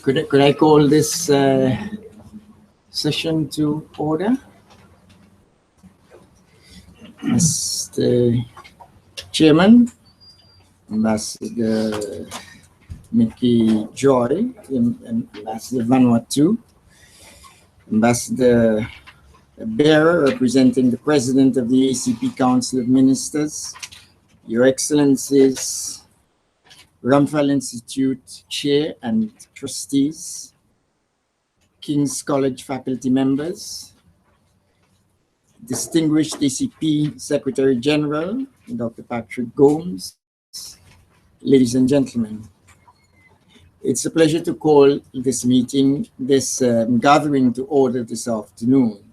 Could I call this session to order? Mr. Chairman, Ambassador Mickey Joy, Ambassador Vanuatu, Ambassador Bearer representing the President of the ACP Council of Ministers, Your Excellencies, Ramphal Institute Chair and Trustees, King's College faculty members, distinguished ACP Secretary General, Dr. Patrick Gomes, ladies and gentlemen. It's a pleasure to call this meeting, this gathering to order this afternoon,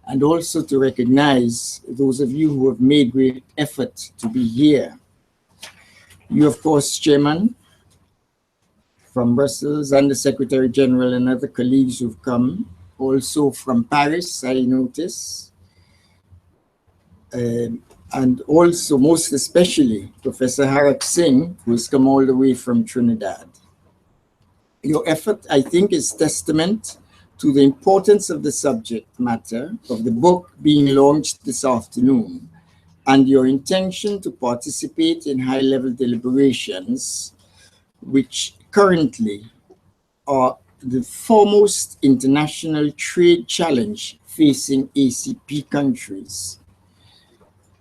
and also to recognize those of you who have made great effort to be here. You, of course, Chairman, from Brussels, and the Secretary General and other colleagues who've come, also from Paris, I notice, and also, most especially, Professor Harak Singh, who has come all the way from Trinidad. Your effort, I think, is testament to the importance of the subject matter of the book being launched this afternoon, and your intention to participate in high-level deliberations, which currently are the foremost international trade challenge facing ACP countries.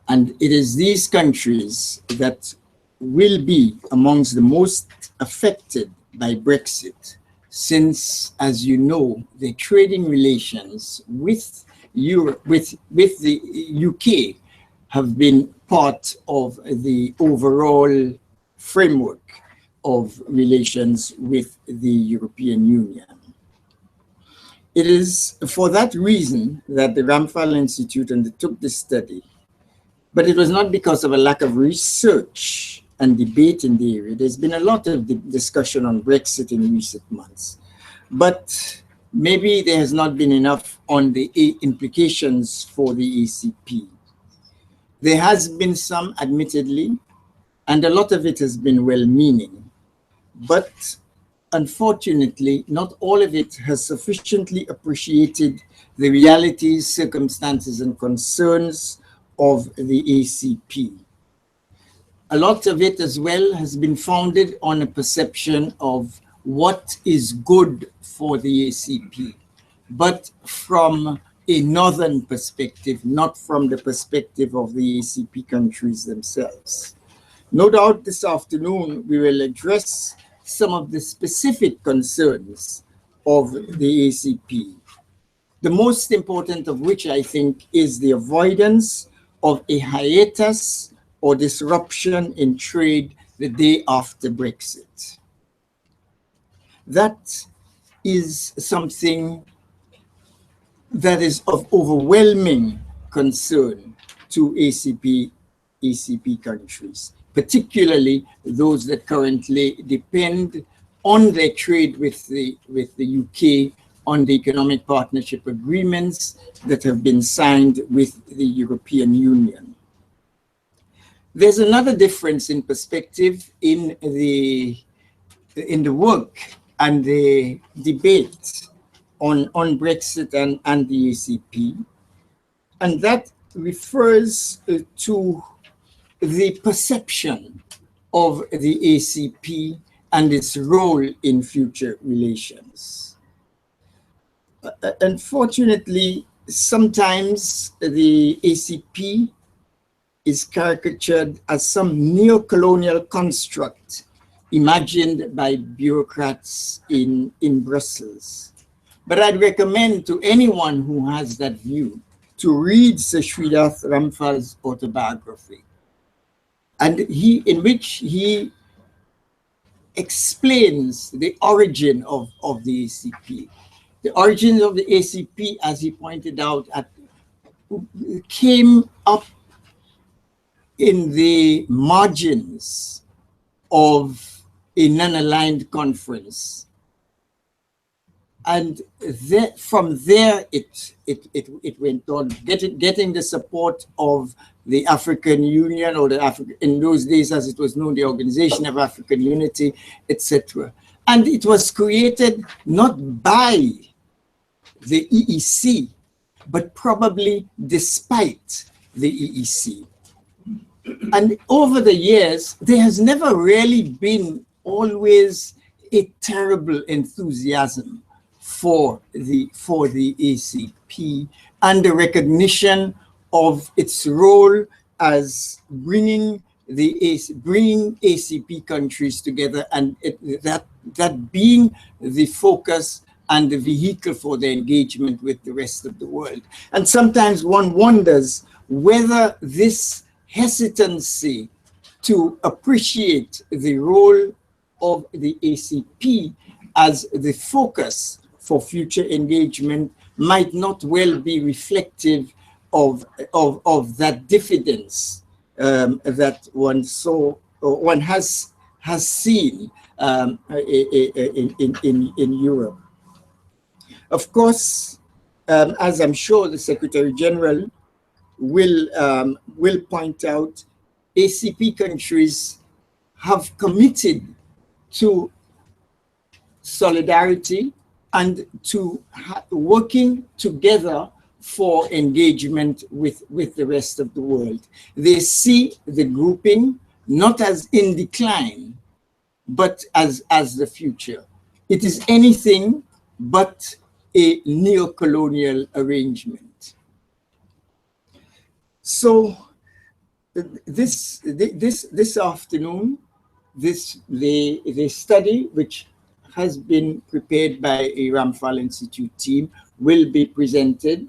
And it is these countries that will be amongst the most affected by Brexit, since, as you know, the trading relations with Europe, with the UK, have been part of the overall framework of relations with the European Union. It is for that reason that the Ramphal Institute undertook this study, but it was not because of a lack of research and debate in the area. There's been a lot of discussion on Brexit in recent months, but maybe there has not been enough on the implications for the ACP. There has been some, admittedly, and a lot of it has been well-meaning, but unfortunately, not all of it has sufficiently appreciated the realities, circumstances, and concerns of the ACP. A lot of it as well has been founded on a perception of what is good for the ACP, but from a northern perspective, not from the perspective of the ACP countries themselves. No doubt this afternoon we will address some of the specific concerns of the ACP, the most important of which I think is the avoidance of a hiatus or disruption in trade the day after Brexit. That is something that is of overwhelming concern to ACP countries, particularly those that currently depend on their trade with the UK on the economic partnership agreements that have been signed with the European Union. There's another difference in perspective in the work and the debate on Brexit and the ACP, and that refers to the perception of the ACP and its role in future relations. Unfortunately, sometimes the ACP is caricatured as some neo-colonial construct imagined by bureaucrats in Brussels. But I'd recommend to anyone who has that view to read Sir Sridhar Ramphal's autobiography, and in which he explains the origin of the ACP. The origin of the ACP, as he pointed out, came up in the margins of a non-aligned conference. And from there, it went on, getting the support of the African Union, or in those days, as it was known, the Organization of African Unity, etc. And it was created not by the EEC, but probably despite the EEC. And over the years, there has never really been always a terrible enthusiasm for the ACP and the recognition of its role as bringing ACP countries together, and that being the focus and the vehicle for the engagement with the rest of the world. And sometimes one wonders whether this hesitancy to appreciate the role of the ACP as the focus for future engagement might not well be reflective of that diffidence that one saw, or one has seen in Europe. Of course, as I'm sure the Secretary General will point out, ACP countries have committed to solidarity and to working together for engagement with the rest of the world. They see the grouping not as in decline, but as the future. It is anything but a neo-colonial arrangement. So this afternoon, the study, which has been prepared by a Ramphal Institute team, will be presented,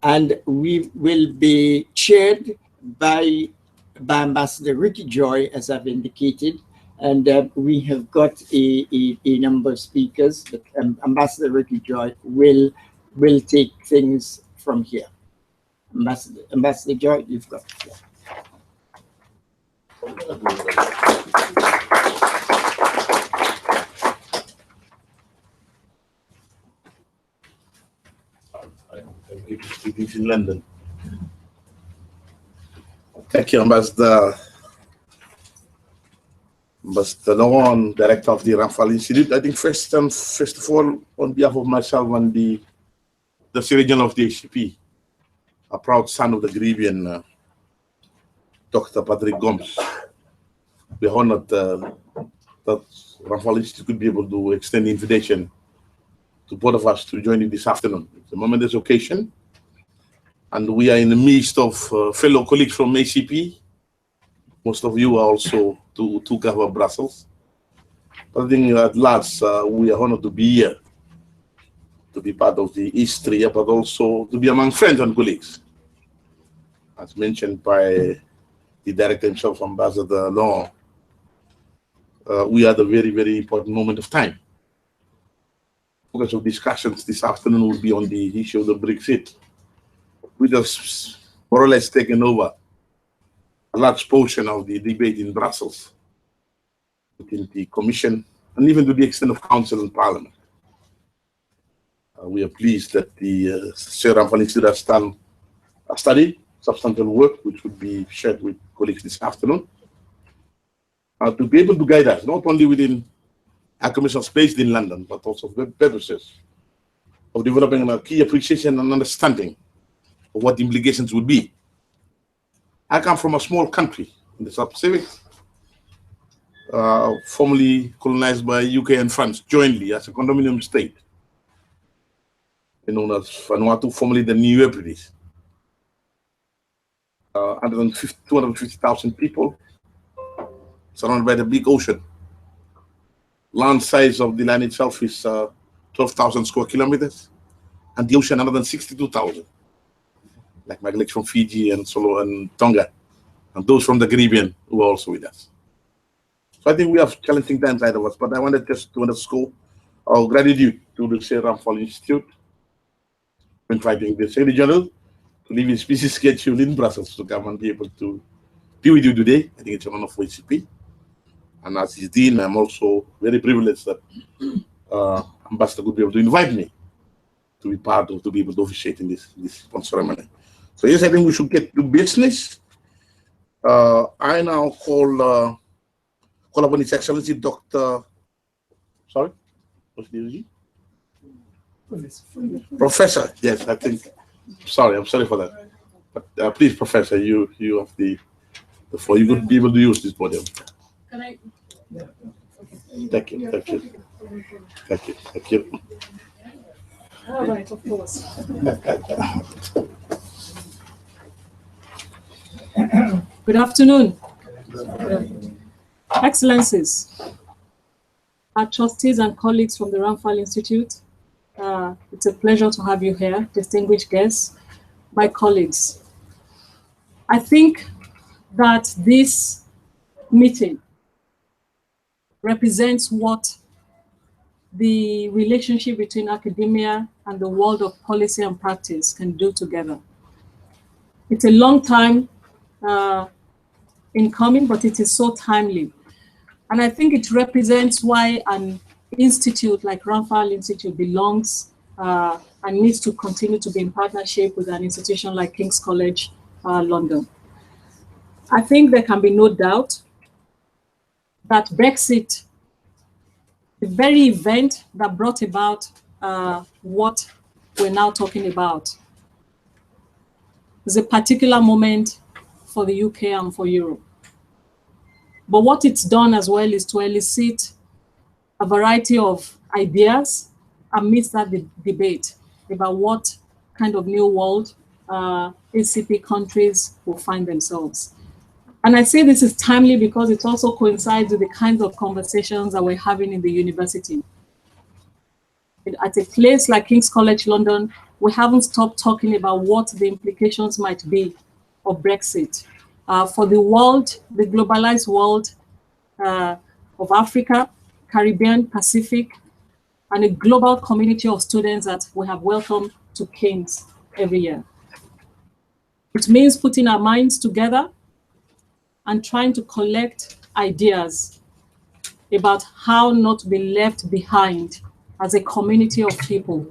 and we will be chaired by Ambassador Ricky Joy, as I've indicated, and we have got a number of speakers, but Ambassador Ricky Joy will take things from here. Ambassador Joy, you've got the floor. Speaking in London. Thank you, Ambassador Lawan, Director of the Ramphal Institute. I think first of all, on behalf of myself and the region of the ACP, a proud son of the Caribbean, Dr. Patrick Gomes, we're honored that Ramphal Institute could be able to extend the invitation to both of us to join you this afternoon. It's a momentous occasion, and we are in the midst of fellow colleagues from ACP. Most of you are also to cover Brussels. But I think at last, we are honored to be here, to be part of the history, but also to be among friends and colleagues. As mentioned by the director himself, Ambassador Law, we are at a very, very important moment of time. Focus of discussions this afternoon will be on the issue of the Brexit, which has more or less taken over a large portion of the debate in Brussels, within the Commission, and even to the extent of Council and Parliament. We are pleased that the Ramphal Institute has done a study, substantial work, which would be shared with colleagues this afternoon, to be able to guide us, not only within our commissions based in London, but also for the purposes of developing a key appreciation and understanding of what the implications would be. I come from a small country in the South Pacific, formerly colonized by UK and France jointly as a condominium state, known as Vanuatu, formerly the New Hebrides. 250,000 people, surrounded by the big ocean. Land size of the land itself is 12,000 square kilometers, and the ocean 162,000. Like my colleagues from Fiji and Solo and Tonga, and those from the Caribbean who are also with us. So I think we have challenging times ahead of us, but I wanted just to underscore our gratitude to the Ramphal Institute for inviting the Secretary General to leave his busy schedule in Brussels to come and be able to be with you today. I think it's an honor for ACP. And as his dean, I'm also very privileged that Ambassador could be able to invite me to be part of, to be able to officiate in this ceremony. So yes, I think we should get to business. I now call upon His Excellency Dr. Sorry? What's the Professor, yes, I think. Sorry, I'm sorry for that. But please, Professor, you have the floor. You could be able to use this podium. Can I? Thank you, thank you, thank you, thank you. All right, of course. Good afternoon. Excellencies, our trustees and colleagues from the Ramphal Institute, it's a pleasure to have you here, distinguished guests, my colleagues. I think that this meeting represents what the relationship between academia and the world of policy and practice can do together. It's a long time in coming, but it is so timely. And I think it represents why an institute like Ramphal Institute belongs and needs to continue to be in partnership with an institution like King's College London. I think there can be no doubt that Brexit, the very event that brought about what we're now talking about, is a particular moment for the UK and for Europe. But what it's done as well is to elicit a variety of ideas amidst that debate about what kind of new world ACP countries will find themselves. And I say this is timely because it also coincides with the kinds of conversations that we're having in the university. At a place like King's College London, we haven't stopped talking about what the implications might be of Brexit for the world, the globalized world of Africa, Caribbean, Pacific, and a global community of students that we have welcomed to King's every year. It means putting our minds together and trying to collect ideas about how not to be left behind as a community of people.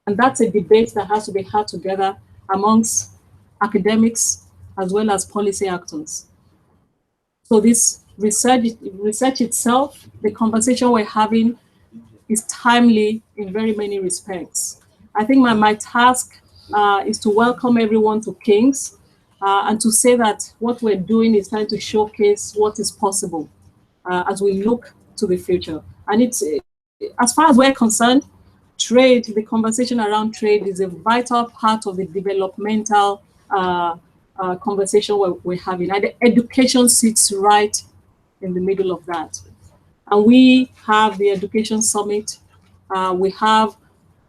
And that's a debate that has to be had together amongst academics as well as policy actors. So this research itself, the conversation we're having, is timely in very many respects. I think my task is to welcome everyone to King's and to say that what we're doing is trying to showcase what is possible as we look to the future. And it's, as far as we're concerned, trade, the conversation around trade is a vital part of the developmental conversation we're having. And education sits right in the middle of that. And we have the Education Summit. We have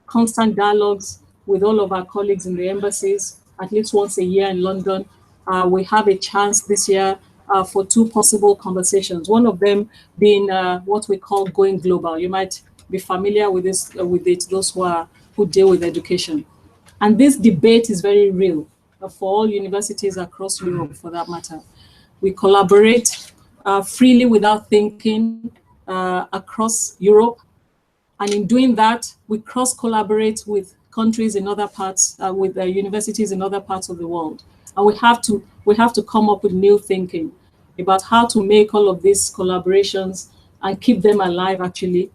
constant dialogues with all of our colleagues in the embassies, at least once a year in London. We have a chance this year for two possible conversations. One of them being what we call going global. You might be familiar with this, those who deal with education. And this debate is very real for all universities across Europe, for that matter. We collaborate freely without thinking across Europe. And in doing that, we cross-collaborate with countries in other parts, with universities in other parts of the world. And we have to come up with new thinking about how to make all of these collaborations and keep them alive, actually,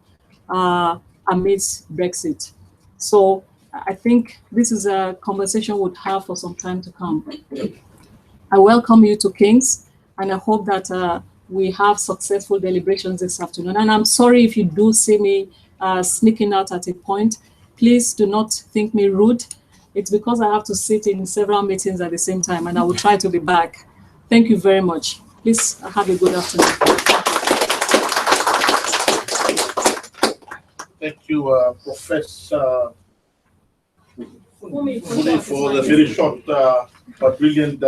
amidst Brexit. So I think this is a conversation we'll have for some time to come. I welcome you to King's, and I hope that we have successful deliberations this afternoon. And I'm sorry if you do see me sneaking out at a point. Please do not think me rude. It's because I have to sit in several meetings at the same time, and I will try to be back. Thank you very much. Please have a good afternoon. Thank you, Professor Fune, for the very short but brilliant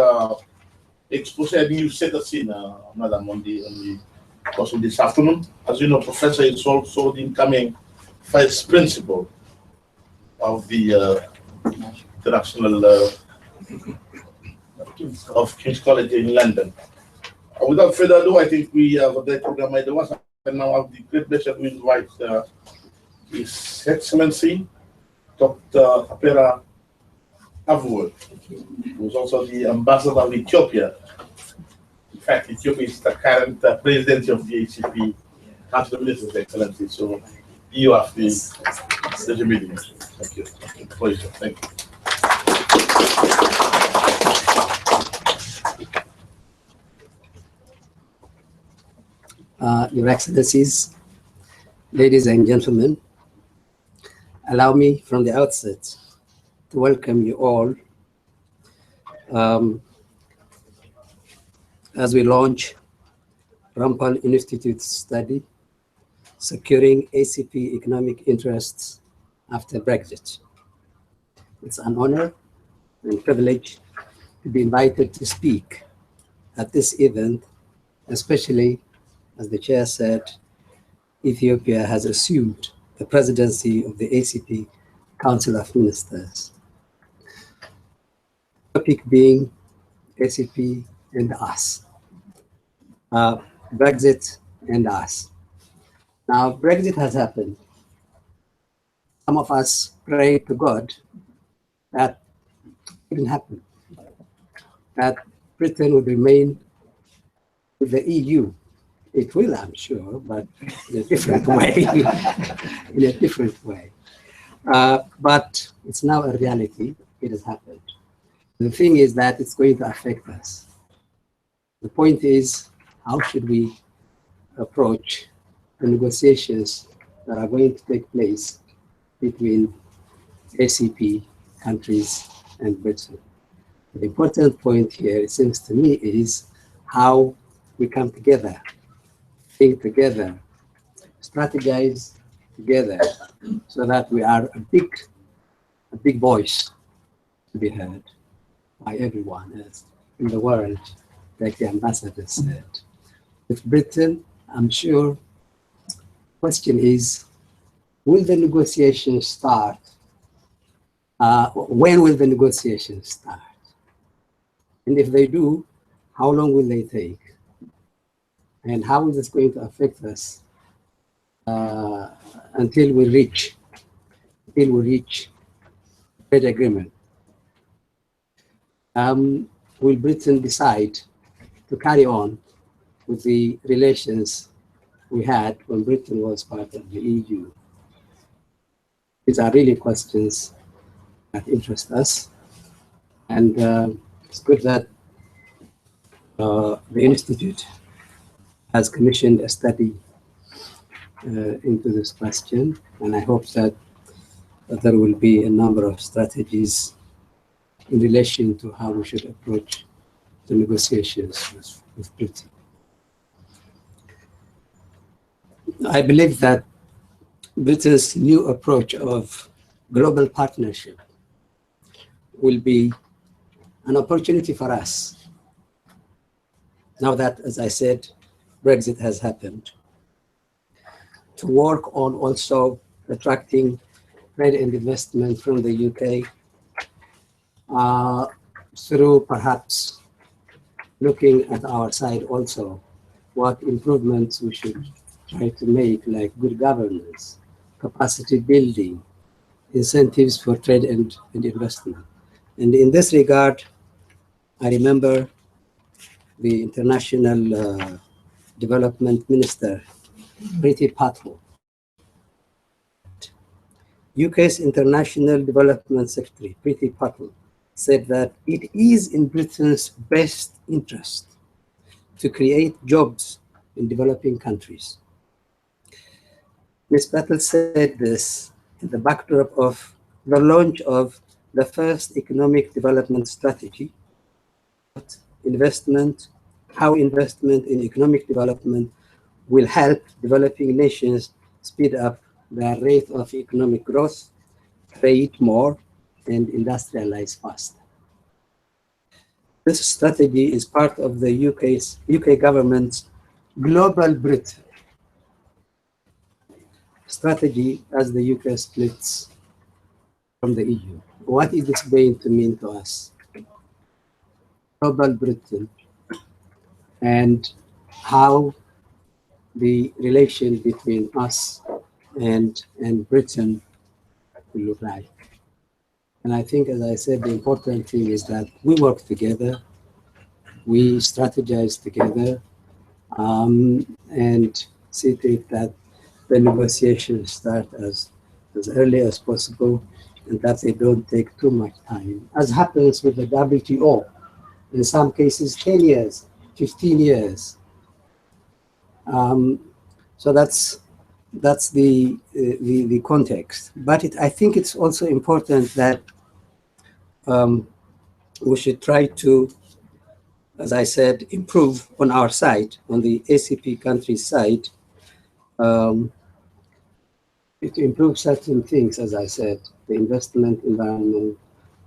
expose. I think you set the scene, Madam, on the course of this afternoon. As you know, Professor is also the incoming Vice Principal of the International of King's College in London. Without further ado, I think we have the program at the once, and now have the great pleasure to invite His Excellency Dr. Apera Avur, who is also the Ambassador of Ethiopia. In fact, Ethiopia is the current presidency of the ACP After the meeting, Excellency. So you have the meeting. Thank you. Pleasure. Thank you. Your Excellencies, ladies and gentlemen, allow me from the outset to welcome you all as we launch Ramphal Institute's study, Securing ACP Economic Interests After Brexit. It's an honor and privilege to be invited to speak at this event, especially, as the chair said, Ethiopia has assumed the presidency of the ACP Council of Ministers. The topic being ACP and us, Brexit and us. Now, Brexit has happened. Some of us pray to God that it didn't happen, that Britain would remain with the EU. It will, I'm sure, but in a different way. In a different way. But it's now a reality. It has happened. The thing is that it's going to affect us. The point is, how should we approach the negotiations that are going to take place between ACP countries and Britain? The important point here, it seems to me, is how we come together, think together, strategize together, so that we are a big voice to be heard by everyone else in the world, like the ambassador said. With Britain, I'm sure the question is, will the negotiations start? When will the negotiations start? And if they do, how long will they take? And how is this going to affect us until we reach trade agreement? Will Britain decide to carry on with the relations we had when Britain was part of the EU? These are really questions that interest us. And it's good that the Institute has commissioned a study into this question. And I hope that there will be a number of strategies in relation to how we should approach the negotiations with Britain. I believe that Britain's new approach of global partnership will be an opportunity for us, now that, as I said, Brexit has happened, to work on also attracting trade and investment from the UK through perhaps looking at our side also what improvements we should try to make, like good governance, capacity building, incentives for trade and investment. And in this regard, I remember the International Development Minister, Priti Patel. UK's International Development Secretary, Priti Patel, said that it is in Britain's best interest to create jobs in developing countries. Ms. Patel said this in the backdrop of the launch of the first economic development strategy, investment, how investment in economic development will help developing nations speed up their rate of economic growth, trade more, and industrialize faster. This strategy is part of the UK government's Global Britain strategy as the UK splits from the EU. What is this going to mean to us? Global Britain, and how the relation between us and Britain will look like. And I think, as I said, the important thing is that we work together, we strategize together, and see to it that the negotiations start as early as possible and that they don't take too much time, as happens with the WTO. In some cases, 10 years, 15 years. So that's the context. But I think it's also important that we should try to, as I said, improve on our side, on the ACP countries' side, to improve certain things, as I said, the investment environment,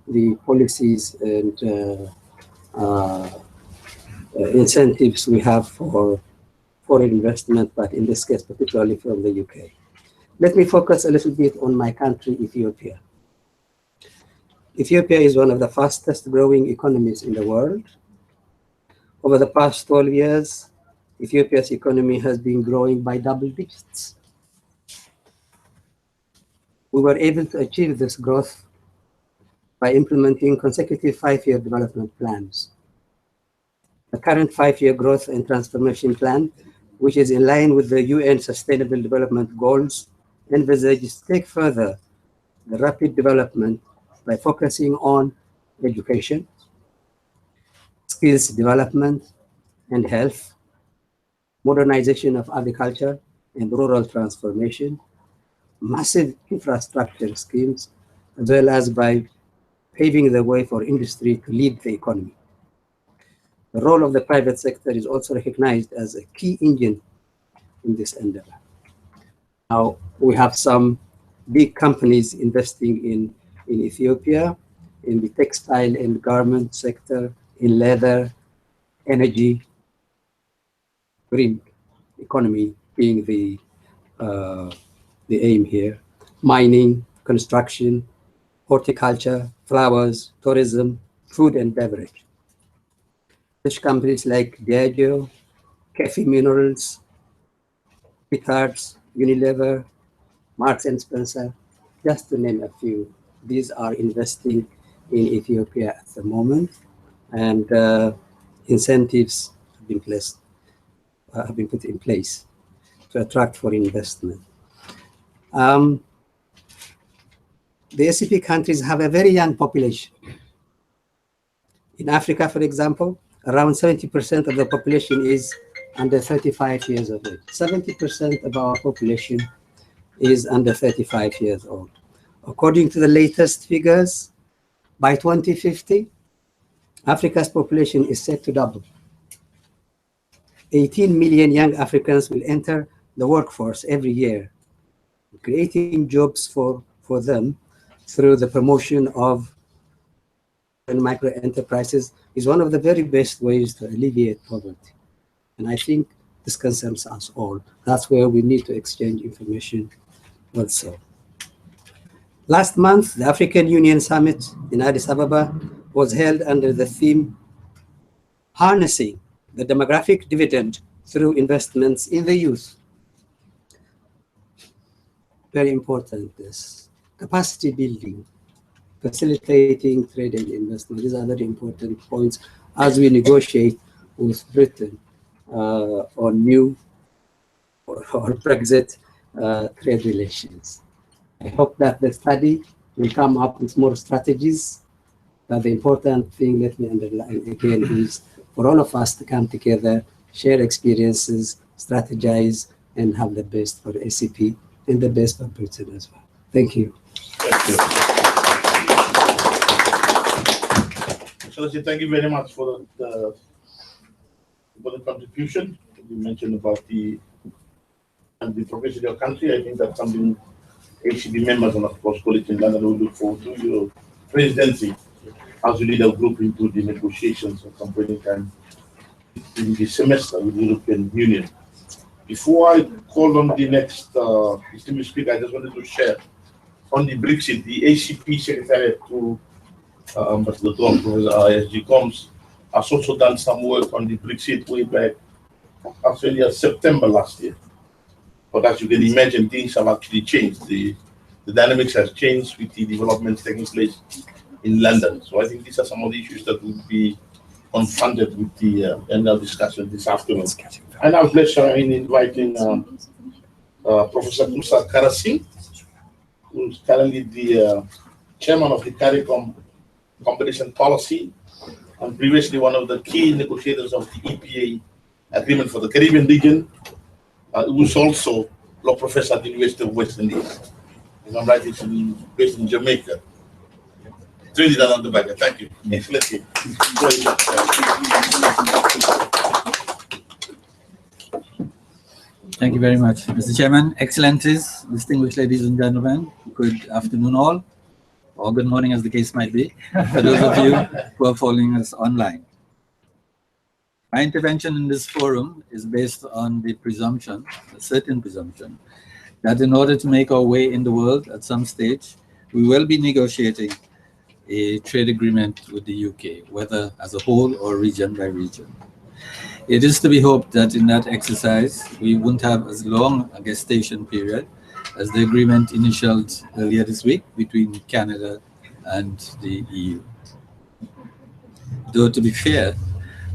the policies and incentives we have for foreign investment, but in this case, particularly from the UK. Let me focus a little bit on my country, Ethiopia. Ethiopia is one of the fastest growing economies in the world. Over the past 12 years, Ethiopia's economy has been growing by double digits. We were able to achieve this growth by implementing consecutive 5-year development plans. The current 5-year growth and transformation plan, which is in line with the UN Sustainable Development Goals, envisages to take further the rapid development by focusing on education, skills development and health, modernization of agriculture and rural transformation, massive infrastructure schemes, as well as by paving the way for industry to lead the economy. The role of the private sector is also recognized as a key engine in this endeavor. Now, we have some big companies investing in Ethiopia, in the textile and garment sector, in leather, energy, green economy being the aim here, mining, construction, horticulture, flowers, tourism, food and beverage. Such companies like Diageo, Cafe Minerals, Picard's, Unilever, Marks and Spencer, just to name a few. These are investing in Ethiopia at the moment, and incentives have been put in place to attract foreign investment. The ACP countries have a very young population. In Africa, for example, around 70% of the population is under 35 years of age. 70% of our population is under 35 years old. According to the latest figures, by 2050, Africa's population is set to double. 18 million young Africans will enter the workforce every year. Creating jobs for them through the promotion of micro enterprises is one of the very best ways to alleviate poverty. And I think this concerns us all. That's where we need to exchange information also. Last month, the African Union Summit in Addis Ababa was held under the theme, Harnessing the Demographic Dividend Through Investments in the Youth. Very important, this. Capacity building, facilitating trade and investment. These are very important points as we negotiate with Britain on new or Brexit trade relations. I hope that the study will come up with more strategies. But the important thing, let me underline again, is for all of us to come together, share experiences, strategize, and have the best for ACP and the best for Britain as well. Thank you. Thank you. Excellency, thank you very much for the contribution. You mentioned about the progress of your country. I think that's something ACP members and of course colleagues in London will look forward to your presidency as you lead a group into the negotiations at some point in time in the semester with the European Union. Before I call on the next distinguished speaker, I just wanted to share on the Brexit, the ACP Secretariat to Ambassador Trump, Professor ISG Combs, has also done some work on the Brexit way back as early as September last year. But as you can imagine, things have actually changed. The dynamics has changed with the developments taking place in London. So I think these are some of the issues that will be confronted with the end of discussion this afternoon. I now pleasure in inviting Professor Musa Karasing, who's currently the chairman of the CARICOM Competition Policy and previously one of the key negotiators of the EPA agreement for the Caribbean region, who's also law professor at the University of West Indies. If I'm right, he's based in Jamaica. Trinidad and Tobago. Thank you. Excellency. Thank you very much, Mr. Chairman. Excellencies, distinguished ladies and gentlemen, good afternoon all, or good morning as the case might be, for those of you who are following us online. My intervention in this forum is based on the presumption, a certain presumption, that in order to make our way in the world at some stage, we will be negotiating a trade agreement with the UK, whether as a whole or region by region. It is to be hoped that in that exercise, we won't have as long a gestation period as the agreement initialed earlier this week between Canada and the EU. Though to be fair,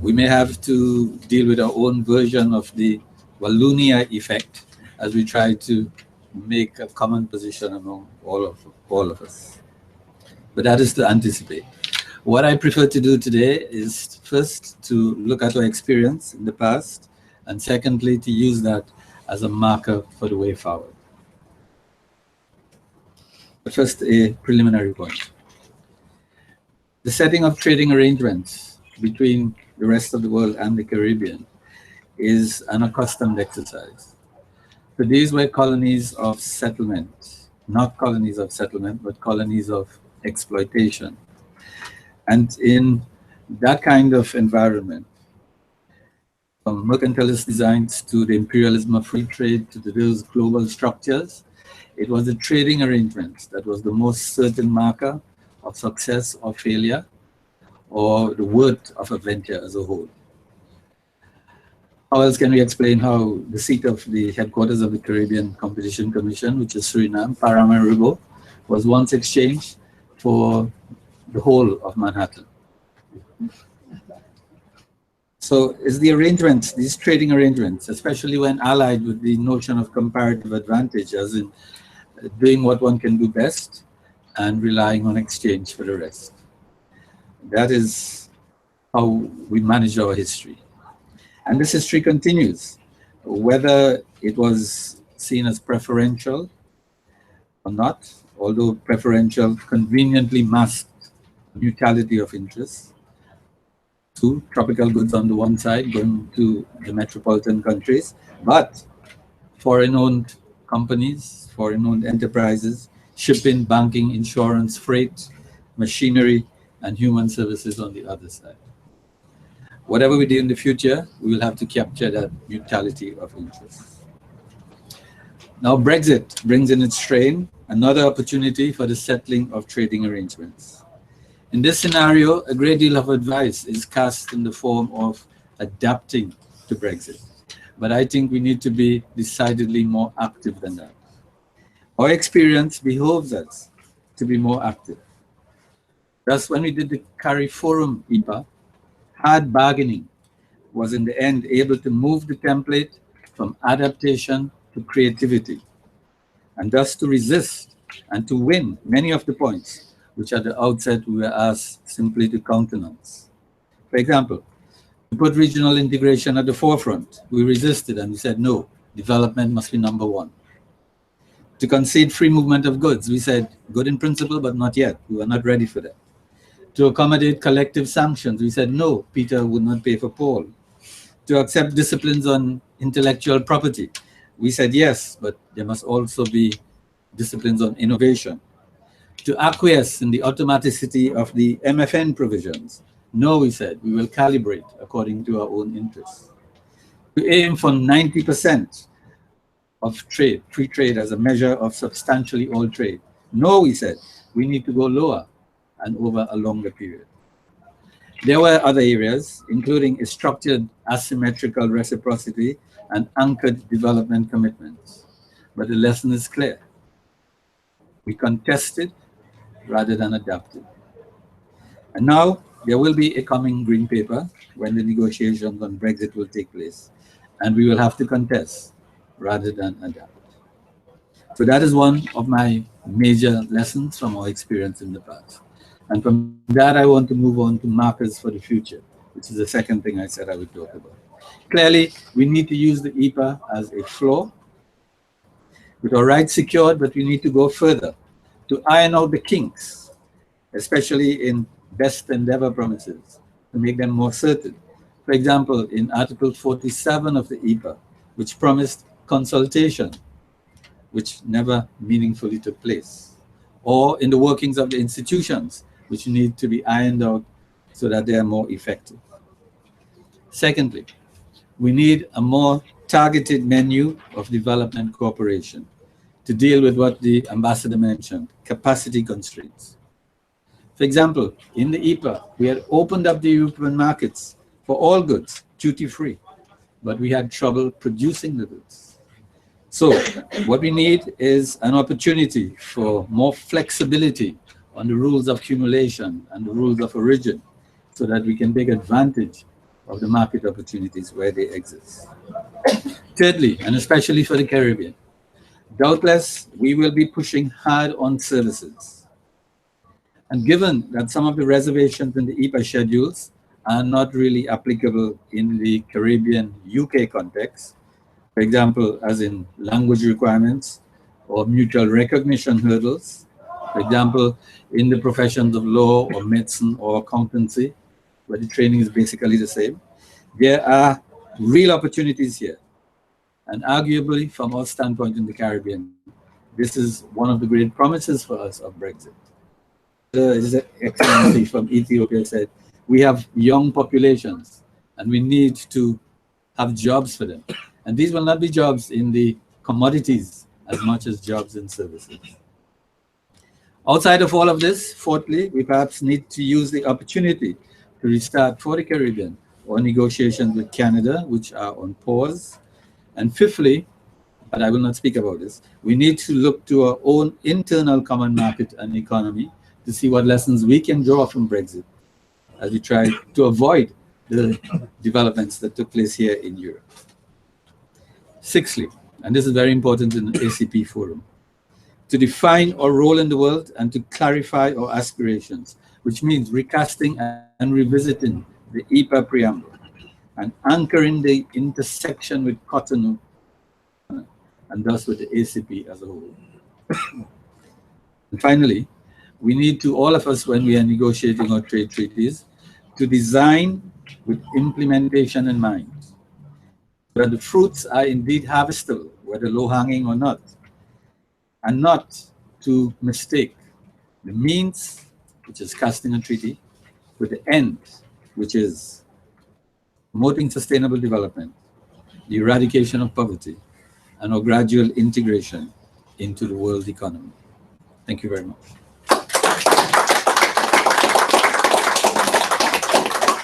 we may have to deal with our own version of the Wallonia effect as we try to make a common position among all of us. But that is to anticipate. What I prefer to do today is first to look at our experience in the past, and secondly, to use that as a marker for the way forward. But first, a preliminary point. The setting of trading arrangements between the rest of the world and the Caribbean is an accustomed exercise. So these were colonies of settlement, not colonies of settlement, but colonies of exploitation. And in that kind of environment, from mercantilist designs to the imperialism of free trade to those global structures, it was the trading arrangement that was the most certain marker of success or failure, or the worth of a venture as a whole. How else can we explain how the seat of the headquarters of the Caribbean Competition Commission, which is Suriname, Paramaribo, was once exchanged for the whole of Manhattan? So it's the arrangements, these trading arrangements, especially when allied with the notion of comparative advantage, as in doing what one can do best and relying on exchange for the rest. That is how we manage our history. And this history continues, whether it was seen as preferential or not, although preferential conveniently masked neutrality of interest. To tropical goods on the one side going to the metropolitan countries, but foreign-owned companies, foreign-owned enterprises, shipping, banking, insurance, freight, machinery, and human services on the other side. Whatever we do in the future, we will have to capture that neutrality of interest. Now, Brexit brings in its train another opportunity for the settling of trading arrangements. In this scenario, a great deal of advice is cast in the form of adapting to Brexit. But I think we need to be decidedly more active than that. Our experience behoves us to be more active. Thus, when we did the CARIFORUM EPA, hard bargaining was in the end able to move the template from adaptation to creativity, and thus to resist and to win many of the points which at the outset we were asked simply to countenance. For example, to put regional integration at the forefront, we resisted and we said, no, development must be number one. To concede free movement of goods, we said, good in principle, but not yet. We were not ready for that. To accommodate collective sanctions, we said, no, Peter would not pay for Paul. To accept disciplines on intellectual property, we said, yes, but there must also be disciplines on innovation. To acquiesce in the automaticity of the MFN provisions, no, we said, we will calibrate according to our own interests. To aim for 90% of trade, free trade as a measure of substantially all trade. No, we said, we need to go lower and over a longer period. There were other areas, including a structured asymmetrical reciprocity and anchored development commitments. But the lesson is clear. We contested rather than adapted. And now there will be a coming green paper when the negotiations on Brexit will take place. and we will have to contest rather than adapt. So that is one of my major lessons from our experience in the past. And from that, I want to move on to markers for the future, which is the second thing I said I would talk about. Clearly, we need to use the EPA as a floor with our rights secured, but we need to go further to iron out the kinks, especially in best endeavor promises, to make them more certain. For example, in Article 47 of the EPA, which promised consultation, which never meaningfully took place, or in the workings of the institutions, which need to be ironed out so that they are more effective. Secondly, we need a more targeted menu of development cooperation to deal with what the ambassador mentioned, capacity constraints. For example, in the EPA, we had opened up the European markets for all goods, duty-free, but we had trouble producing the goods. So what we need is an opportunity for more flexibility on the rules of accumulation and the rules of origin so that we can take advantage of the market opportunities where they exist. Thirdly, and especially for the Caribbean, doubtless we will be pushing hard on services. And given that some of the reservations in the EPA schedules are not really applicable in the Caribbean UK context, for example, as in language requirements or mutual recognition hurdles, for example, in the professions of law or medicine or accountancy, where the training is basically the same, there are real opportunities here. And arguably, from our standpoint in the Caribbean, this is one of the great promises for us of Brexit. His Excellency from Ethiopia said, we have young populations and we need to have jobs for them. And these will not be jobs in the commodities as much as jobs in services. Outside of all of this, fourthly, we perhaps need to use the opportunity to restart for the Caribbean or negotiations with Canada, which are on pause. And fifthly, but I will not speak about this, we need to look to our own internal common market and economy to see what lessons we can draw from Brexit as we try to avoid the developments that took place here in Europe. Sixthly, and this is very important in the ACP forum, to define our role in the world and to clarify our aspirations, which means recasting and revisiting the EPA preamble and anchoring the intersection with Cotonou and thus with the ACP as a whole. And finally, we need to, all of us, when we are negotiating our trade treaties, to design with implementation in mind, so that the fruits are indeed harvestable, whether low-hanging or not, and not to mistake the means, which is casting a treaty, with the end, which is promoting sustainable development, the eradication of poverty, and our gradual integration into the world economy. Thank you very much.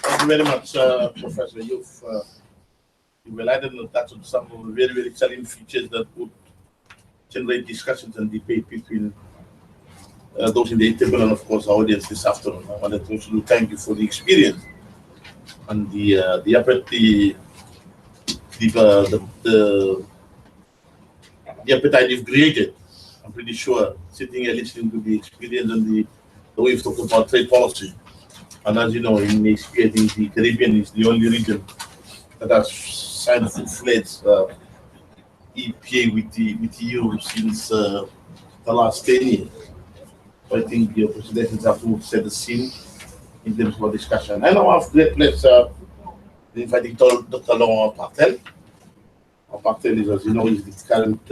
Thank you very much, Professor. You've highlighted that on some of the very, very exciting features that would generate discussions and debate between those in the table and, of course, our audience this afternoon. I wanted to also thank you for the experience and the appetite you've created. I'm pretty sure, sitting here listening to the experience and the way you've talked about trade policy. And as you know, in ACP, I think the Caribbean is the only region that has signed a full-fledged EPA with the EU since the last 10 years. So I think your presentations have to set the scene in terms of our discussion. I now have great pleasure inviting Dr. Laurent Partel. Partel is, as you know, is the current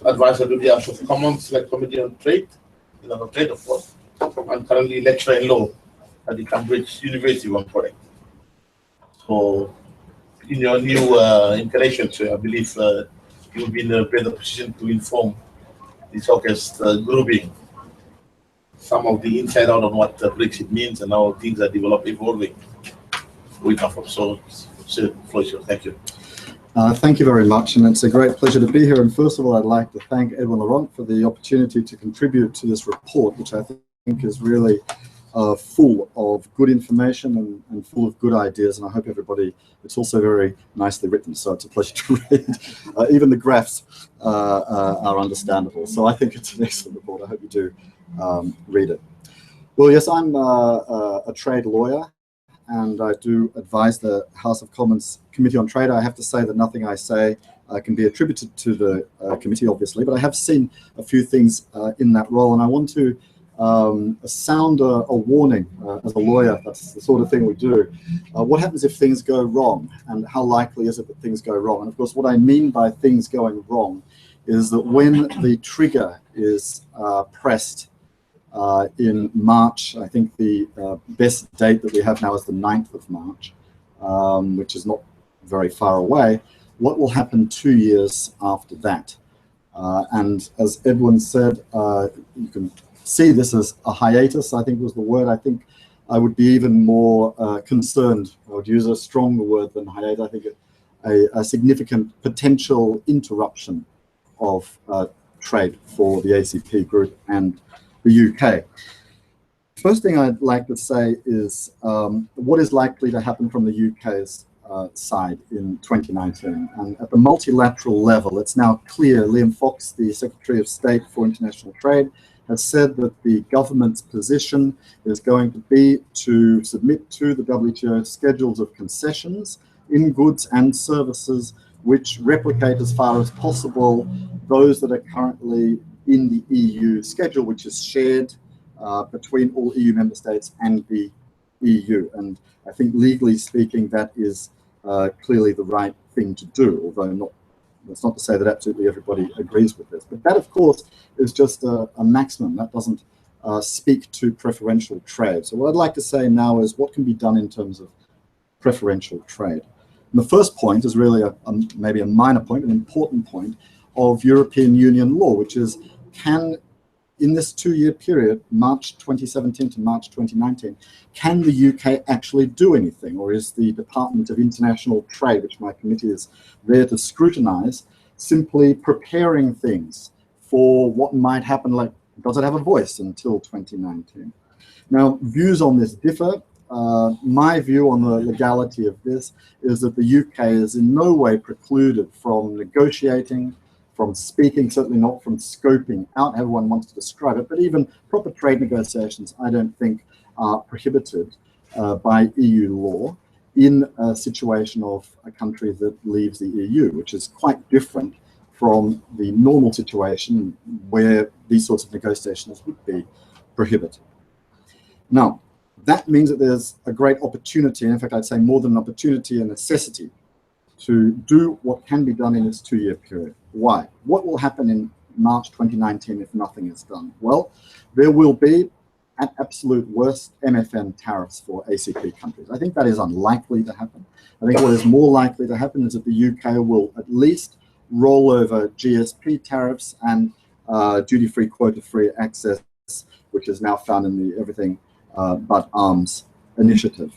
advisor to the House of Commons Select Committee on Trade, trade, of course, and currently lecturer in law at the Cambridge University, one correct. So, in your new incarnation, so I believe you will be in a better position to inform this August grouping some of the inside out on what Brexit means and how things are evolving. So, Floyd, thank you. Thank you very much, and it's a great pleasure to be here. And first of all, I'd like to thank Edwin Laurent for the opportunity to contribute to this report, which I think is really full of good information and full of good ideas, and I hope everybody, it's also very nicely written, so it's a pleasure to read. Even the graphs are understandable, so I think it's an excellent report. I hope you do read it. Well, yes, I'm a trade lawyer, and I do advise the House of Commons Committee on Trade. I have to say that nothing I say can be attributed to the committee, obviously, but I have seen a few things in that role, and I want to sound a warning as a lawyer. That's the sort of thing we do. What happens if things go wrong, and how likely is it that things go wrong? And of course, what I mean by things going wrong is that when the trigger is pressed in March, I think the best date that we have now is the 9th of March, which is not very far away. What will happen 2 years after that? And as Edwin said, you can see this as a hiatus, I think was the word. I think I would be even more concerned. I would use a stronger word than hiatus. I think a significant potential interruption of trade for the ACP group and the UK. First thing I'd like to say is what is likely to happen from the UK's side in 2019. And at the multilateral level, it's now clear, Liam Fox, the Secretary of State for International Trade, has said that the government's position is going to be to submit to the WTO schedules of concessions in goods and services which replicate as far as possible those that are currently in the EU schedule, which is shared between all EU member states and the EU. And I think legally speaking, that is clearly the right thing to do, although that's not to say that absolutely everybody agrees with this. But that, of course, is just a maximum. That doesn't speak to preferential trade. So what I'd like to say now is what can be done in terms of preferential trade. And the first point is really maybe a minor point, an important point of European Union law, which is, can, in this 2-year period, March 2017 to March 2019, can the UK actually do anything? Or is the Department of International Trade, which my committee is there to scrutinize, simply preparing things for what might happen? Like, does it have a voice until 2019? Now, views on this differ. My view on the legality of this is that the UK is in no way precluded from negotiating, from speaking, certainly not from scoping out, however one wants to describe it, but even proper trade negotiations, I don't think, are prohibited by EU law in a situation of a country that leaves the EU, which is quite different from the normal situation where these sorts of negotiations would be prohibited. Now, that means that there's a great opportunity, and in fact, I'd say more than an opportunity, a necessity, to do what can be done in this 2-year period. Why? What will happen in March 2019 if nothing is done? Well, there will be, at absolute worst, MFN tariffs for ACP countries. I think that is unlikely to happen. I think what is more likely to happen is that the UK will at least roll over GSP tariffs and duty-free, quota-free access, which is now found in the Everything But Arms initiative.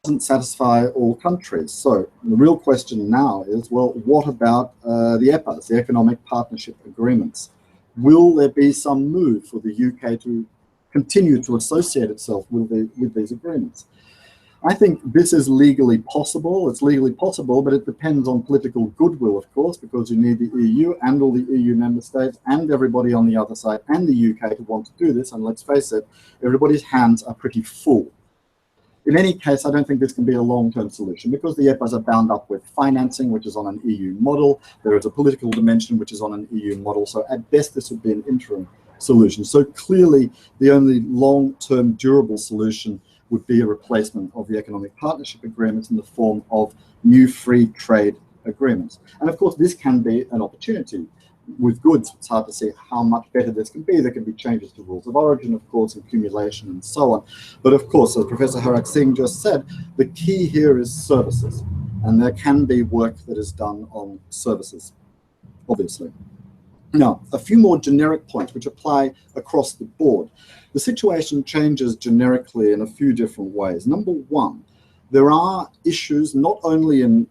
Doesn't satisfy all countries. So the real question now is, well, what about the EPAs, the Economic Partnership Agreements? Will there be some move for the UK to continue to associate itself with these agreements? I think this is legally possible. It's legally possible, but it depends on political goodwill, of course, because you need the EU and all the EU member states and everybody on the other side and the UK to want to do this. And let's face it, everybody's hands are pretty full. In any case, I don't think this can be a long-term solution because the EPAs are bound up with financing, which is on an EU model. There is a political dimension, which is on an EU model. So at best, this would be an interim solution. So clearly, the only long-term durable solution would be a replacement of the economic partnership agreements in the form of new free trade agreements. And of course, this can be an opportunity. With goods, it's hard to see how much better this can be. There can be changes to rules of origin, of course, accumulation and so on. But of course, as Professor Harak Singh just said, the key here is services. And there can be work that is done on services, obviously. Now, a few more generic points which apply across the board. The situation changes generically in a few different ways. Number one, there are issues not only in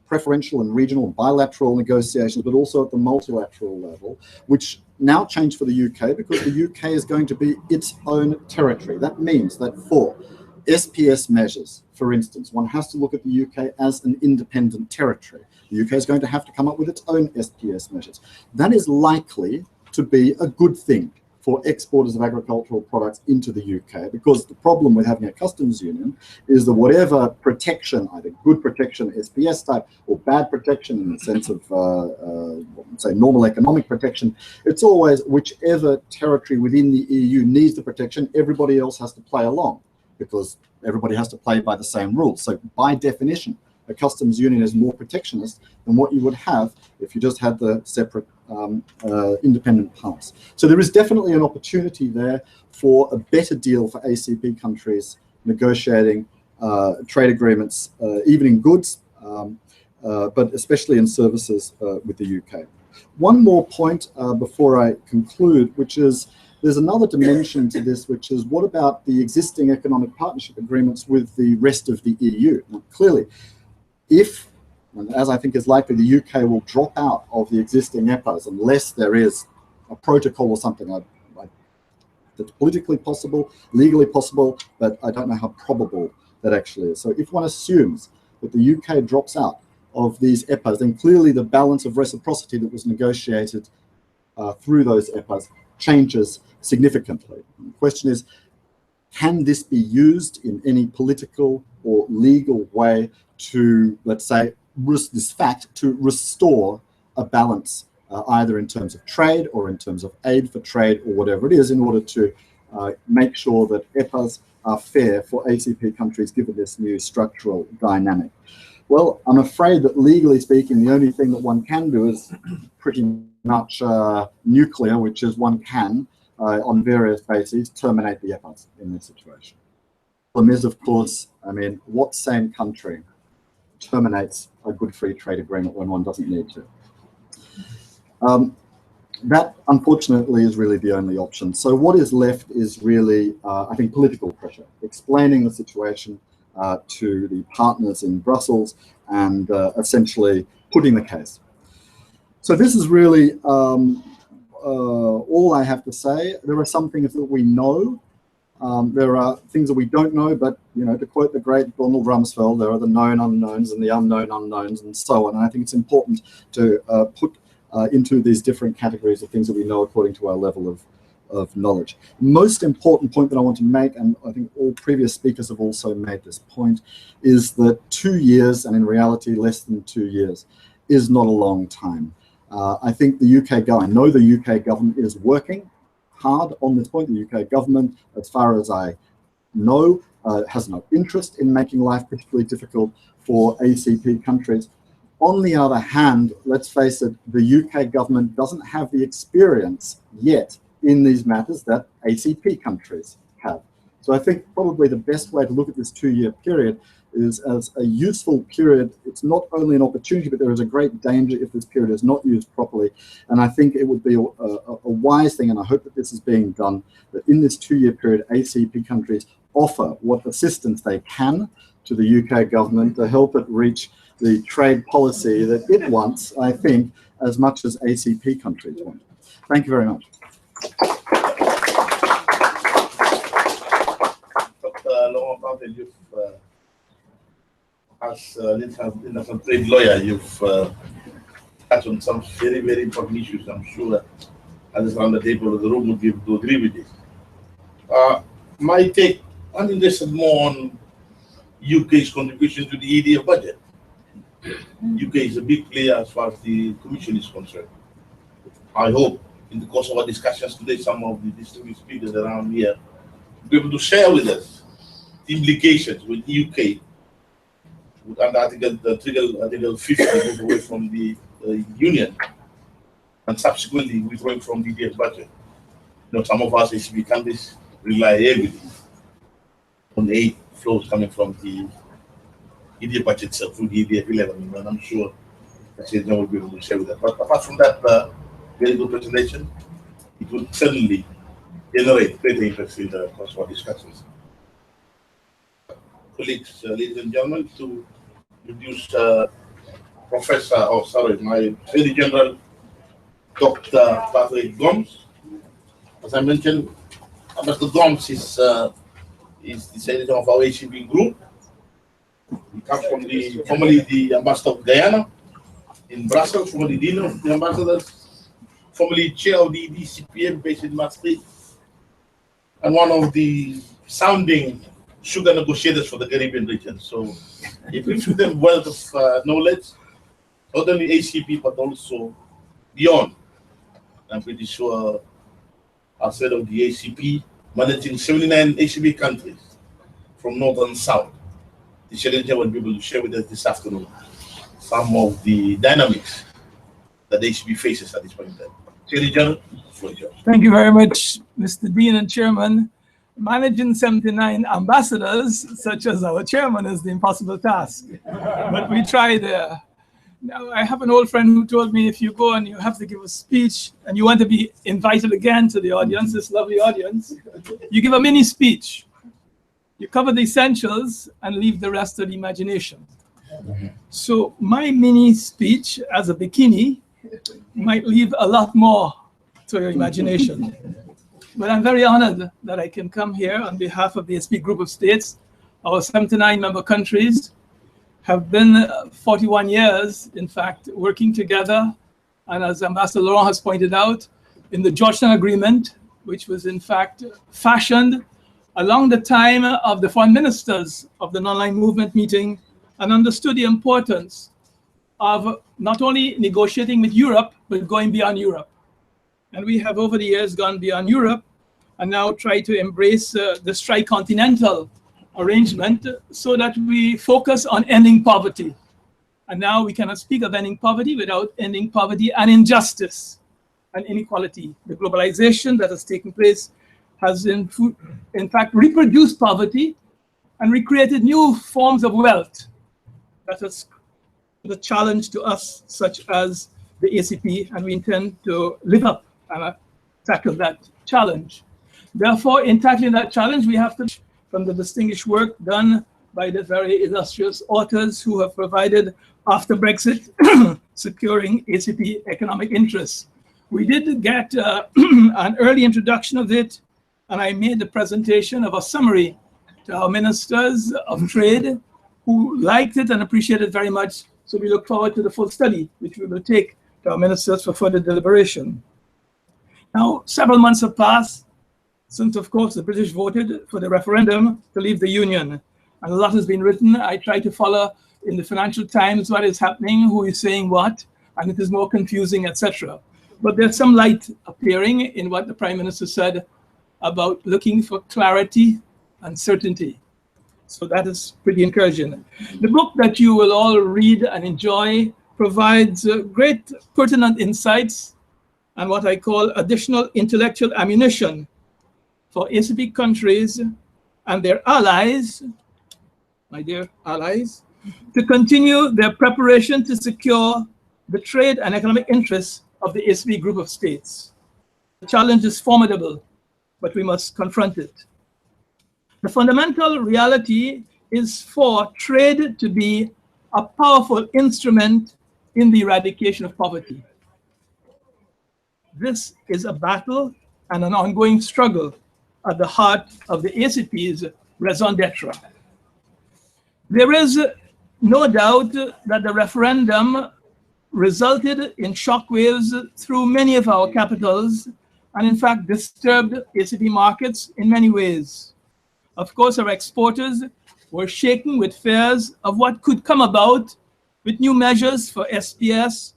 preferential and regional and bilateral negotiations, but also at the multilateral level, which now change for the UK because the UK is going to be its own territory. That means that for SPS measures, for instance, one has to look at the UK as an independent territory. The UK is going to have to come up with its own SPS measures. That is likely to be a good thing for exporters of agricultural products into the UK, because the problem with having a customs union is that whatever protection, either good protection, SPS type, or bad protection in the sense of, say, normal economic protection, it's always whichever territory within the EU needs the protection, everybody else has to play along, because everybody has to play by the same rules. So by definition, a customs union is more protectionist than what you would have if you just had the separate independent parts. So there is definitely an opportunity there for a better deal for ACP countries negotiating trade agreements, even in goods, but especially in services with the UK. One more point before I conclude, which is there's another dimension to this, which is what about the existing economic partnership agreements with the rest of the EU? Now, clearly, if, and as I think is likely, the UK will drop out of the existing EPAs unless there is a protocol or something that's politically possible, legally possible, but I don't know how probable that actually is. So if one assumes that the UK drops out of these EPAs, then clearly the balance of reciprocity that was negotiated through those EPAs changes significantly. The question is, can this be used in any political or legal way to, let's say, this fact to restore a balance, either in terms of trade or in terms of aid for trade or whatever it is, in order to make sure that EPAs are fair for ACP countries given this new structural dynamic? Well, I'm afraid that legally speaking, the only thing that one can do is pretty much nuclear, which is one can, on various bases, terminate the EPAs in this situation. The problem is, of course, I mean, what sane country terminates a good free trade agreement when one doesn't need to? That, unfortunately, is really the only option. So what is left is really, I think, political pressure, explaining the situation to the partners in Brussels and essentially putting the case. So this is really all I have to say. There are some things that we know. There are things that we don't know, but, you know, to quote the great Donald Rumsfeld, there are the known unknowns and the unknown unknowns and so on. And I think it's important to put into these different categories of things that we know according to our level of knowledge. Most important point that I want to make, and I think all previous speakers have also made this point, is that 2 years, and in reality less than 2 years, is not a long time. I think the I know the UK government is working hard on this point. The UK government, as far as I know, has no interest in making life particularly difficult for ACP countries. On the other hand, let's face it, the UK government doesn't have the experience yet in these matters that ACP countries have. So I think probably the best way to look at this 2-year period is as a useful period. It's not only an opportunity, but there is a great danger if this period is not used properly. And I think it would be a wise thing, and I hope that this is being done, that in this 2-year period, ACP countries offer what assistance they can to the UK government to help it reach the trade policy that it wants, I think, as much as ACP countries want. Thank you very much. Dr. you've, as an international trade lawyer, you've touched on some very, very important issues. I'm sure that others around the table of the room would agree with this. My take, I'm interested more on UK's contribution to the EDF budget. UK is a big player as far as the Commission is concerned. I hope in the course of our discussions today, some of the distinguished speakers around here will be able to share with us the implications with UK under Article 50 move away from the Union and subsequently withdrawing from the EDF budget. You know, some of us ACP countries rely heavily on aid flows coming from the EDF budget itself through the EDF 11, and I'm sure President will be able to share with that. But apart from that very good presentation, it would certainly generate greater interest in the course of our discussions. Colleagues, ladies and gentlemen, to introduce my Attorney General, Dr. Patrick Gomes. As I mentioned, Ambassador Gomes is the senator of our ACP group. He comes from formerly the ambassador of Guyana in Brussels, formerly dean of the ambassadors, formerly chair of the DCPM based in Maastricht, and one of the sounding sugar negotiators for the Caribbean region. So he brings with him wealth of knowledge, not only ACP but also beyond. I'm pretty sure outside of the ACP, managing 79 ACP countries from north and south. The challenger will be able to share with us this afternoon some of the dynamics that the ACP faces at this point in time. Challenger, floor is yours. Thank you very much, Mr. Dean and Chairman. Managing 79 ambassadors, such as our chairman, is the impossible task. But we try there. Now, I have an old friend who told me if you go and you have to give a speech and you want to be invited again to the audience, this lovely audience, you give a mini speech. You cover the essentials and leave the rest to the imagination. So my mini speech as a bikini might leave a lot more to your imagination. But I'm very honored that I can come here on behalf of the ACP Group of States. Our 79 member countries have been 41 years, in fact, working together. And as Ambassador Laurent has pointed out, in the Georgetown Agreement, which was in fact fashioned along the time of the foreign ministers of the non-aligned movement meeting, and understood the importance of not only negotiating with Europe, but going beyond Europe. And we have over the years gone beyond Europe and now try to embrace this tri-continental arrangement so that we focus on ending poverty. And now we cannot speak of ending poverty without ending poverty and injustice and inequality. The globalization that has taken place has in fact reproduced poverty and recreated new forms of wealth. That is the challenge to us, such as the ACP, and we intend to live up and tackle that challenge. Therefore, in tackling that challenge, we have to, from the distinguished work done by the very illustrious authors who have provided after Brexit, securing ACP economic interests. We did get an early introduction of it, and I made the presentation of a summary to our ministers of trade, who liked it and appreciated it very much. So we look forward to the full study, which we will take to our ministers for further deliberation. Now, several months have passed since, of course, the British voted for the referendum to leave the Union. And a lot has been written. I try to follow in the Financial Times what is happening, who is saying what, and it is more confusing, etc. But there's some light appearing in what the Prime Minister said about looking for clarity and certainty. So that is pretty encouraging. The book that you will all read and enjoy provides great pertinent insights and what I call additional intellectual ammunition for ACP countries and their allies, my dear allies, to continue their preparation to secure the trade and economic interests of the ACP Group of States. The challenge is formidable, but we must confront it. The fundamental reality is for trade to be a powerful instrument in the eradication of poverty. This is a battle and an ongoing struggle at the heart of the ACP's raison d'etre. There is no doubt that the referendum resulted in shockwaves through many of our capitals and in fact disturbed ACP markets in many ways. Of course, our exporters were shaken with fears of what could come about with new measures for SPS,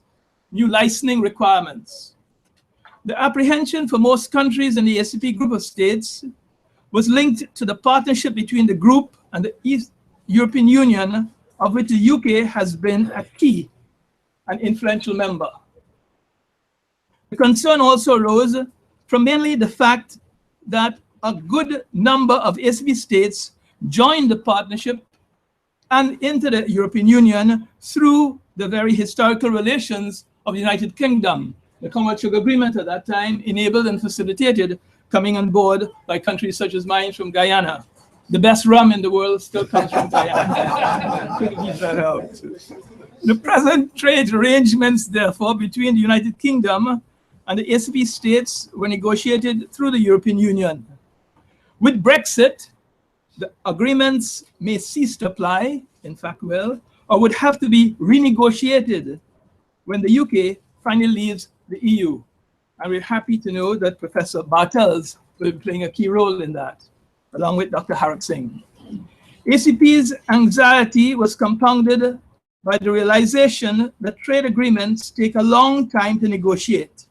new licensing requirements. The apprehension for most countries in the ACP Group of States was linked to the partnership between the group and the East European Union, of which the UK has been a key and influential member. The concern also arose from mainly the fact that a good number of ACP states joined the partnership and into the European Union through the very historical relations of the United Kingdom. The Commonwealth Sugar Agreement at that time enabled and facilitated coming on board by countries such as mine from Guyana. The best rum in the world still comes from Guyana. Couldn't leave that out. The present trade arrangements, therefore, between the United Kingdom and the ACP states were negotiated through the European Union. With Brexit, the agreements may cease to apply, in fact will, or would have to be renegotiated when the UK finally leaves the EU. And we're happy to know that Professor Bartels will be playing a key role in that, along with Dr. Harak Singh. ACP's anxiety was compounded by the realization that trade agreements take a long time to negotiate,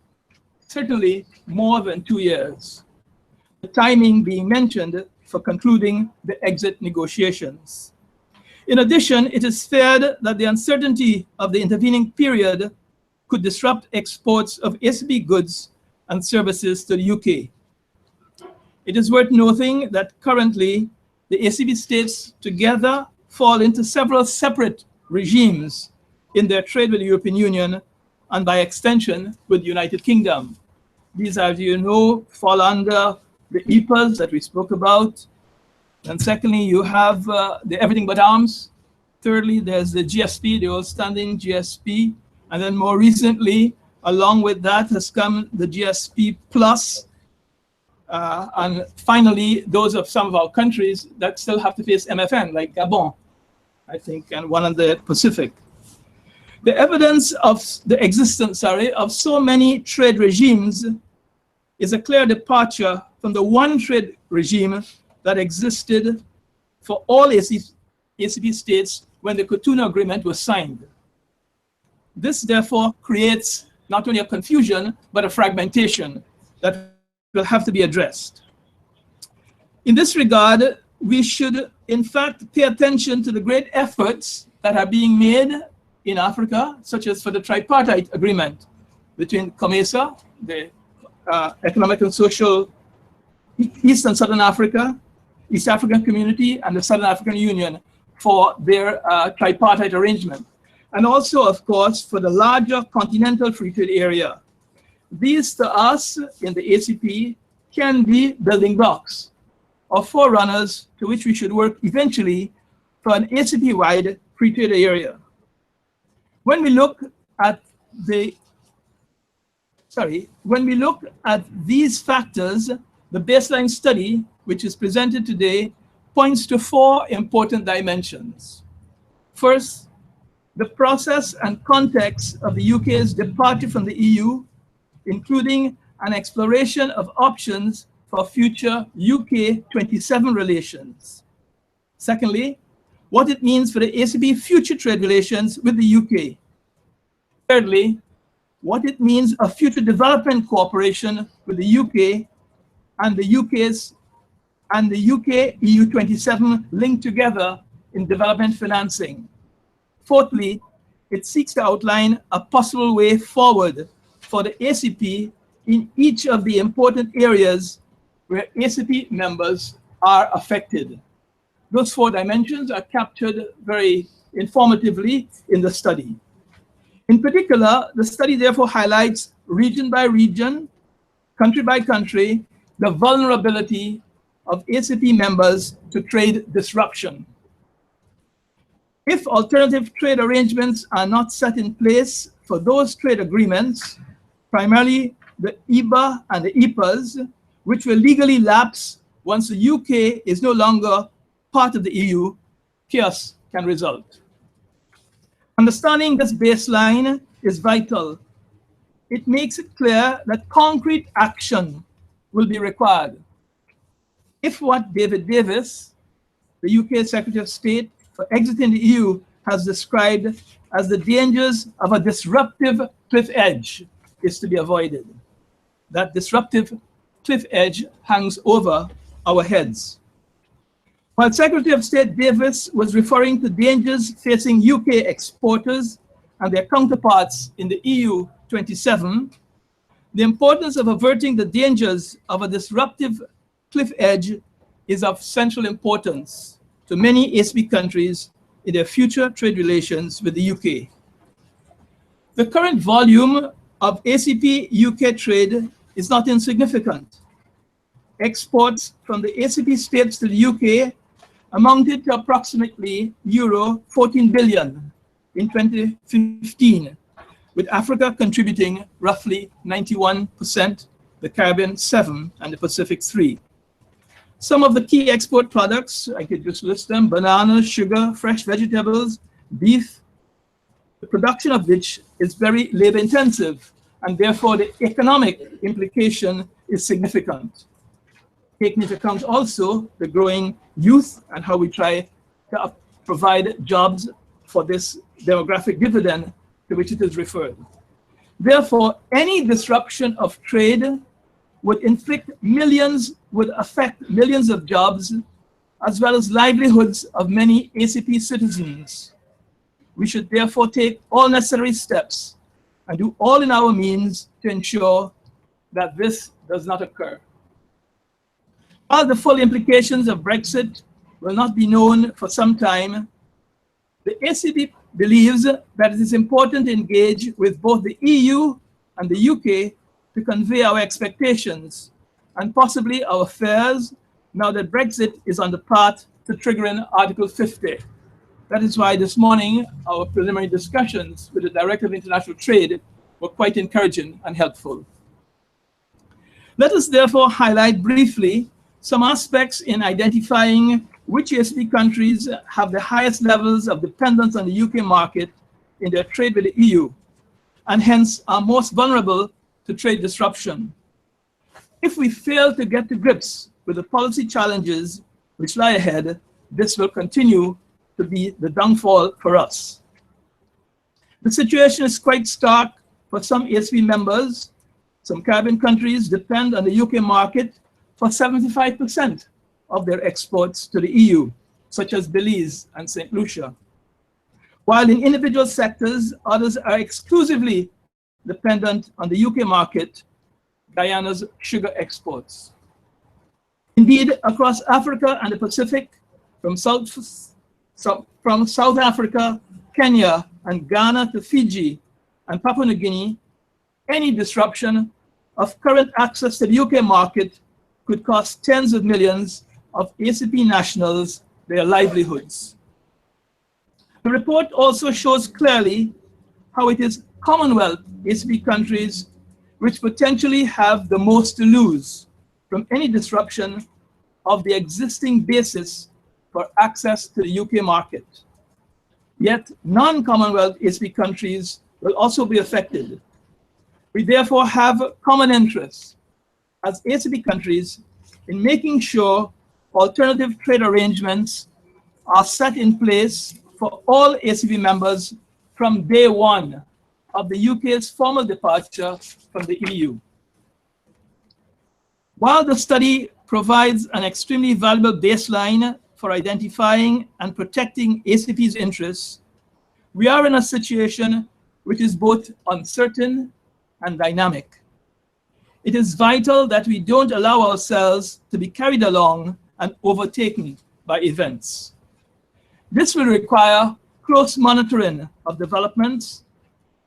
certainly more than 2 years. The timing being mentioned for concluding the exit negotiations. In addition, it is feared that the uncertainty of the intervening period could disrupt exports of ACP goods and services to the UK. It is worth noting that currently the ACP states together fall into several separate regimes in their trade with the European Union and by extension with the United Kingdom. These, as you know, fall under the EPAs that we spoke about. And secondly, you have the Everything But Arms. Thirdly, there's the GSP, the old standing GSP. And then more recently, along with that has come the GSP Plus. And finally, those of some of our countries that still have to face MFN, like Gabon, I think, and one in the Pacific. The evidence of the existence, of so many trade regimes is a clear departure from the one trade regime that existed for all ACP states when the Cotonou Agreement was signed. This therefore creates not only a confusion, but a fragmentation that will have to be addressed. In this regard, we should in fact pay attention to the great efforts that are being made in Africa, such as for the tripartite agreement between COMESA, the Economic and Social East and Southern Africa, East African Community, and the Southern African Union for their tripartite arrangement. And also, of course, for the larger continental free trade area. These, to us in the ACP, can be building blocks or forerunners to which we should work eventually for an ACP-wide free trade area. When we look at these factors, the baseline study, which is presented today, points to 4 important dimensions. First, the process and context of the UK's departure from the EU, including an exploration of options for future UK 27 relations. Secondly, what it means for the ACP future trade relations with the UK. Thirdly, what it means of future development cooperation with the UK and the UK EU 27 linked together in development financing. Fourthly, it seeks to outline a possible way forward for the ACP in each of the important areas where ACP members are affected. Those 4 dimensions are captured very informatively in the study. In particular, the study therefore highlights region by region, country by country, the vulnerability of ACP members to trade disruption. If alternative trade arrangements are not set in place for those trade agreements, primarily the EBA and the EPAs, which will legally lapse once the UK is no longer part of the EU, chaos can result. Understanding this baseline is vital. It makes it clear that concrete action will be required. If what David Davis, the UK Secretary of State for exiting the EU, has described as the dangers of a disruptive cliff edge is to be avoided. That disruptive cliff edge hangs over our heads. While Secretary of State Davis was referring to dangers facing UK exporters and their counterparts in the EU 27, the importance of averting the dangers of a disruptive cliff edge is of central importance to many ACP countries in their future trade relations with the UK. The current volume of ACP-UK trade is not insignificant. Exports from the ACP states to the UK amounted to approximately euro 14 billion in 2015, with Africa contributing roughly 91%, the Caribbean 7%, and the Pacific 3%. Some of the key export products, I could just list them: bananas, sugar, fresh vegetables, beef, the production of which is very labor intensive, and therefore the economic implication is significant. Taking into account also the growing youth and how we try to provide jobs for this demographic dividend to which it is referred. Therefore, any disruption of trade would affect millions of jobs, as well as livelihoods of many ACP citizens. We should therefore take all necessary steps and do all in our means to ensure that this does not occur. While the full implications of Brexit will not be known for some time, the ACP believes that it is important to engage with both the EU and the UK to convey our expectations and possibly our fears now that Brexit is on the path to triggering Article 50. That is why this morning our preliminary discussions with the Director of International Trade were quite encouraging and helpful. Let us therefore highlight briefly some aspects in identifying which ACP countries have the highest levels of dependence on the UK market in their trade with the EU, and hence are most vulnerable to trade disruption. If we fail to get to grips with the policy challenges which lie ahead, this will continue to be the downfall for us. The situation is quite stark for some ACP members. Some Caribbean countries depend on the UK market for 75% of their exports to the EU, such as Belize and St. Lucia. While in individual sectors, others are exclusively dependent on the UK market, Guyana's sugar exports. Indeed, across Africa and the Pacific, from South Africa, Kenya, and Ghana to Fiji and Papua New Guinea, any disruption of current access to the UK market could cost tens of millions of ACP nationals their livelihoods. The report also shows clearly how it is Commonwealth ACP countries which potentially have the most to lose from any disruption of the existing basis for access to the UK market. Yet non-Commonwealth ACP countries will also be affected. We therefore have common interests as ACP countries in making sure alternative trade arrangements are set in place for all ACP members from day one of the UK's formal departure from the EU. While the study provides an extremely valuable baseline for identifying and protecting ACP's interests, we are in a situation which is both uncertain and dynamic. It is vital that we don't allow ourselves to be carried along and overtaken by events. This will require close monitoring of developments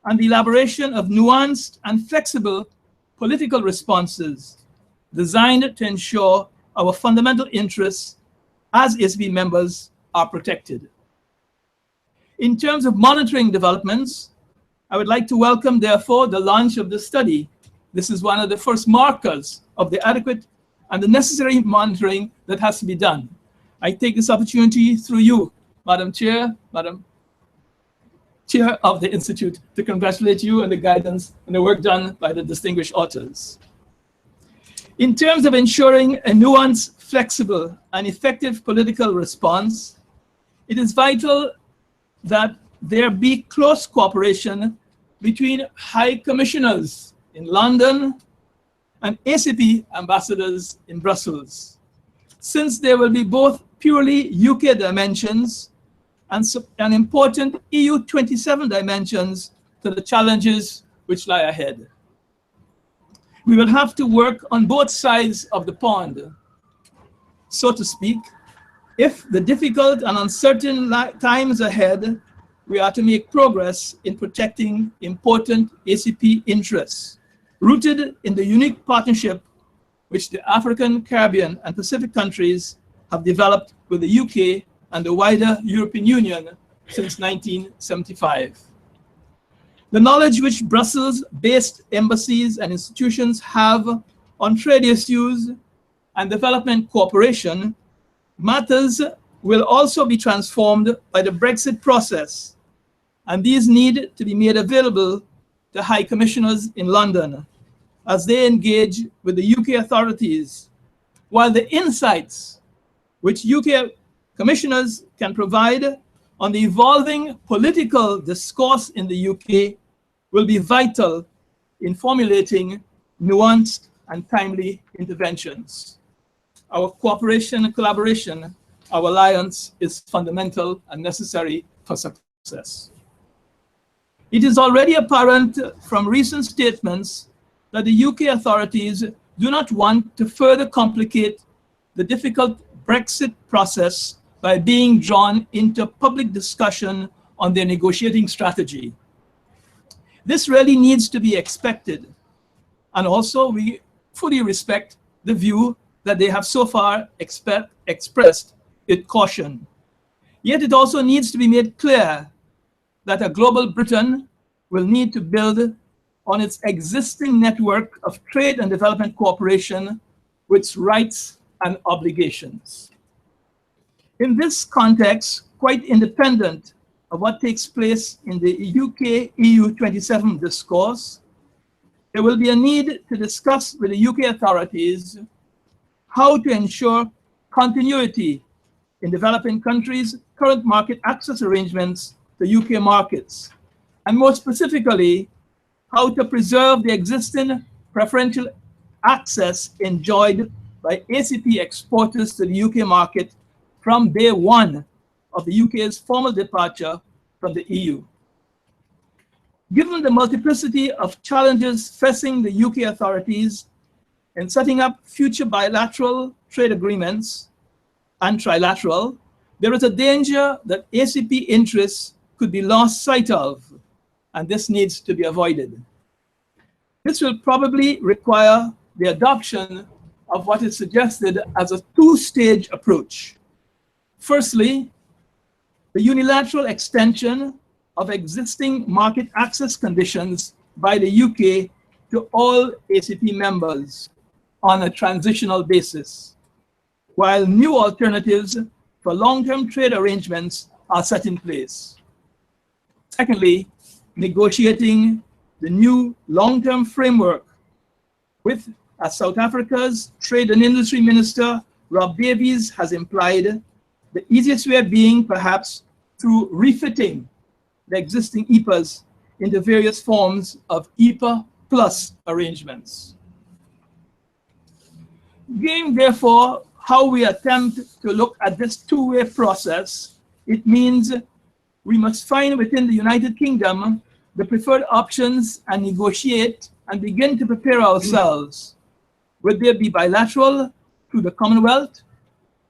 and the elaboration of nuanced and flexible political responses designed to ensure our fundamental interests as ACP members are protected. In terms of monitoring developments, I would like to welcome, therefore, the launch of this study. This is one of the first markers of the adequate and the necessary monitoring that has to be done. I take this opportunity through you, Madam Chair, Madam Chair of the Institute, to congratulate you on the guidance and the work done by the distinguished authors. In terms of ensuring a nuanced, flexible, and effective political response, it is vital that there be close cooperation between high commissioners in London and ACP ambassadors in Brussels, since there will be both purely UK dimensions and important EU 27 dimensions to the challenges which lie ahead. We will have to work on both sides of the pond, so to speak, if the difficult and uncertain times ahead, we are to make progress in protecting important ACP interests, rooted in the unique partnership which the African, Caribbean, and Pacific countries have developed with the UK and the wider European Union since 1975. The knowledge which Brussels-based embassies and institutions have on trade issues and development cooperation matters will also be transformed by the Brexit process, and these need to be made available to High Commissioners in London as they engage with the UK authorities, while the insights which UK Commissioners can provide on the evolving political discourse in the UK will be vital in formulating nuanced and timely interventions. Our cooperation and collaboration, our alliance is fundamental and necessary for success. It is already apparent from recent statements that the UK authorities do not want to further complicate the difficult Brexit process by being drawn into public discussion on their negotiating strategy. This really needs to be expected, and also we fully respect the view that they have so far expressed with caution. Yet it also needs to be made clear that a global Britain will need to build on its existing network of trade and development cooperation with its rights and obligations. In this context, quite independent of what takes place in the UK-EU 27 discourse, there will be a need to discuss with the UK authorities how to ensure continuity in developing countries' current market access arrangements to UK markets, and more specifically, how to preserve the existing preferential access enjoyed by ACP exporters to the UK market from day one of the UK's formal departure from the EU. Given the multiplicity of challenges facing the UK authorities in setting up future bilateral trade agreements and trilateral, there is a danger that ACP interests could be lost sight of, and this needs to be avoided. This will probably require the adoption of what is suggested as a two-stage approach. Firstly, the unilateral extension of existing market access conditions by the UK to all ACP members on a transitional basis, while new alternatives for long-term trade arrangements are set in place. Secondly, negotiating the new long-term framework with, as South Africa's Trade and Industry Minister, Rob Davies, has implied, the easiest way being perhaps through refitting the existing EPAs into various forms of EPA plus arrangements. Given, therefore, how we attempt to look at this two-way process, it means we must find within the United Kingdom the preferred options and negotiate and begin to prepare ourselves. Would there be bilateral through the Commonwealth,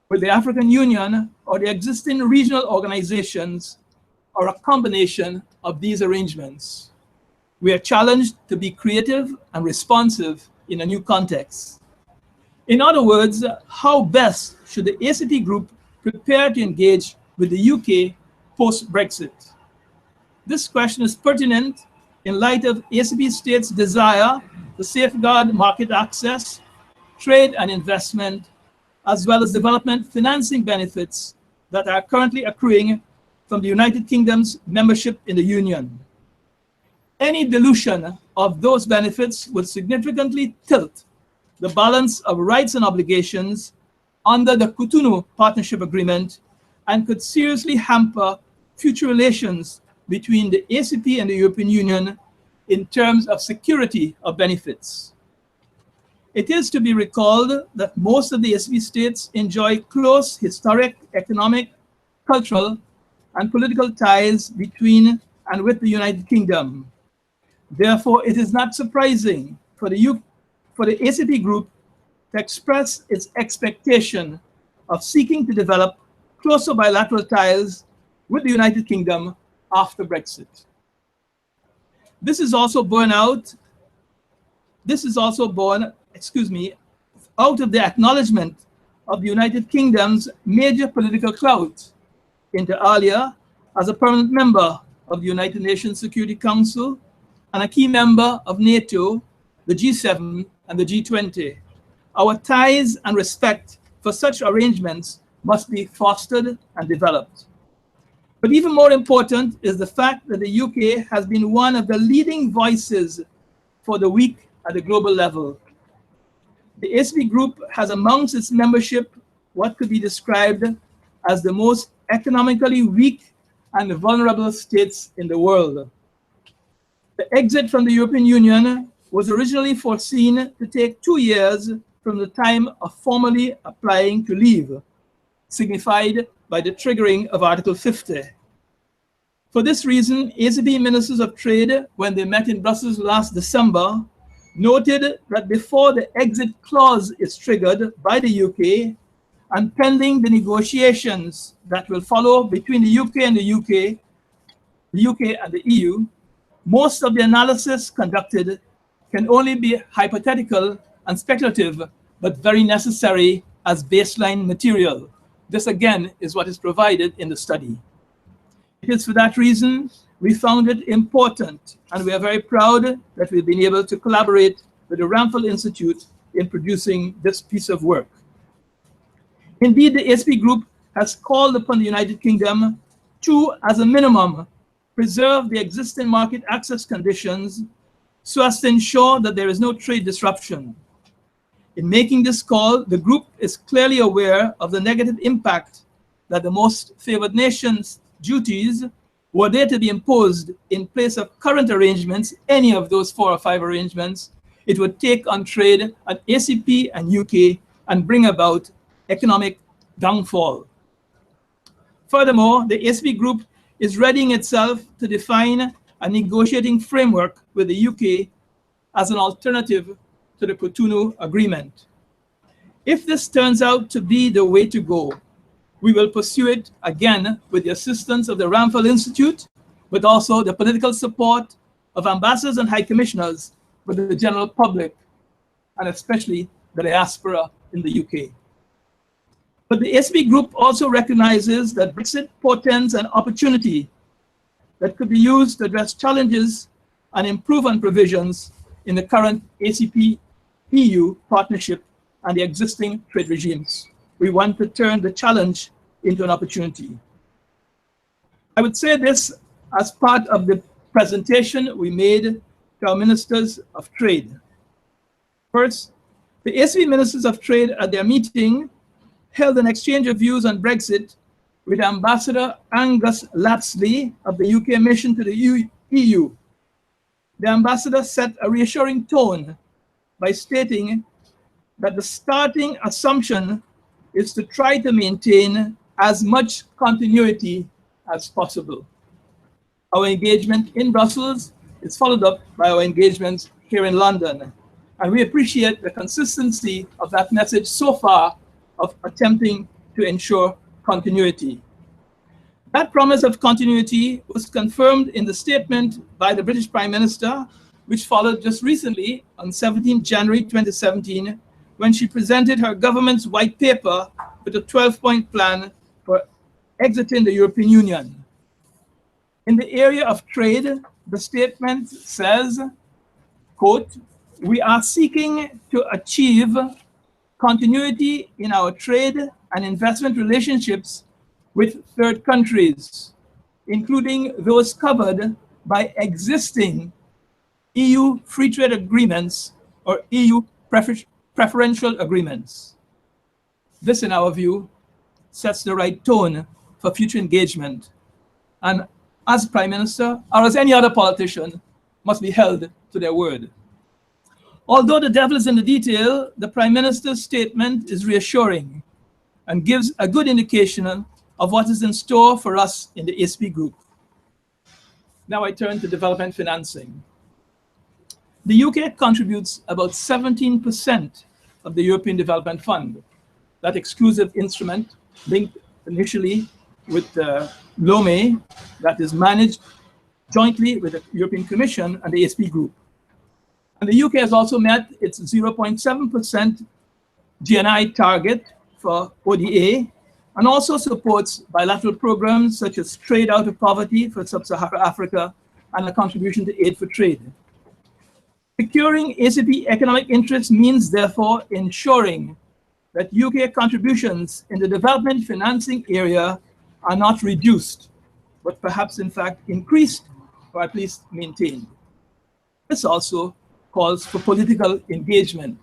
with the African Union, or the existing regional organizations, or a combination of these arrangements? We are challenged to be creative and responsive in a new context. In other words, how best should the ACP group prepare to engage with the UK post-Brexit? This question is pertinent in light of ACP states' desire to safeguard market access, trade and investment, as well as development financing benefits that are currently accruing from the United Kingdom's membership in the Union. Any dilution of those benefits would significantly tilt the balance of rights and obligations under the Cotonou Partnership Agreement and could seriously hamper future relations between the ACP and the European Union in terms of security of benefits. It is to be recalled that most of the ACP states enjoy close historic, economic, cultural, and political ties between and with the United Kingdom. Therefore, it is not surprising for the ACP group to express its expectation of seeking to develop closer bilateral ties with the United Kingdom after Brexit. This is also born, out of the acknowledgement of the United Kingdom's major political clout, inter alia as a permanent member of the United Nations Security Council and a key member of NATO, the G7, and the G20. Our ties and respect for such arrangements must be fostered and developed. But even more important is the fact that the UK has been one of the leading voices for the weak at the global level. The ACP group has amongst its membership what could be described as the most economically weak and vulnerable states in the world. The exit from the European Union was originally foreseen to take 2 years from the time of formally applying to leave, signified by the triggering of Article 50. For this reason, ACP Ministers of Trade, when they met in Brussels last December, noted that before the exit clause is triggered by the UK and pending the negotiations that will follow between the UK and the UK and the EU, most of the analysis conducted can only be hypothetical and speculative, but very necessary as baseline material. This again is what is provided in the study. It is for that reason we found it important, and we are very proud that we've been able to collaborate with the Ramphal Institute in producing this piece of work. Indeed, the ACP group has called upon the United Kingdom to, as a minimum, preserve the existing market access conditions so as to ensure that there is no trade disruption. In making this call, the group is clearly aware of the negative impact that the most favored nations' duties, were they to be imposed in place of current arrangements, any of those 4 or 5 arrangements, it would take on trade at ACP and UK and bring about economic downfall. Furthermore, the ACP group is readying itself to define a negotiating framework with the UK as an alternative to the Cotonou Agreement. If this turns out to be the way to go, we will pursue it again with the assistance of the Ramphal Institute, but also the political support of ambassadors and high commissioners, but the general public, and especially the diaspora in the UK. But the ACP group also recognizes that Brexit portends an opportunity that could be used to address challenges and improve on provisions in the current ACP-EU partnership and the existing trade regimes. We want to turn the challenge into an opportunity. I would say this as part of the presentation we made to our ministers of trade. First, the ACP ministers of trade at their meeting held an exchange of views on Brexit with Ambassador Angus Lapsley of the UK mission to the EU. The ambassador set a reassuring tone by stating that the starting assumption is to try to maintain as much continuity as possible. Our engagement in Brussels is followed up by our engagements here in London, and we appreciate the consistency of that message so far of attempting to ensure continuity. That promise of continuity was confirmed in the statement by the British Prime Minister, which followed just recently on 17 January 2017, when she presented her government's white paper with a 12-point plan for exiting the European Union. In the area of trade, the statement says, quote, "We are seeking to achieve continuity in our trade and investment relationships with third countries, including those covered by existing EU free trade agreements or EU preferential agreements." This, in our view, sets the right tone for future engagement, and as Prime Minister, or as any other politician, must be held to their word. Although the devil is in the detail, the Prime Minister's statement is reassuring and gives a good indication of what is in store for us in the ACP group. Now I turn to development financing. The UK contributes about 17% of the European Development Fund, that exclusive instrument linked initially with the LOME that is managed jointly with the European Commission and the ACP group. And the UK has also met its 0.7% GNI target for ODA, and also supports bilateral programs such as Trade Out of Poverty for Sub-Saharan Africa and a contribution to Aid for Trade. Securing ACP economic interests means, therefore, ensuring that UK contributions in the development financing area are not reduced, but perhaps in fact increased or at least maintained. This also calls for political engagement.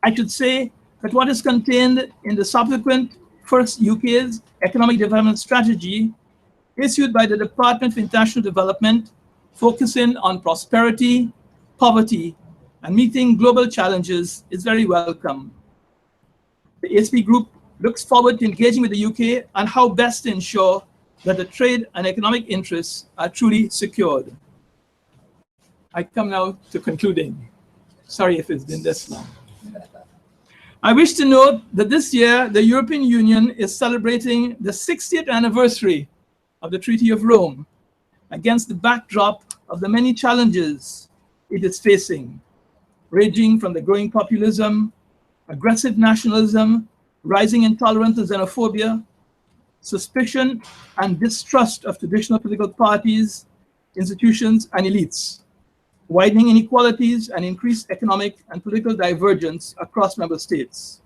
I should say that what is contained in the subsequent first UK's Economic Development Strategy issued by the Department for International Development, focusing on prosperity, poverty, and meeting global challenges is very welcome. The ACP Group looks forward to engaging with the UK on how best to ensure that the trade and economic interests are truly secured. I come now to concluding. Sorry if it's been this long. I wish to note that this year, the European Union is celebrating the 60th anniversary of the Treaty of Rome against the backdrop of the many challenges it is facing, ranging from the growing populism, aggressive nationalism, rising intolerance and xenophobia, suspicion and distrust of traditional political parties, institutions, and elites, widening inequalities and increased economic and political divergence across member states.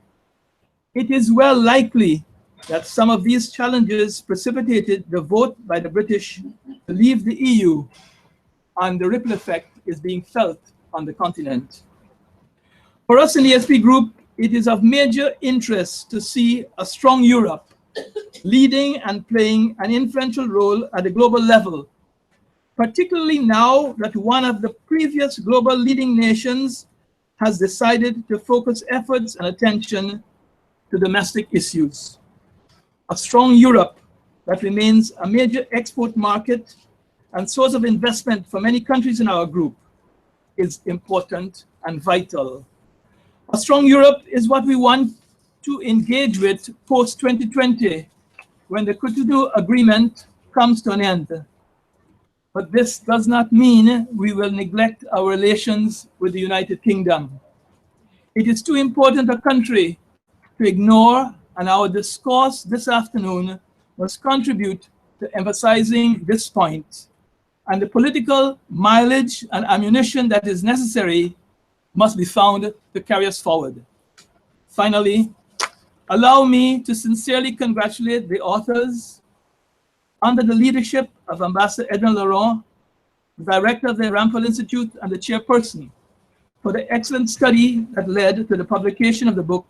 It is well likely that some of these challenges precipitated the vote by the British to leave the EU, and the ripple effect is being felt on the continent. For us in the ACP Group, it is of major interest to see a strong Europe leading and playing an influential role at the global level, particularly now that one of the previous global leading nations has decided to focus efforts and attention to domestic issues. A strong Europe that remains a major export market and source of investment for many countries in our group is important and vital. A strong Europe is what we want to engage with post-2020, when the Cotonou Agreement comes to an end. But this does not mean we will neglect our relations with the United Kingdom. It is too important a country to ignore, and our discourse this afternoon must contribute to emphasizing this point. And the political mileage and ammunition that is necessary must be found to carry us forward. Finally, allow me to sincerely congratulate the authors under the leadership of Ambassador Edna Laurent, the director of the Ramphal Institute and the chairperson, for the excellent study that led to the publication of the book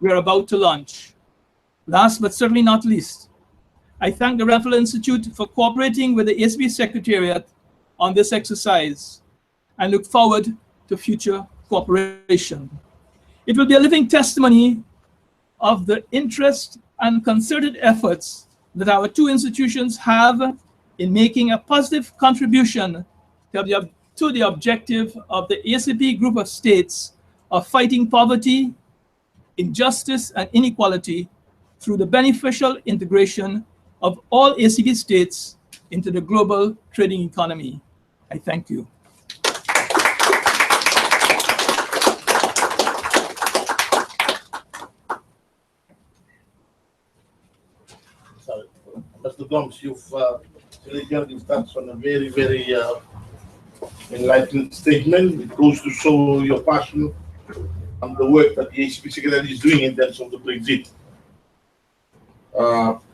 we are about to launch. Last but certainly not least, I thank the Ramphal Institute for cooperating with the ACP Secretariat on this exercise and look forward to future cooperation. It will be a living testimony of the interest and concerted efforts that our two institutions have in making a positive contribution to the objective of the ACP group of states of fighting poverty, injustice, and inequality through the beneficial integration of all ACP states into the global trading economy. I thank you. Mr. Gomes, you've touched on a very, very enlightened statement. It goes to show your passion and the work that the ACP Secretary is doing in terms of the Brexit.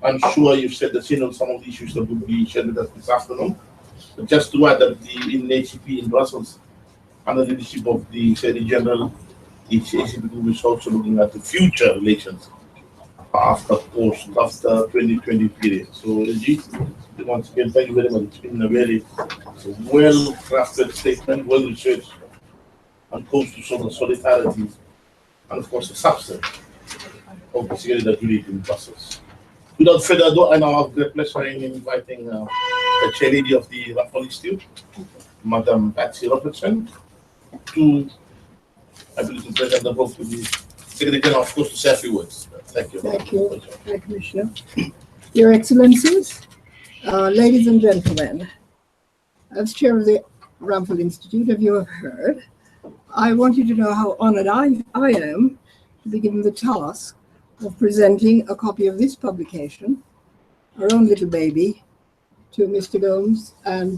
I'm sure you've set the scene on some of the issues that will be shared with us this afternoon. But just to add that in ACP in Brussels, under the leadership of the Secretary General, the ACP group is also looking at the future relations after 2020 period. So, LG, once again, thank you very much. It's been a very well-crafted statement, well-researched, and goes to show the solidarity and, of course, the substance of the security that we need in Brussels. Without further ado, I now have great pleasure in inviting the chair lady of the Ramphal Institute, Madam Patsy Robertson, to, I believe, to present the book to the Secretary General, of course, to say a few words. Thank you. Thank you, Commissioner. Your Excellencies, ladies and gentlemen, as chair of the Ramphal Institute, as you have heard, I want you to know how honored I am to be given the task of presenting a copy of this publication, our own little baby, to Mr. Gomes and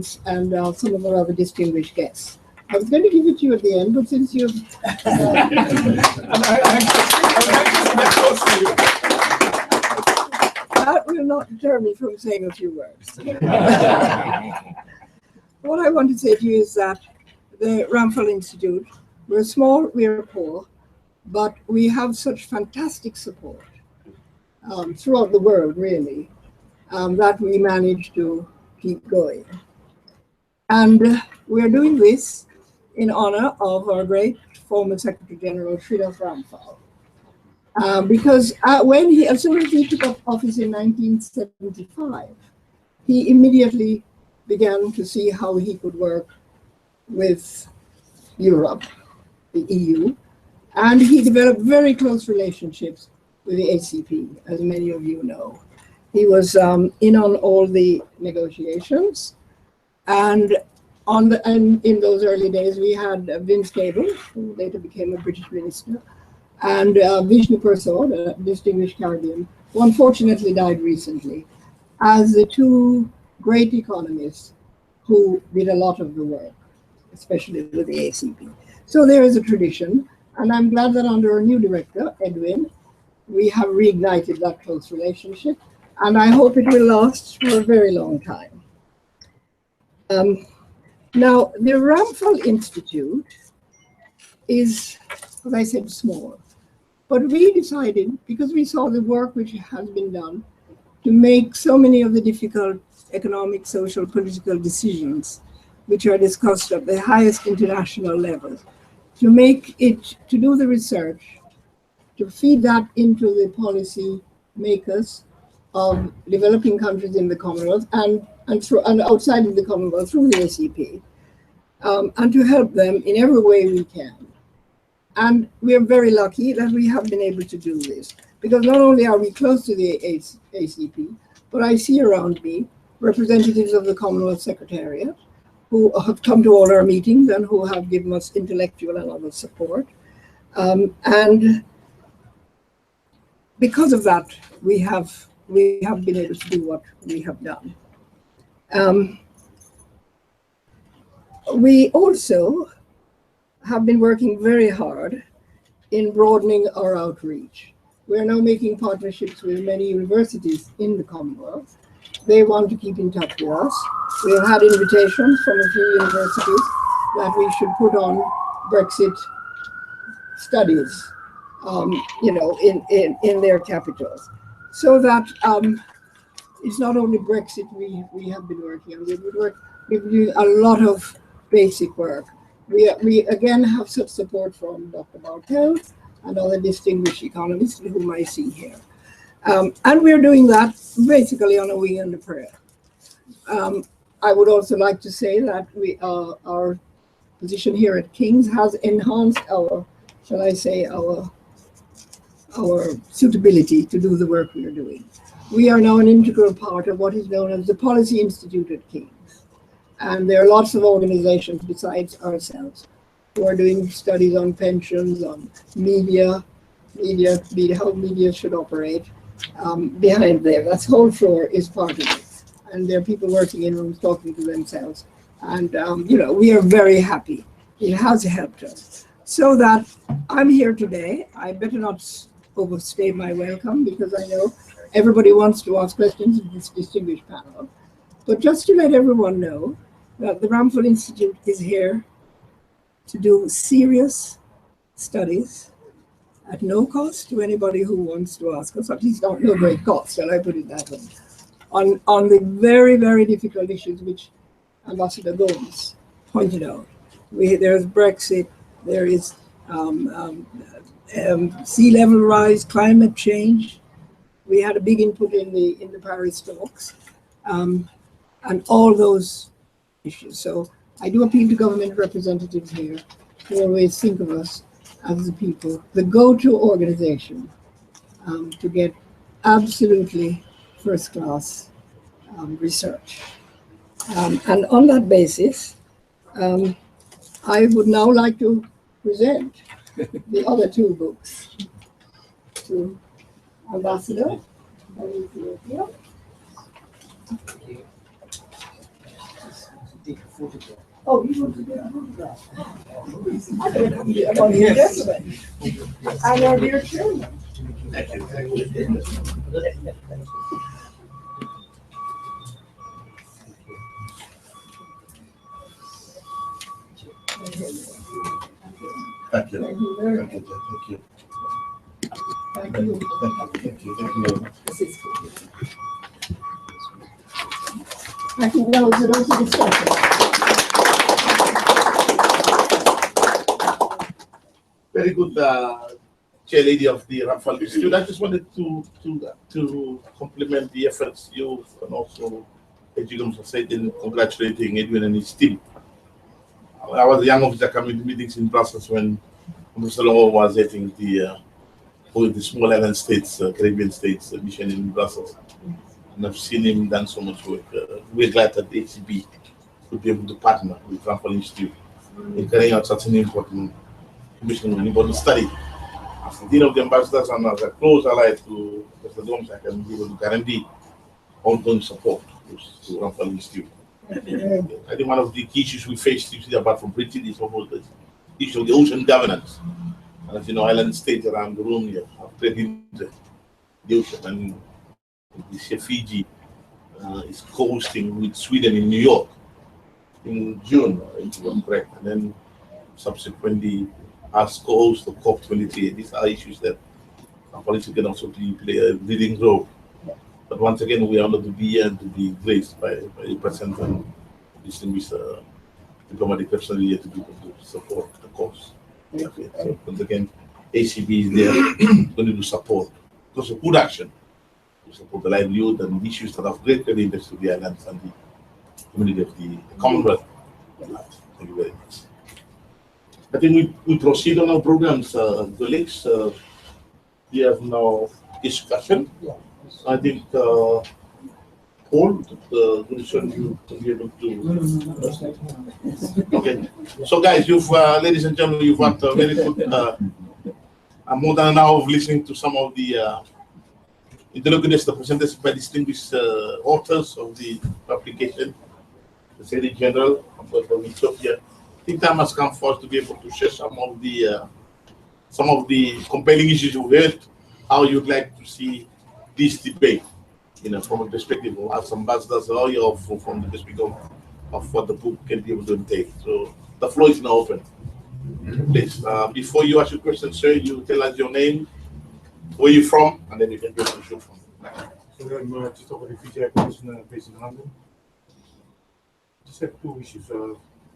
some of our other distinguished guests. I was going to give it to you at the end, but since you've... That will not deter me from saying a few words. What I want to say to you is that the Ramphal Institute, we're small, we're poor, but we have such fantastic support throughout the world, really, that we managed to keep going. And we're doing this in honor of our great former Secretary General, Sridhar Ramphal. Because as soon as he took up office in 1975, he immediately began to see how he could work with Europe, the EU, and he developed very close relationships with the ACP, as many of you know. He was in on all the negotiations, and in those early days we had Vince Cable, who later became a British minister, and Vishnu Persod, a distinguished Caribbean, who unfortunately died recently, as the two great economists who did a lot of the work, especially with the ACP. So there is a tradition, and I'm glad that under our new director, Edwin, we have reignited that close relationship, and I hope it will last for a very long time. Now, the Ramphal Institute is, as I said, small, but we decided, because we saw the work which has been done, to make so many of the difficult economic, social, political decisions which are discussed at the highest international levels, to do the research, to feed that into the policy makers of developing countries in the Commonwealth and outside of the Commonwealth through the ACP, and to help them in every way we can. And we are very lucky that we have been able to do this, because not only are we close to the ACP, but I see around me representatives of the Commonwealth Secretariat who have come to all our meetings and who have given us intellectual and other support. And because of that, we have been able to do what we have done. We also have been working very hard in broadening our outreach. We are now making partnerships with many universities in the Commonwealth. They want to keep in touch with us. We have had invitations from a few universities that we should put on Brexit studies, in their capitals, so that it's not only Brexit we have been working on. We've been doing a lot of basic work. We again have such support from Dr. Bartel and other distinguished economists whom I see here. And we're doing that basically on a wing and a prayer. I would also like to say that our position here at King's has enhanced our, shall I say, our suitability to do the work we are doing. We are now an integral part of what is known as the Policy Institute at King's. And there are lots of organizations besides ourselves who are doing studies on pensions, on media, how media should operate. Behind there, that whole floor is part of it. And there are people working in rooms talking to themselves. And, we are very happy. It has helped us. So that I'm here today. I better not overstay my welcome, because I know everybody wants to ask questions of this distinguished panel. But just to let everyone know that the Ramphal Institute is here to do serious studies at no cost to anybody who wants to ask us, at least not no great cost, shall I put it that way, on the very, very difficult issues which Ambassador Gomes pointed out. There's Brexit, there is sea level rise, climate change. We had a big input in the Paris talks, and all those issues. So I do appeal to government representatives here to always think of us as the people, the go-to organization to get absolutely first-class research. And on that basis, I would now like to present the other two books. to Ambassador of Ethiopia. Oh, you want to do a photograph? I don't know about your gentleman. And our dear chairman. Thank you. Thank you very much. Thank you. Thank you. Thank you. I think that was it also discussion. Very good, chair lady of the Ramphal Institute. I just wanted to compliment the efforts you and also Ejigum Society in congratulating Edwin and his team. I was a young officer coming to meetings in Brussels when Mr. Longo was heading the small island states, Caribbean states mission in Brussels. And I've seen him done so much work. We're glad that the ACP could be able to partner with Ramphal Institute in carrying out such an important mission, an important study. As the Dean of the Ambassadors and as a close ally to Mr. Gomes, I can be able to guarantee ongoing support to Ramphal Institute. I think one of the key issues we faced, apart from Britain, is almost the issue of the ocean governance. And as you know, island states around the room here have played into the ocean. And Fiji is co-hosting with Sweden in New York in June, if I'm correct. And then subsequently, as co-host of COP23. These are issues that our politics can also play a leading role. But once again, we are honored to be here and to be graced by the President and distinguished diplomatic personnel here to support the cause. Okay. So once again, ACP is there going to support, because of good action, to support the livelihood and issues that have great interest to the islands and the community of the Commonwealth. Thank you very much. I think we proceed on our programs, colleagues. We have now discussion. I think Paul, you to be able to. Okay. So, guys, you've, ladies and gentlemen, you've had a very good, more than an hour of listening to some of the interlocutors, the presenters by distinguished authors of the publication, the Secretary General from Ethiopia. I think time has come for us to be able to share some of the compelling issues you heard, how you'd like to see this debate, from a perspective of as ambassadors, or from the perspective of what the book can be able to take. So the floor is now open. Please, before you ask your question, sir, you tell us your name, where you're from, and then you can go to the show from. So I'm just over refugee acquisition based in London. Just have two issues.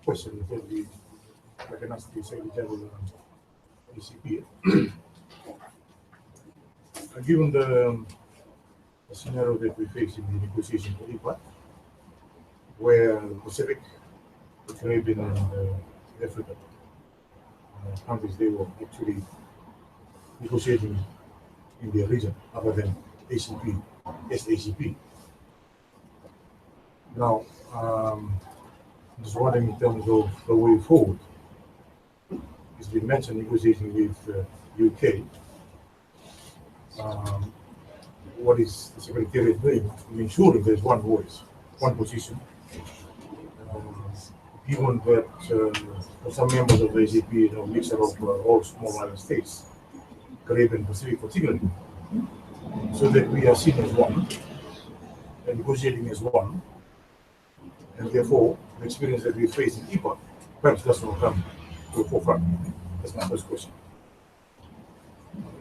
Question that we can ask the Secretary General ACP. Given the scenario that we face in the negotiation for IPA, where the Pacific, the Caribbean, and Africa countries, they were actually negotiating in their region other than ACP, SACP. Now, just wondering in terms of the way forward. It's been mentioned negotiating with UK. What is the Secretariat doing to ensure there's one voice, one position? Given that for some members of the ACP, a mixture of all small island states, Caribbean and Pacific particularly, so that we are seen as one, and negotiating as one, and therefore the experience that we face in IPA perhaps does not come to the forefront. That's my first question.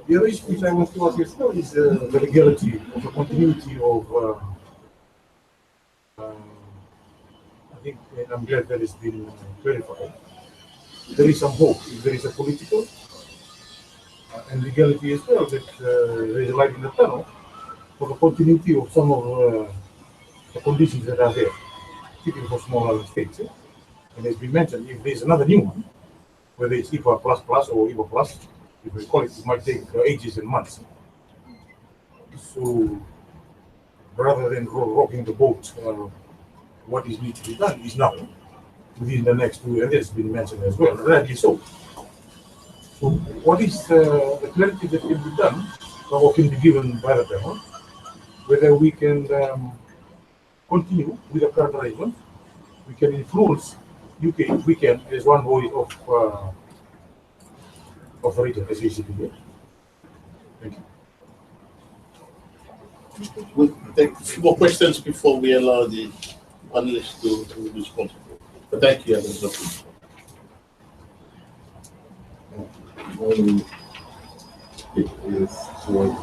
The other issue which I want to ask you is the legality of the continuity of. I think, and I'm glad that it's been clarified. There is some hope. If there is a political and legality as well, that there is a light in the tunnel for the continuity of some of the conditions that are there, particularly for small island states. And as we mentioned, if there is another new one, whether it's IPA plus or IPA plus, if we call it, it might take ages and months. So rather than rocking the boat, what is needs to be done is now within the next 2 years. It's been mentioned as well, rightly so. So what is the clarity that can be done or can be given by the panel, whether we can continue with the current arrangement. We can influence UK if we can, as one voice of the region, as ACP. Thank you. We'll take a few more questions before we allow the panelists to respond. But thank you, Mr. It is towards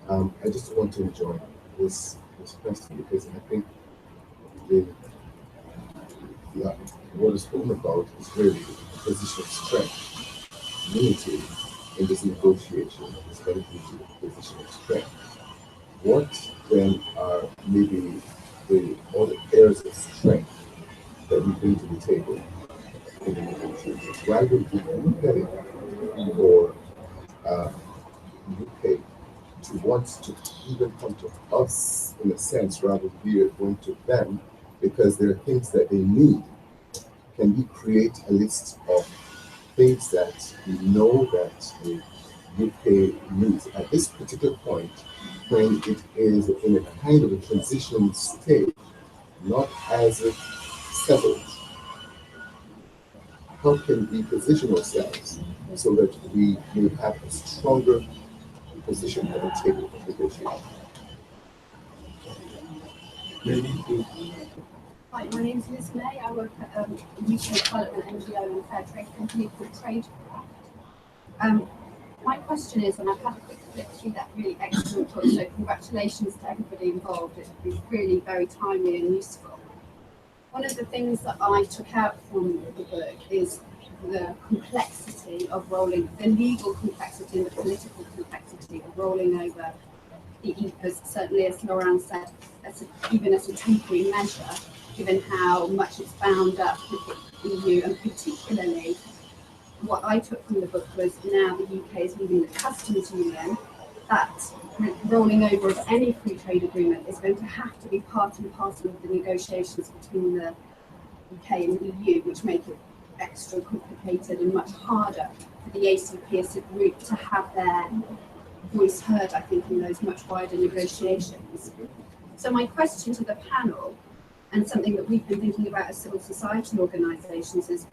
I just want to enjoy this question because I think what is spoken about is really a position of strength, unity in this negotiation is going to be a position of strength. What then are maybe the other areas of strength that we bring to the table in the negotiations? Why would we look at it for UK to want to even come to us in a sense rather than we are going to them because there are things that they need? Can we create a list of things that we know that the UK needs at this particular point when it is in a kind of a transition stage, not as if settled? How can we position ourselves so that we may have a stronger position at the table of negotiation? Hi, my name is Liz May. I work at a UK development NGO and fair trade company called Trade. My question is, and I've had a quick flip through that really excellent book, so congratulations to everybody involved. It's been really very timely and useful. One of the things that I took out from the book is the complexity of rolling, the legal complexity and the political complexity of rolling over the EPAs, certainly as Laurent said, even as a temporary measure, given how much it's bound up with the EU, and particularly what I took from the book was now the UK is leaving the customs union, that rolling over of any free trade agreement is going to have to be part and parcel of the negotiations between the UK and the EU, which make it extra complicated and much harder for the ACP as a group to have their voice heard, I think, in those much wider negotiations. So my question to the panel, and something that we've been thinking about as civil society organisations, is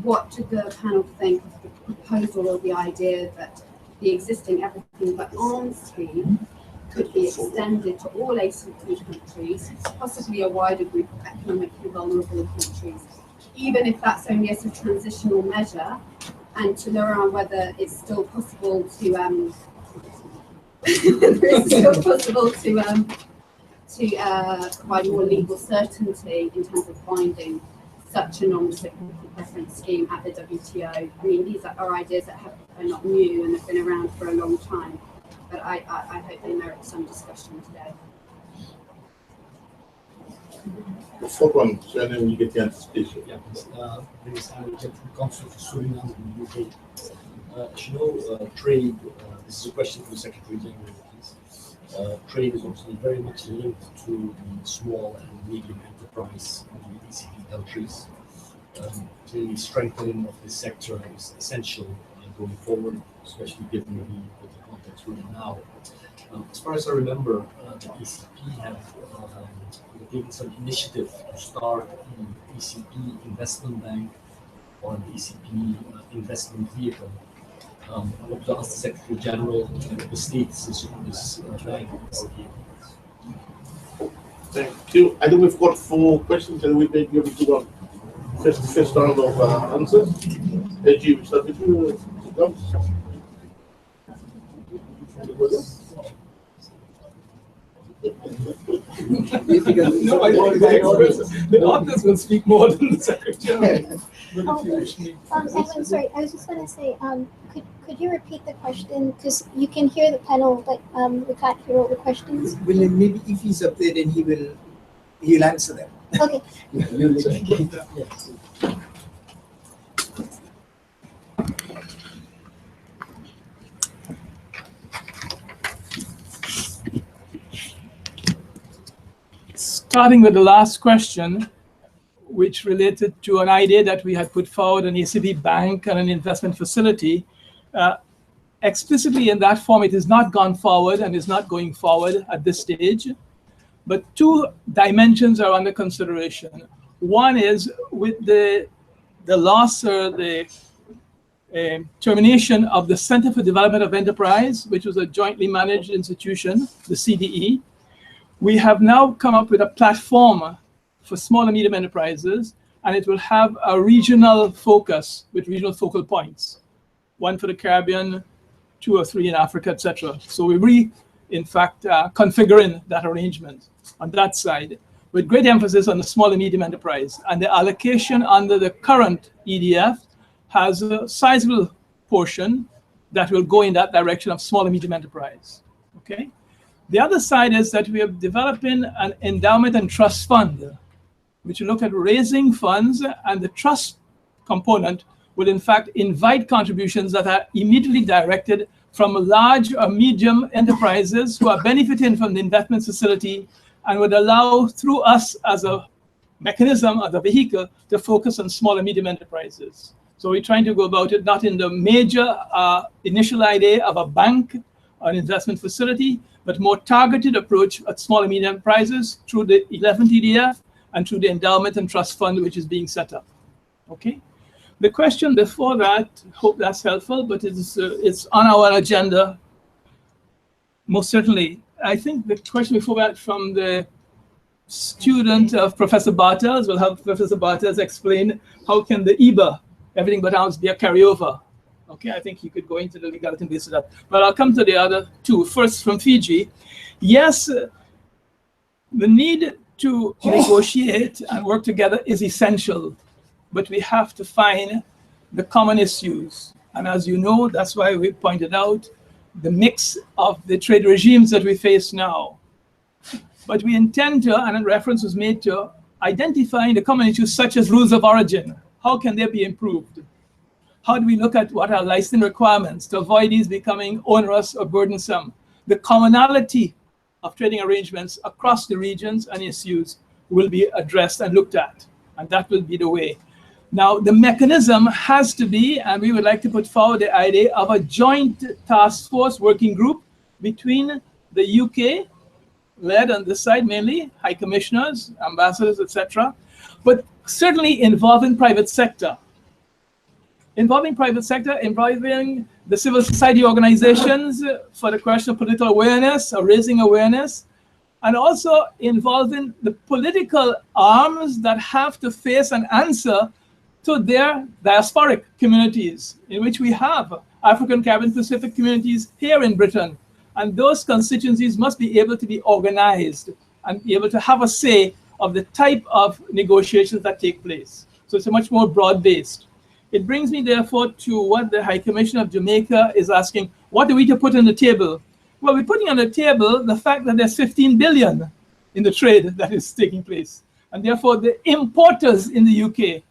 what did the panel think of the proposal or the idea that the existing Everything But Arms scheme could be extended to all ACP countries, possibly a wider group of economically vulnerable countries, even if that's only as a transitional measure, and to Laurent whether it's still possible to provide more legal certainty in terms of finding such a non-reciprocal preference scheme at the WTO. I mean, these are ideas that are not new and have been around for a long time, but I hope they merit some discussion today. The fourth one, so then we get the anticipation. Yeah, please. I will get the Council for Suriname in the UK. As you know, trade, this is a question for the Secretary General, please. Trade is obviously very much linked to the small and medium enterprise in the ACP countries. Clearly, strengthening of this sector is essential going forward, especially given the context we're in now. As far as I remember, the ACP have taken some initiative to start an ACP investment bank or an ACP investment vehicle. I want to ask the Secretary General the status of this bank. Thank you. I think we've got 4 questions, and we may be able to go first round of answers. AG, we start with you. No, I think the authors will speak more than the Secretary. I'm sorry, I was just going to say, could you repeat the question? Because you can hear the panel, but we can't hear all the questions. Well, maybe if he's up there, then he'll answer them. Okay. Starting with the last question, which related to an idea that we had put forward, an ACP bank and an investment facility. Explicitly in that form, it has not gone forward and is not going forward at this stage. But two dimensions are under consideration. One is with the loss or the termination of the Center for Development of Enterprise, which was a jointly managed institution, the CDE. We have now come up with a platform for small and medium enterprises, and it will have a regional focus with regional focal points, one for the Caribbean, 2 or 3 in Africa, etc. So we in fact, configuring that arrangement on that side, with great emphasis on the small and medium enterprise. And the allocation under the current EDF has a sizable portion that will go in that direction of small and medium enterprise. Okay. The other side is that we are developing an endowment and trust fund, which will look at raising funds, and the trust component will in fact invite contributions that are immediately directed from large or medium enterprises who are benefiting from the investment facility, and would allow through us as a mechanism, as a vehicle, to focus on small and medium enterprises. So we're trying to go about it not in the major initial idea of a bank or an investment facility, but more targeted approach at small and medium enterprises through the 11th EDF and through the endowment and trust fund, which is being set up. Okay. The question before that, hope that's helpful, but it's on our agenda, most certainly. I think the question before that from the student of Professor Bartels will have Professor Bartels explain how can the EBA, everything but arms, be a carryover. Okay, I think you could go into the legality and base of that. But I'll come to the other two. First, from Fiji. Yes, the need to negotiate and work together is essential, but we have to find the common issues. And as you know, that's why we pointed out the mix of the trade regimes that we face now. But we intend to, and a reference was made to, identifying the common issues such as rules of origin. How can they be improved? How do we look at what are licensing requirements to avoid these becoming onerous or burdensome? The commonality of trading arrangements across the regions and issues will be addressed and looked at, and that will be the way. Now, the mechanism has to be, and we would like to put forward the idea of a joint task force working group between the UK, led on this side mainly, high commissioners, ambassadors, etc., but certainly involving private sector. Involving private sector, involving the civil society organizations for the question of political awareness or raising awareness, and also involving the political arms that have to face and answer to their diasporic communities, in which we have African, Caribbean, Pacific communities here in Britain. And those constituencies must be able to be organized and be able to have a say of the type of negotiations that take place. So it's a much more broad-based. It brings me, therefore, to what the High Commissioner of Jamaica is asking. What are we to put on the table? Well, we're putting on the table the fact that there's 15 billion in the trade that is taking place. And therefore, the importers in the UK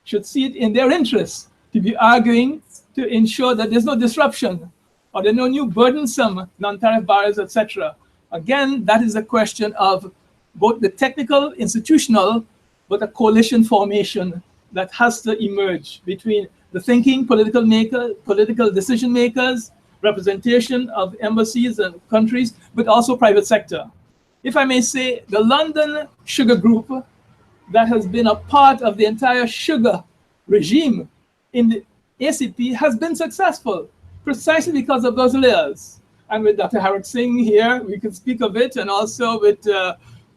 should see it in their interest to be arguing to ensure that there's no disruption or there are no new burdensome non-tariff barriers, etc. Again, that is a question of both the technical, institutional, but a coalition formation that has to emerge between the thinking political decision makers, representation of embassies and countries, but also private sector. If I may say, the London Sugar Group, that has been a part of the entire sugar regime in the ACP, has been successful precisely because of those layers. And with Dr. Harak Singh here, we can speak of it, and also with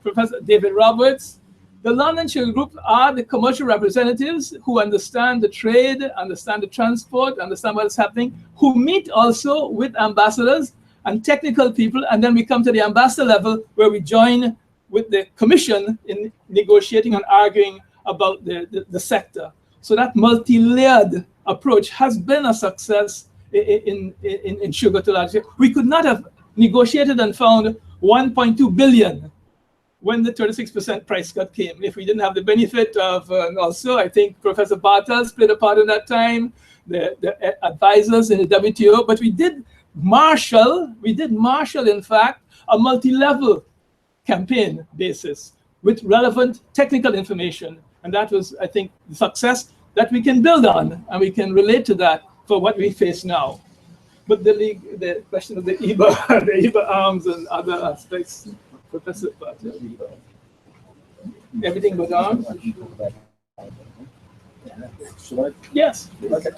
Professor David Roberts. The London Sugar Group are the commercial representatives who understand the trade, understand the transport, understand what is happening, who meet also with ambassadors and technical people, and then we come to the ambassador level where we join with the commission in negotiating and arguing about the sector. So that multi-layered approach has been a success in sugar to large extent. We could not have negotiated and found 1.2 billion when the 36% price cut came, if we didn't have the benefit of, also I think Professor Bartels played a part in that time, the advisors in the WTO, but we did marshal, in fact, a multi-level campaign basis with relevant technical information. And that was, I think, the success that we can build on, and we can relate to that for what we face now. But the question of the IBA, the IBA arms and other aspects, Professor, everything but arms? Should I? Yes. Okay.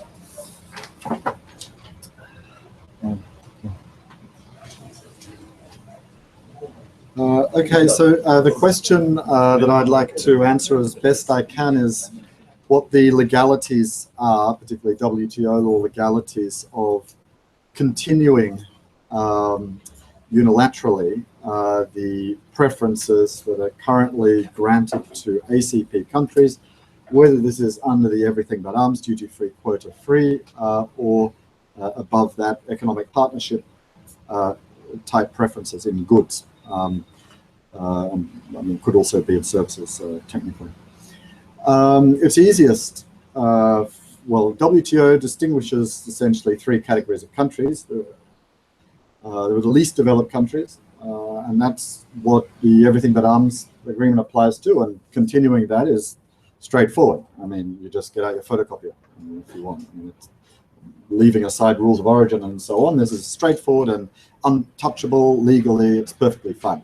Okay, so the question that I'd like to answer as best I can is what the legalities are, particularly WTO law legalities, of continuing unilaterally the preferences that are currently granted to ACP countries, whether this is under the everything but arms, duty-free, quota-free, or above that economic partnership type preferences in goods. And, I mean, could also be in services technically. It's easiest, well, WTO distinguishes essentially three categories of countries. There are the least developed countries, and that's what the everything but arms agreement applies to, and continuing that is straightforward. I mean, you just get out your photocopier if you want. I mean, it's, leaving aside rules of origin and so on, this is straightforward and untouchable legally, it's perfectly fine.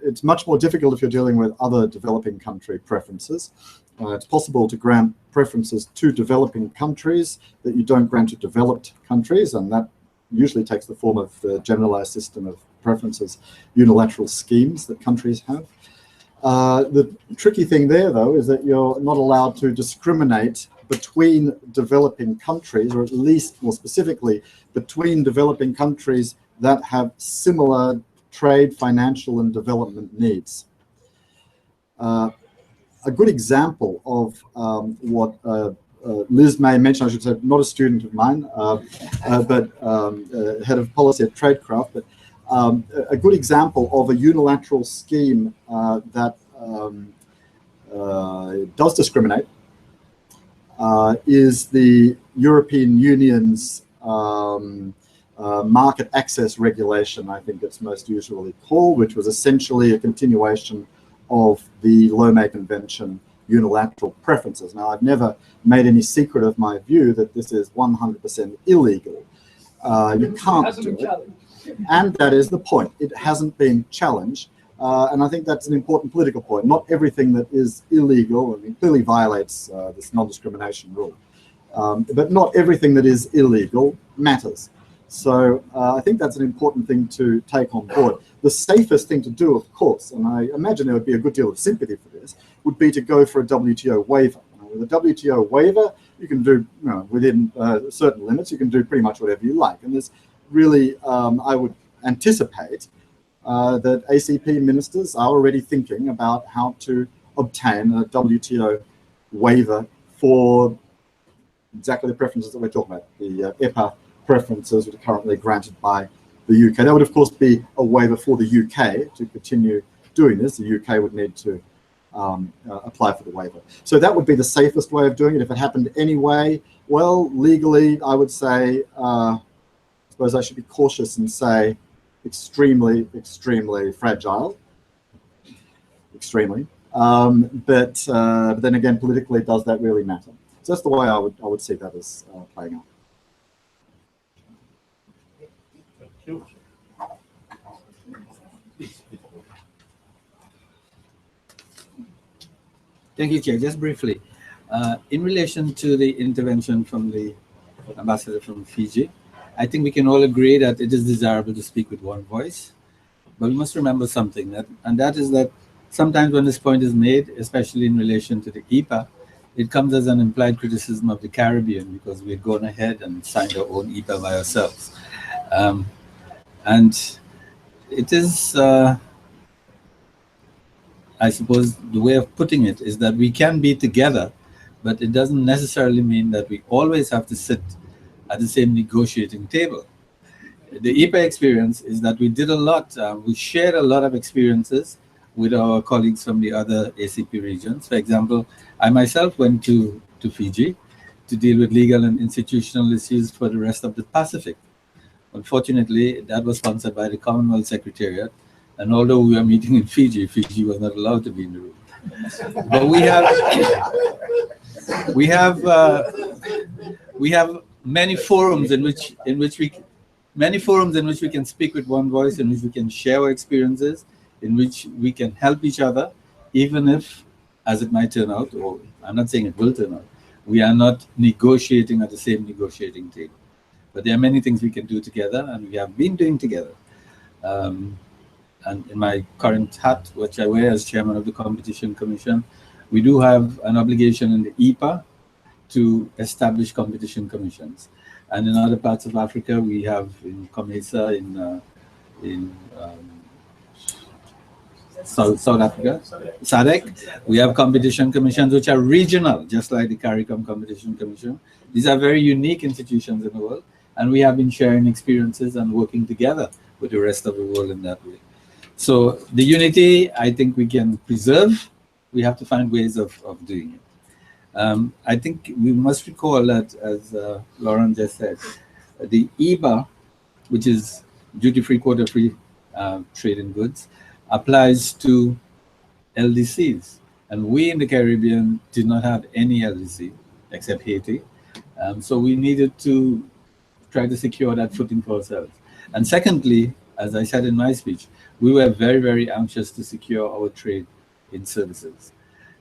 It's much more difficult if you're dealing with other developing country preferences. It's possible to grant preferences to developing countries that you don't grant to developed countries, and that usually takes the form of the generalized system of preferences, unilateral schemes that countries have. The tricky thing there, though, is that you're not allowed to discriminate between developing countries, or at least more specifically, between developing countries that have similar trade, financial, and development needs. A good example of what Liz may mention, I should say, not a student of mine, but head of policy at Tradecraft, but a good example of a unilateral scheme that does discriminate is the European Union's market access regulation, I think it's most usually called, which was essentially a continuation of the Lomé Convention unilateral preferences. Now, I've never made any secret of my view that this is 100% illegal. You can't do it. And that is the point. It hasn't been challenged. And I think that's an important political point. Not everything that is illegal, I mean, clearly violates this non-discrimination rule. But not everything that is illegal matters. So I think that's an important thing to take on board. The safest thing to do, of course, and I imagine there would be a good deal of sympathy for this, would be to go for a WTO waiver. With a WTO waiver, you can do, you know, within certain limits, you can do pretty much whatever you like. And there's really, I would anticipate that ACP ministers are already thinking about how to obtain a WTO waiver for exactly the preferences that we're talking about, the EPA preferences that are currently granted by the UK. That would, of course, be a waiver for the UK to continue doing this. The UK would need to apply for the waiver. So that would be the safest way of doing it. If it happened anyway, well, legally, I would say, I suppose I should be cautious and say extremely, extremely fragile. Extremely. But then again, politically, does that really matter? So that's the way I would see that as playing out. Thank you, Chair. Just briefly, in relation to the intervention from the ambassador from Fiji, I think we can all agree that it is desirable to speak with one voice, but we must remember something, and that is that sometimes when this point is made, especially in relation to the EPA, it comes as an implied criticism of the Caribbean because we've gone ahead and signed our own EPA by ourselves. And it is, I suppose the way of putting it is that we can be together, but it doesn't necessarily mean that we always have to sit at the same negotiating table. The EPA experience is that we did a lot, we shared a lot of experiences with our colleagues from the other ACP regions. For example, I myself went to Fiji to deal with legal and institutional issues for the rest of the Pacific. Unfortunately, that was sponsored by the Commonwealth Secretariat, and although we were meeting in Fiji, Fiji was not allowed to be in the room. But we have many forums in which we can speak with one voice, in which we can share our experiences, in which we can help each other, even if, as it might turn out, or I'm not saying it will turn out, we are not negotiating at the same negotiating table. But there are many things we can do together, and we have been doing together. And in my current hat, which I wear as chairman of the Competition Commission, we do have an obligation in the EPA to establish competition commissions. And in other parts of Africa, we have in COMESA, in South Africa, SADC, we have competition commissions which are regional, just like the CARICOM Competition Commission. These are very unique institutions in the world, and we have been sharing experiences and working together with the rest of the world in that way. So the unity, I think we can preserve. We have to find ways of doing it. I think we must recall that, as Lauren just said, the EBA, which is duty-free, quota-free trade in goods, applies to LDCs. And we in the Caribbean did not have any LDC except Haiti. So we needed to try to secure that footing for ourselves. And secondly, as I said in my speech, we were very, very anxious to secure our trade in services.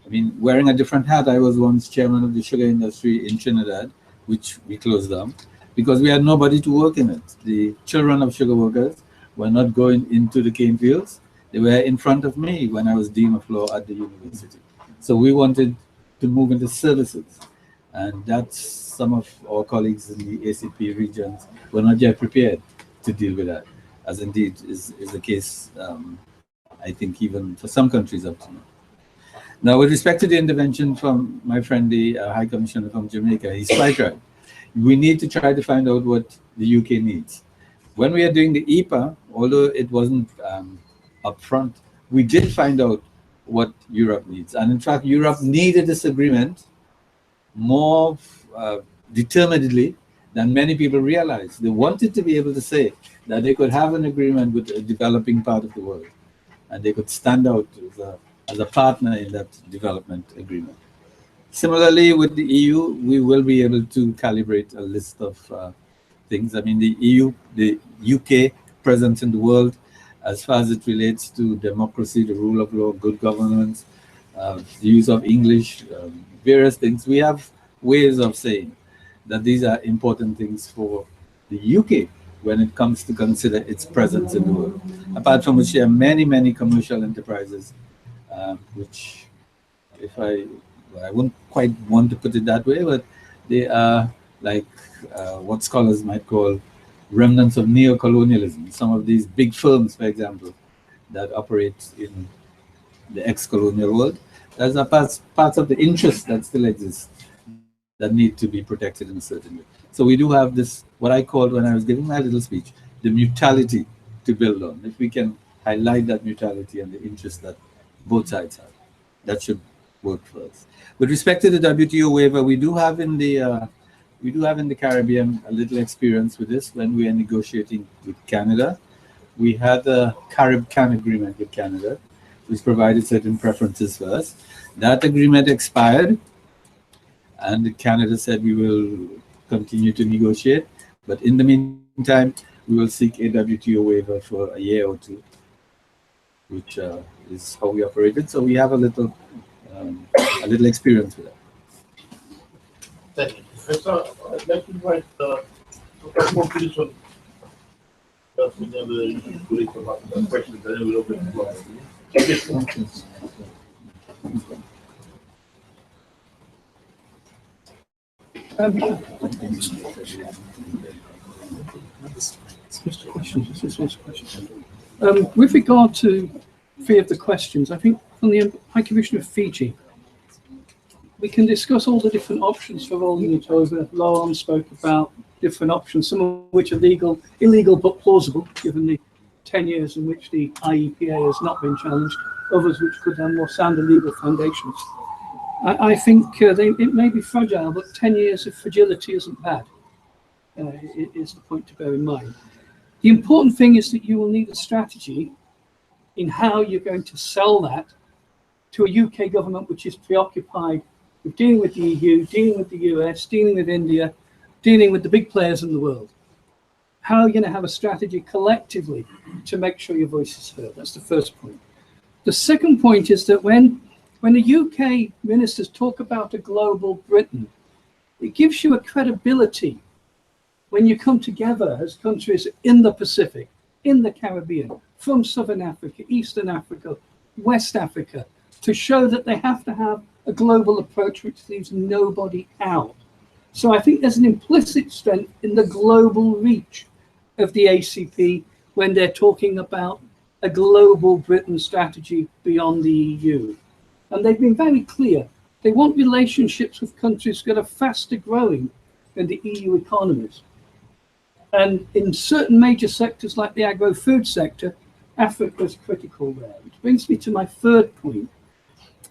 I mean, wearing a different hat, I was once chairman of the sugar industry in Trinidad, which we closed down, because we had nobody to work in it. The children of sugar workers were not going into the cane fields. They were in front of me when I was Dean of Law at the university. So we wanted to move into services. And that's some of our colleagues in the ACP regions were not yet prepared to deal with that, as indeed is the case, I think, even for some countries up to now. Now, with respect to the intervention from my friend, the High Commissioner from Jamaica, he's quite right. We need to try to find out what the UK needs. When we are doing the EPA, although it wasn't upfront, we did find out what Europe needs. And in fact, Europe needed this agreement more determinedly than many people realized. They wanted to be able to say that they could have an agreement with a developing part of the world, and they could stand out as a partner in that development agreement. Similarly, with the EU, we will be able to calibrate a list of things. I mean, the UK presence in the world, as far as it relates to democracy, the rule of law, good governance, the use of English, various things. We have ways of saying that these are important things for the UK when it comes to consider its presence in the world. Apart from which, there are many, many commercial enterprises, which, if I wouldn't quite want to put it that way, but they are like what scholars might call remnants of neo-colonialism. Some of these big firms, for example, that operate in the ex-colonial world, those are parts of the interests that still exist that need to be protected in a certain way. So we do have this, what I called when I was giving my little speech, the mutuality to build on. If we can highlight that mutuality and the interest that both sides have, that should work for us. With respect to the WTO waiver, we do have in the Caribbean a little experience with this when we are negotiating with Canada. We had a Carib-Can agreement with Canada, which provided certain preferences for us. That agreement expired, and Canada said we will continue to negotiate. But in the meantime, we will seek a WTO waiver for a year or two, which is how we operated. So we have a little experience with that. Thank you. Professor, I'd like to invite Professor Peterson. That's another question that I will open the floor. With regard to three of the questions, I think from the High Commissioner of Fiji, we can discuss all the different options for rolling it over. Lauren spoke about different options, some of which are illegal but plausible, given the 10 years in which the IEPA has not been challenged, others which could have more sounder legal foundations. I think it may be fragile, but 10 years of fragility isn't bad. It is the point to bear in mind. The important thing is that you will need a strategy in how you're going to sell that to a UK government which is preoccupied with dealing with the EU, dealing with the US, dealing with India, dealing with the big players in the world. How are you going to have a strategy collectively to make sure your voice is heard? That's the first point. The second point is that when the UK ministers talk about a global Britain, it gives you a credibility when you come together as countries in the Pacific, in the Caribbean, from Southern Africa, Eastern Africa, West Africa, to show that they have to have a global approach which leaves nobody out. So I think there's an implicit strength in the global reach of the ACP when they're talking about a global Britain strategy beyond the EU. And they've been very clear. They want relationships with countries that are faster growing than the EU economies. And in certain major sectors like the agro-food sector, Africa is critical there. Which brings me to my third point.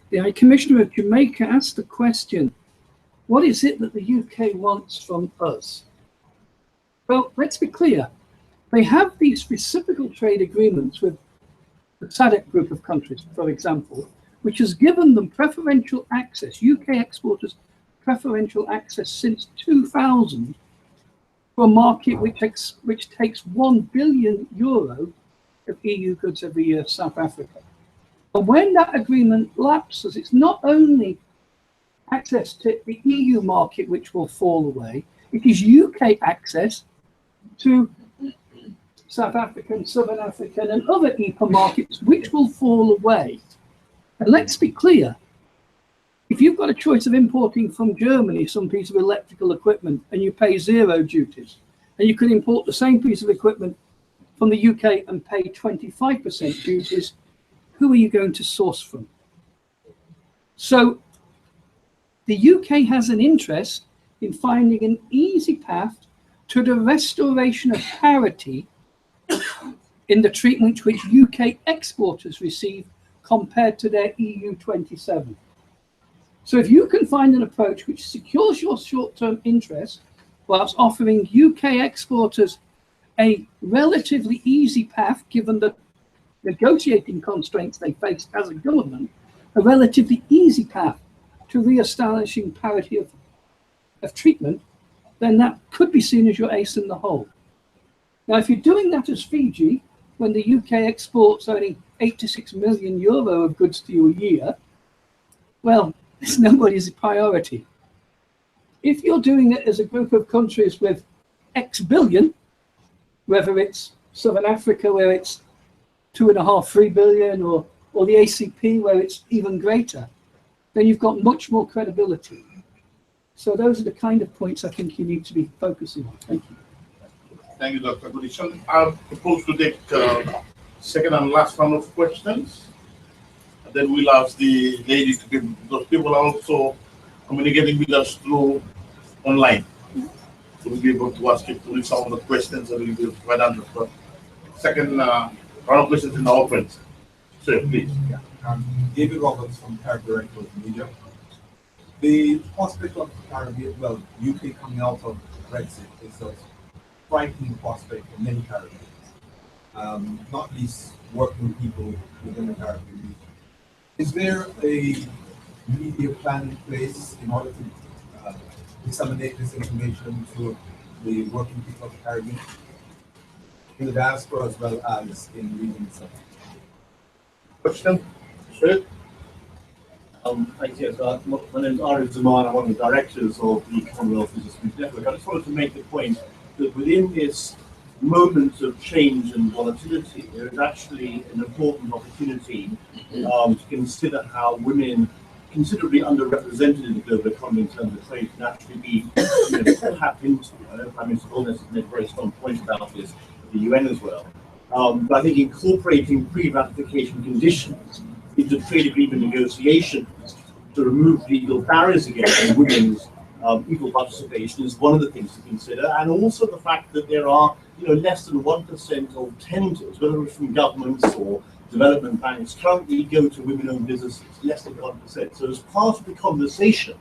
The High Commissioner of Jamaica asked the question, what is it that the UK wants from us? Well, let's be clear. They have these reciprocal trade agreements with the SADC group of countries, for example, which has given them preferential access, UK exporters preferential access since 2000 for a market which takes €1 billion of EU goods every year, South Africa. And when that agreement lapses, it's not only access to the EU market which will fall away, it is UK access to South African, Southern African and other EPA markets which will fall away. And let's be clear, if you've got a choice of importing from Germany some piece of electrical equipment and you pay 0 duties, and you can import the same piece of equipment from the UK and pay 25% duties, who are you going to source from? So the UK has an interest in finding an easy path to the restoration of parity in the treatment which UK exporters receive compared to their EU 27. So if you can find an approach which secures your short-term interest whilst offering UK exporters a relatively easy path, given the negotiating constraints they face as a government, a relatively easy path to re-establishing parity of treatment, then that could be seen as your ace in the hole. Now, if you're doing that as Fiji, when the UK exports only €86 million of goods to you a year, well, it's nobody's priority. If you're doing it as a group of countries with X billion, whether it's Southern Africa where it's 2.5, 3 billion, or the ACP where it's even greater, then you've got much more credibility. So those are the kind of points I think you need to be focusing on. Thank you. Thank you, Dr. Goodison. I propose to take second and last round of questions. And then we'll ask the ladies to give, because people are also communicating with us through online. So we'll be able to ask you to read some of the questions and we'll be able to provide answers. But second round of questions in our print. Sir, please. Yeah. David Roberts from Caribbean Media. The prospect of Caribbean, well, UK coming out of Brexit is a frightening prospect for many Caribbeans, not least working people within the Caribbean region. Is there a media plan in place in order to disseminate this information to the working people of the Caribbean, in the diaspora as well as in the region itself? Question? Sure. Thank you. My name is Arif Zaman. I'm one of the directors of the Commonwealth Business Network. I just wanted to make the point that within this moment of change and volatility, there is actually an important opportunity to consider how women, considerably underrepresented in the global economy in terms of trade, can actually be tapped into. I know Prime Minister Holness has made a very strong point about this, the UN as well. But I think incorporating pre-ratification conditions into trade agreement negotiations to remove legal barriers against women's equal participation is one of the things to consider, and also the fact that there are less than 1% of tenders, whether it's from governments or development banks, currently go to women-owned businesses, less than 1%. So as part of the conversation,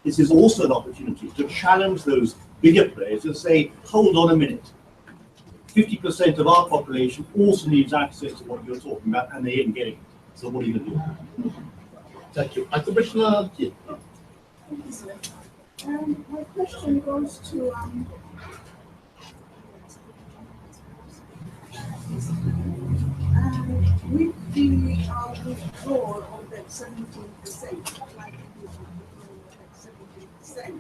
this is also an opportunity to challenge those bigger players and say, hold on a minute, 50% of our population also needs access to what you're talking about, and they ain't getting it. So what are you going to do? Thank you. Commissioner Kidd. My question goes to with the withdrawal of that 17%, like the withdrawal of that 17%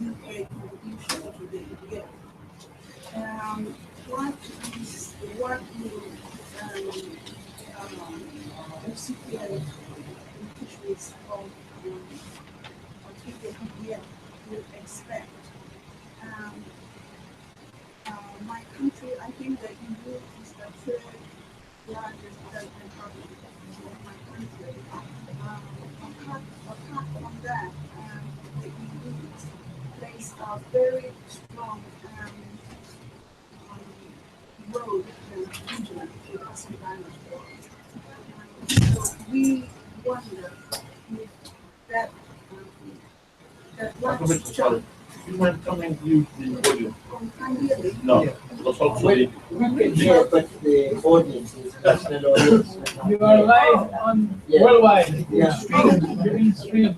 UK contribution to the EDF, what will recipient beneficiaries of the EDF will expect? My country, I think the EU is the third largest development partner of my country. Apart from that, the EU plays a very strong role in regional Pacific Islands. So we wonder if that large chunk. You might come and use the volume. Really? No, because actually We can hear, but the audience is national audience. You are live on worldwide. Yeah. Stream.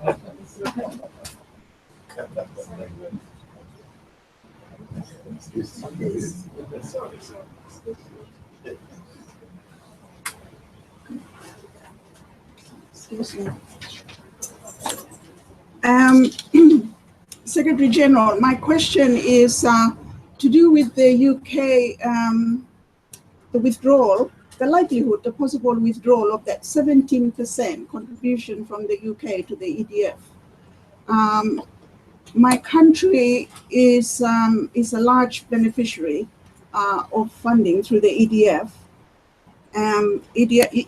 Excuse me. Secretary General, my question is to do with the UK, the withdrawal, the likelihood, the possible withdrawal of that 17% contribution from the UK to the EDF. My country is a large beneficiary of funding through the EDF.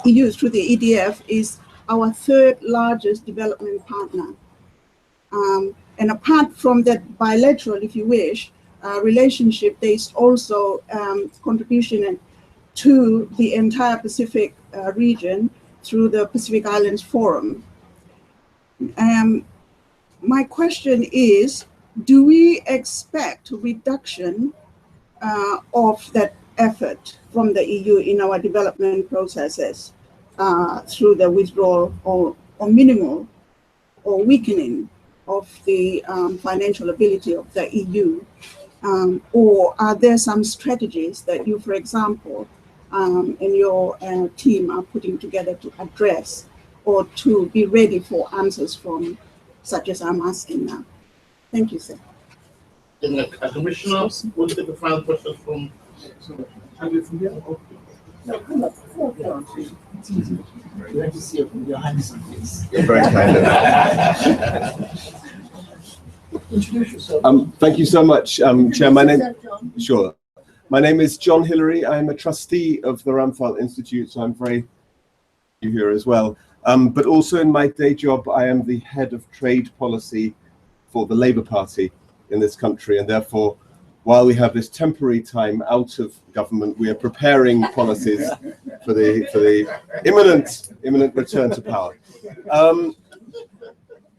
EU through the EDF is our third largest development partner. And apart from that bilateral, if you wish, relationship, there is also contribution to the entire Pacific region through the Pacific Islands Forum. My question is, do we expect a reduction of that effort from the EU in our development processes through the withdrawal or minimal or weakening of the financial ability of the EU? Or are there some strategies that you, for example, and your team are putting together to address or to be ready for answers from such as I'm asking now? Thank you, sir. Commissioner, we'll take the final question from No, come up. It's easy. We like to see it from your hands, please. Very kind of Introduce yourself. Thank you so much, Chair. Sure. My name is John Hillary. I'm a trustee of the Ramphal Institute, so I'm very here as well. But also in my day job, I am the head of trade policy for the Labour Party in this country, and therefore, while we have this temporary time out of government, we are preparing policies for the imminent return to power.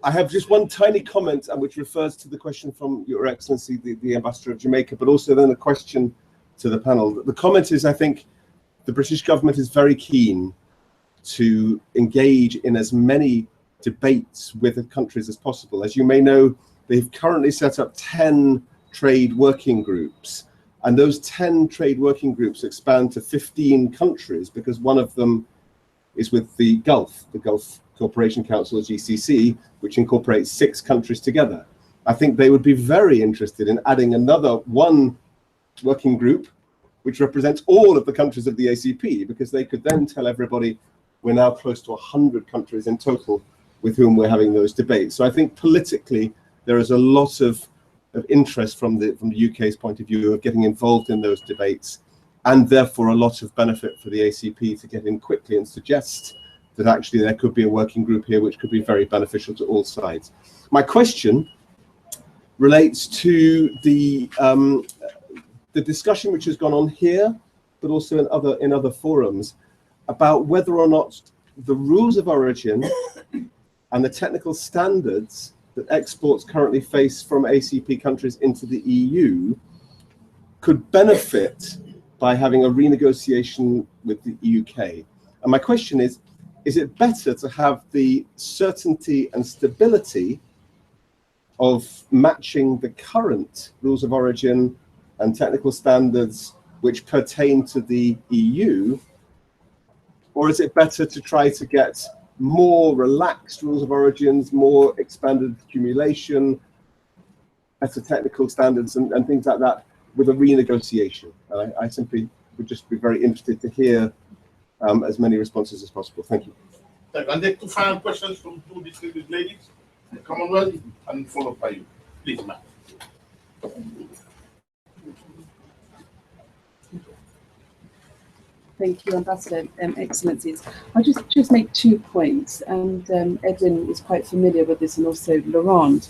I have just one tiny comment, which refers to the question from Your Excellency, the Ambassador of Jamaica, but also then a question to the panel. The comment is, I think the British government is very keen to engage in as many debates with the countries as possible. As you may know, they've currently set up 10 trade working groups, and those 10 trade working groups expand to 15 countries because one of them is with the Gulf Cooperation Council, GCC, which incorporates 6 countries together. I think they would be very interested in adding another one working group which represents all of the countries of the ACP, because they could then tell everybody we're now close to 100 countries in total with whom we're having those debates. So I think politically there is a lot of interest from the UK's point of view of getting involved in those debates, and therefore a lot of benefit for the ACP to get in quickly and suggest that actually there could be a working group here which could be very beneficial to all sides. My question relates to the discussion which has gone on here, but also in other forums, about whether or not the rules of origin and the technical standards that exports currently face from ACP countries into the EU could benefit by having a renegotiation with the UK. And my question is, is it better to have the certainty and stability of matching the current rules of origin and technical standards which pertain to the EU, or is it better to try to get more relaxed rules of origins, more expanded accumulation, better technical standards and things like that with a renegotiation? I simply would just be very interested to hear as many responses as possible. Thank you. And then 2 final questions from 2 distinguished ladies, the Commonwealth, and followed by you. Please, ma'am. Thank you, Ambassador. Excellencies. I'll just make 2 points, and Edwin is quite familiar with this, and also Laurent.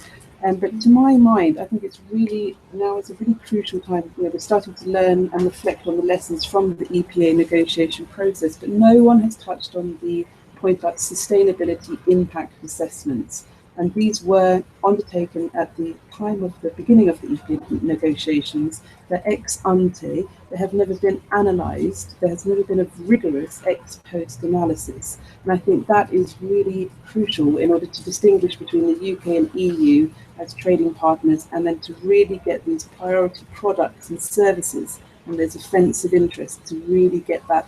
But to my mind, I think it's really, now it's a really crucial time. We're starting to learn and reflect on the lessons from the EPA negotiation process, but no one has touched on the point about sustainability impact assessments. And these were undertaken at the time of the beginning of the EPA negotiations. They're ex ante, they have never been analysed, there has never been a rigorous ex post analysis. And I think that is really crucial in order to distinguish between the UK and EU as trading partners, and then to really get these priority products and services and those offensive interests to really get that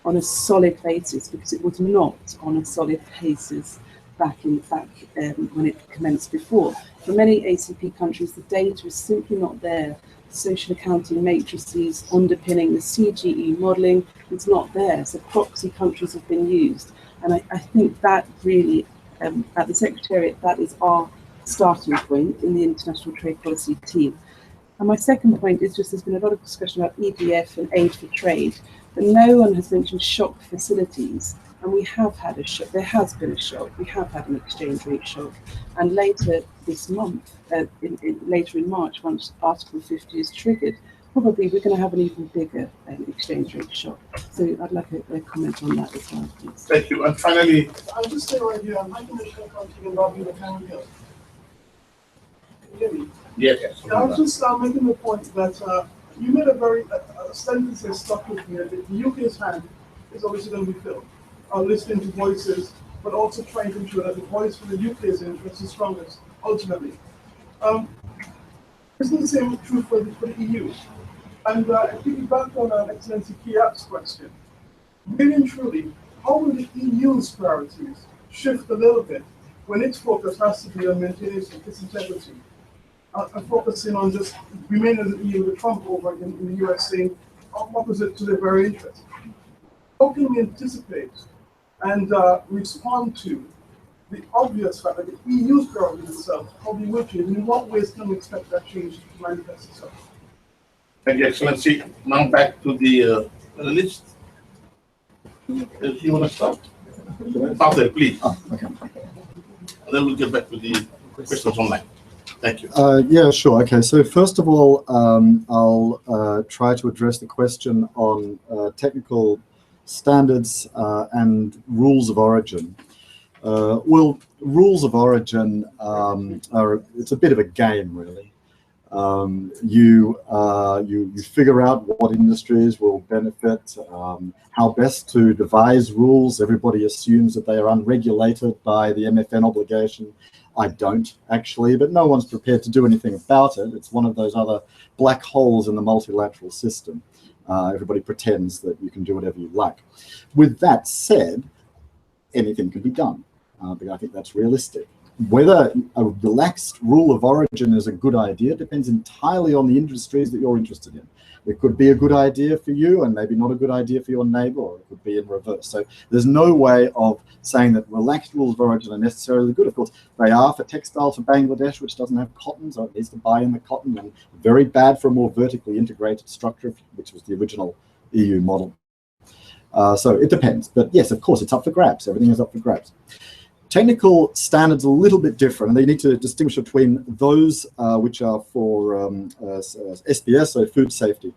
on a solid basis, because it was not on a solid basis back when it commenced before. For many ACP countries, the data is simply not there. Social accounting matrices underpinning the CGE modelling is not there. So proxy countries have been used. And I think that really, at the Secretariat, that is our starting point in the international trade policy team. And my second point is just, there's been a lot of discussion about EDF and aid for trade, but no one has mentioned shock facilities. And we have had a shock, there has been a shock, we have had an exchange rate shock. And later this month, later in March, once Article 50 is triggered, probably we're going to have an even bigger exchange rate shock. So I'd like a comment on that as well, please. Thank you. And finally, I'll just say right here, I'm not going to check on to Robbie the camera here. Can you hear me? Yes. Yeah, I was just making the point that you made a very sentence that stuck with me. That the UK's hand is obviously going to be filled. Listening to voices, but also trying to ensure that the voice for the UK's interest is strongest, ultimately. Isn't the same true for the EU? And I think back on Excellency Kiap's question, really and truly, how will the EU's priorities shift a little bit when its focus has to be on maintaining its integrity? And focusing on just remaining as an EU with Trump over in the US saying opposite to their very interest. How can we anticipate and respond to the obvious fact that the EU's priorities itself, how they will change, and in what ways can we expect that change to manifest itself? Thank you, Excellency. Now back to the list. If you want to start? Start there, please. Oh, okay. And then we'll get back to the questions online. Thank you. Yeah, sure. Okay, so first of all, I'll try to address the question on technical standards and rules of origin. Well, rules of origin it's a bit of a game, really. You figure out what industries will benefit, how best to devise rules. Everybody assumes that they are unregulated by the MFN obligation. I don't, actually, but no one's prepared to do anything about it. It's one of those other black holes in the multilateral system. Everybody pretends that you can do whatever you like. With that said, anything can be done. But I think that's realistic. Whether a relaxed rule of origin is a good idea depends entirely on the industries that you're interested in. It could be a good idea for you and maybe not a good idea for your neighbor, or it could be in reverse. So there's no way of saying that relaxed rules of origin are necessarily good. Of course, they are for textiles for Bangladesh, which doesn't have cotton, so it needs to buy in the cotton, and very bad for a more vertically integrated structure, which was the original EU model. So it depends. But yes, of course, it's up for grabs. Everything is up for grabs. Technical standards are a little bit different, and they need to distinguish between those which are for SBS, so food safety.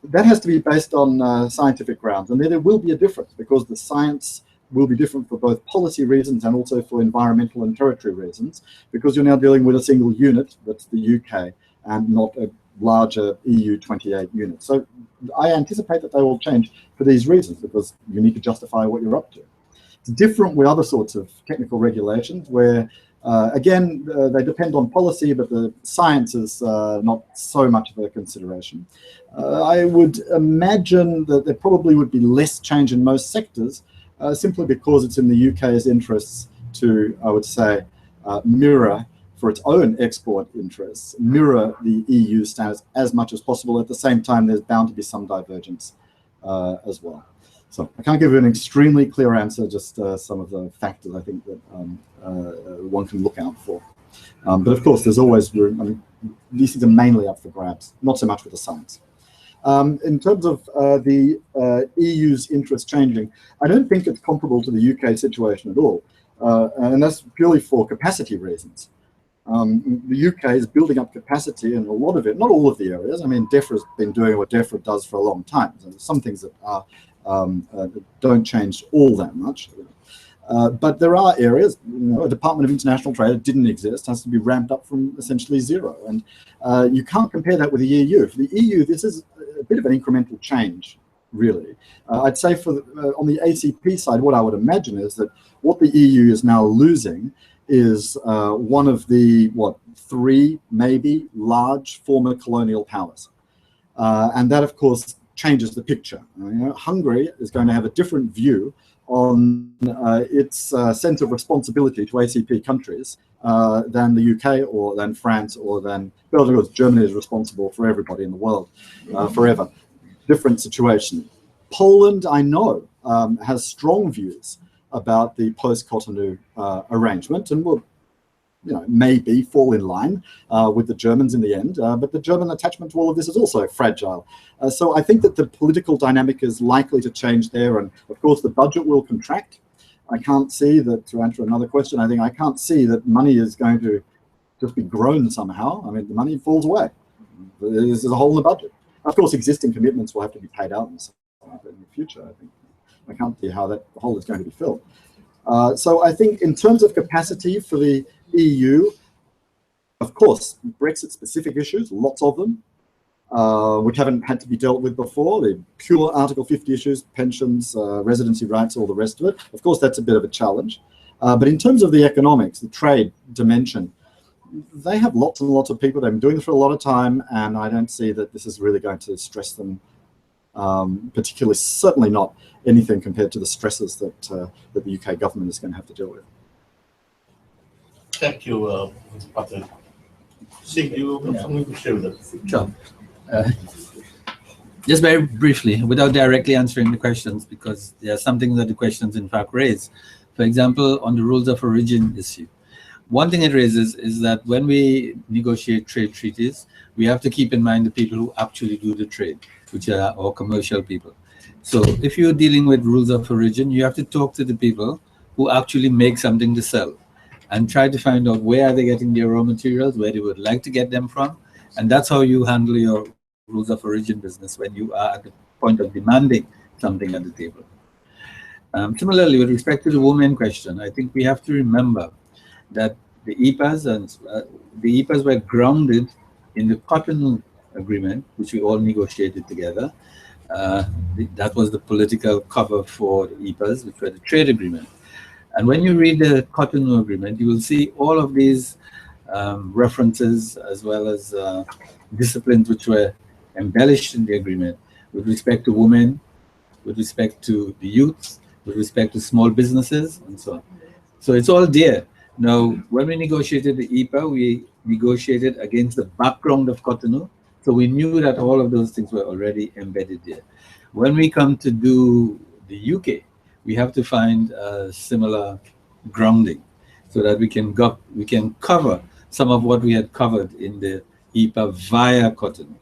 That has to be based on scientific grounds, and there will be a difference because the science will be different for both policy reasons and also for environmental and territory reasons, because you're now dealing with a single unit, that's the UK, and not a larger EU 28 unit. So I anticipate that they will change for these reasons, because you need to justify what you're up to. It's different with other sorts of technical regulations where, again, they depend on policy, but the science is not so much of a consideration. I would imagine that there probably would be less change in most sectors, simply because it's in the UK's interests to, I would say, mirror, for its own export interests, mirror the EU standards as much as possible. At the same time, there's bound to be some divergence as well. So I can't give you an extremely clear answer, just some of the factors I think that one can look out for. But of course, there's always room. I mean, these things are mainly up for grabs, not so much with the science. In terms of the EU's interest changing, I don't think it's comparable to the UK situation at all. And that's purely for capacity reasons. The UK is building up capacity in a lot of it, not all of the areas. I mean, DEFRA's been doing what DEFRA does for a long time. So there's some things that are, don't change all that much. But there are areas, you know, a Department of International Trade didn't exist, has to be ramped up from essentially zero. And you can't compare that with the EU. For the EU, this is a bit of an incremental change, really. I'd say for on the ACP side, what I would imagine is that what the EU is now losing is one of the, three maybe large former colonial powers. And that, of course, changes the picture. You know, Hungary is going to have a different view on its sense of responsibility to ACP countries than the UK or than France or than Belgium, because Germany is responsible for everybody in the world forever. Different situation. Poland, I know, has strong views about the post-Cotonou arrangement and will, you know, maybe fall in line with the Germans in the end, but the German attachment to all of this is also fragile. So I think that the political dynamic is likely to change there, and of course the budget will contract. I can't see that, to answer another question, I can't see that money is going to just be grown somehow. I mean, the money falls away. There's a hole in the budget. Of course, existing commitments will have to be paid out and so on, but in the future, I think I can't see how that hole is going to be filled. So I think in terms of capacity for the EU, of course, Brexit-specific issues, lots of them, which haven't had to be dealt with before. The pure Article 50 issues, pensions, residency rights, all the rest of it. Of course, that's a bit of a challenge. But in terms of the economics, the trade dimension, they have lots and lots of people. They've been doing this for a lot of time, and I don't see that this is really going to stress them particularly, certainly not anything compared to the stresses that, that the UK government is going to have to deal with. Thank you, Patrick. Sig, you have something to share with us? Sure. Just very briefly, without directly answering the questions, because there are some things that the questions in fact raise. For example, on the rules of origin issue. One thing it raises is that when we negotiate trade treaties, we have to keep in mind the people who actually do the trade, which are our commercial people. So if you're dealing with rules of origin, you have to talk to the people who actually make something to sell and try to find out where are they getting their raw materials, where they would like to get them from. And that's how you handle your rules of origin business when you are at the point of demanding something at the table. Similarly, with respect to the women question, I think we have to remember that the EPAs and the EPAs were grounded in the Cotonou Agreement, which we all negotiated together. That was the political cover for the EPAs, which were the trade agreement. And when you read the Cotonou Agreement, you will see all of these references as well as disciplines which were embellished in the agreement with respect to women, with respect to the youth, with respect to small businesses, and so on. So it's all there. Now, when we negotiated the EPA, we negotiated against the background of Cotonou. So we knew that all of those things were already embedded there. When we come to do the UK, we have to find a similar grounding so that we can cover some of what we had covered in the EPA via Cotonou.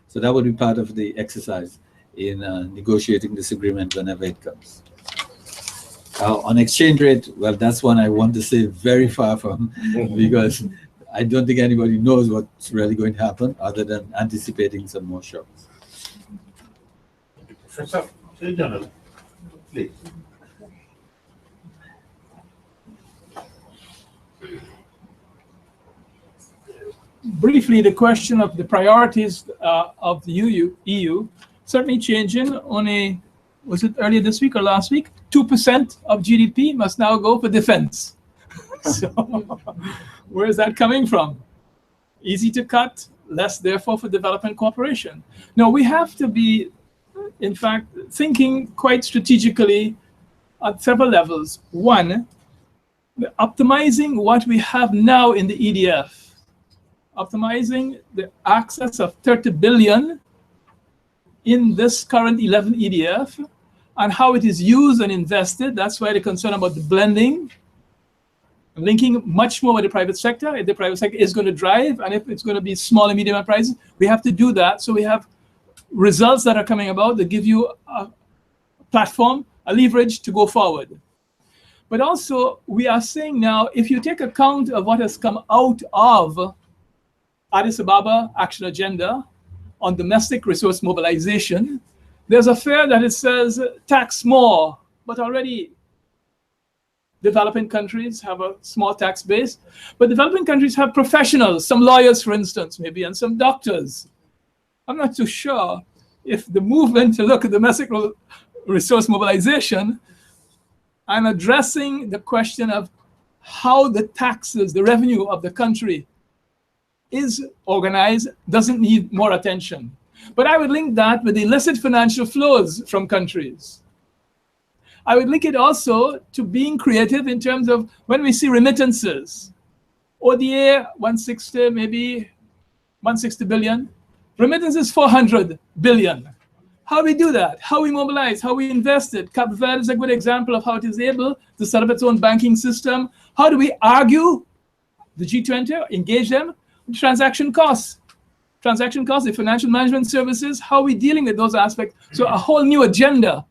So that would be part of the exercise in negotiating this agreement whenever it comes. On exchange rate, well, that's one I want to say very far from, because I don't think anybody knows what's really going to happen other than anticipating some more shocks. Professor, please. Briefly, the question of the priorities of the EU certainly changing on a was it earlier this week or last week? 2% of GDP must now go for defense. So where is that coming from? Easy to cut, less therefore for development cooperation. No, we have to be, in fact, thinking quite strategically at several levels. One, optimizing what we have now in the EDF, optimizing the access of 30 billion in this current 11 EDF and how it is used and invested. That's why the concern about the blending, linking much more with the private sector. If the private sector is going to drive, and if it's going to be small and medium enterprises, we have to do that. So we have results that are coming about that give you a platform, a leverage to go forward. But also, we are saying now, if you take account of what has come out of Addis Ababa Action Agenda on domestic resource mobilization, there's a fear that it says tax more, but already developing countries have a small tax base, but developing countries have professionals, some lawyers, for instance, maybe, and some doctors. I'm not too sure if the movement to look at domestic resource mobilization and addressing the question of how the taxes, the revenue of the country is organized doesn't need more attention. But I would link that with illicit financial flows from countries. I would link it also to being creative in terms of when we see remittances. ODA, 160, maybe 160 billion. Remittances, 400 billion. How we do that, how we mobilize, how we invest it. Cape Verde is a good example of how it is able to set up its own banking system. How do we argue the G20, engage them? Transaction costs, the financial management services, how are we dealing with those aspects? So a whole new agenda